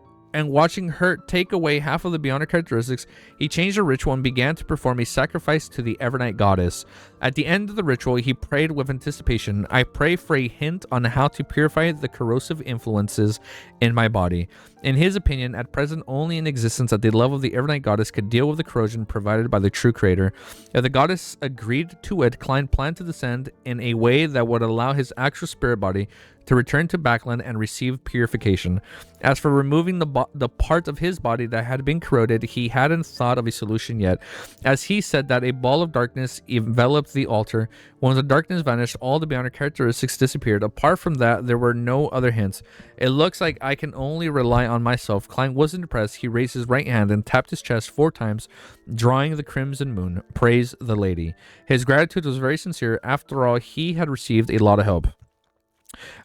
take away half of the Beyonder characteristics, he changed the ritual and began to perform a sacrifice to the Evernight goddess. At the end of the ritual, he prayed with anticipation. I pray for a hint on how to purify the corrosive influences in my body. In his opinion, at present only in existence at the level of the Evernight goddess could deal with the corrosion provided by the true creator. If the goddess agreed to it, Klein planned to descend in a way that would allow his actual spirit body to return to Backland and receive purification. As for removing the part of his body that had been corroded, he hadn't thought of a solution yet. As he said that a ball of darkness enveloped the altar. When the darkness vanished, all the Beyonder characteristics disappeared. Apart from that, there were no other hints. It looks like I can only rely on myself. Klein wasn't impressed. He raised his right hand and tapped his chest 4 times, drawing the crimson moon. Praise the lady. His gratitude was very sincere. After all, he had received a lot of help.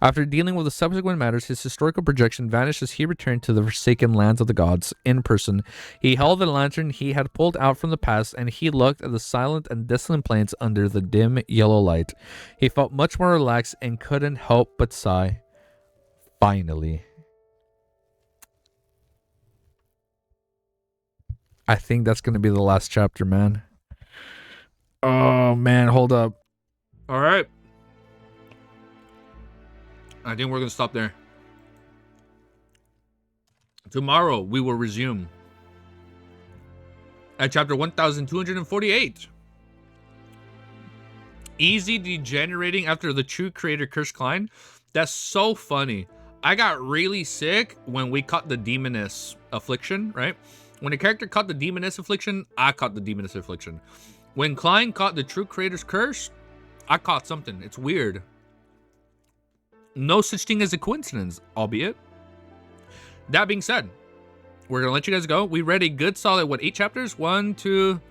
After dealing with the subsequent matters, his historical projection vanished as he returned to the forsaken lands of the gods in person. He held the lantern he had pulled out from the past, and he looked at the silent and desolate plains under the dim yellow light. He felt much more relaxed and couldn't help but sigh. Finally. I think that's going to be the last chapter, man. Oh, man, hold up. All right. I think we're going to stop there. Tomorrow, we will resume at chapter 1248. Easy degenerating after the true creator cursed Klein. That's so funny. I got really sick when we caught the demoness affliction, right? When a character caught the demoness affliction, I caught the demoness affliction. When Klein caught the true creator's curse, I caught something. It's weird. No such thing as a coincidence, albeit. That being said, we're going to let you guys go. We read a good solid, 8 chapters? 1, 2,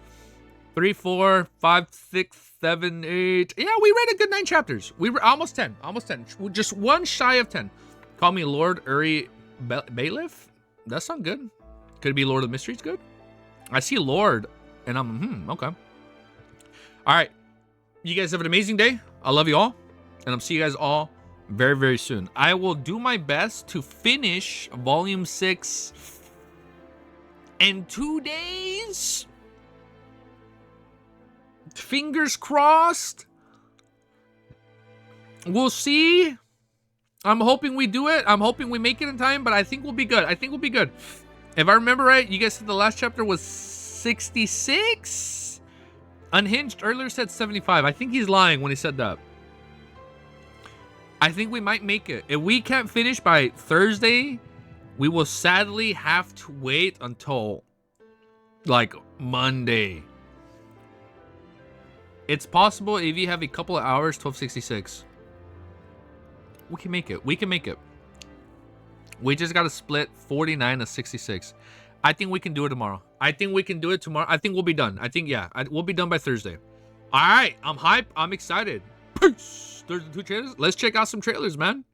3, 4, 5, 6, 7, 8. Yeah, we read a good 9 chapters. We were almost 10. Almost 10. Just one shy of 10. Call me Lord Uri Bailiff? That sounds good. Could it be Lord of Mysteries good? I see Lord, and I'm, okay. All right. You guys have an amazing day. I love you all, and I'll see you guys all very, very soon. I will do my best to finish volume 6 in 2 days. Fingers crossed. We'll see. I'm hoping we do it. I'm hoping we make it in time, but I think we'll be good. If I remember right, you guys said the last chapter was 66? Unhinged earlier said 75. I think he's lying when he said that. I think we might make it. If we can't finish by Thursday, we will sadly have to wait until like Monday. It's possible if you have a couple of hours, 1266. We can make it. We just got to split 49 to 66. I think we can do it tomorrow. I think we'll be done. We'll be done by Thursday. All right. I'm hyped. I'm excited. Peace. There's the 2 trailers. Let's check out some trailers, man.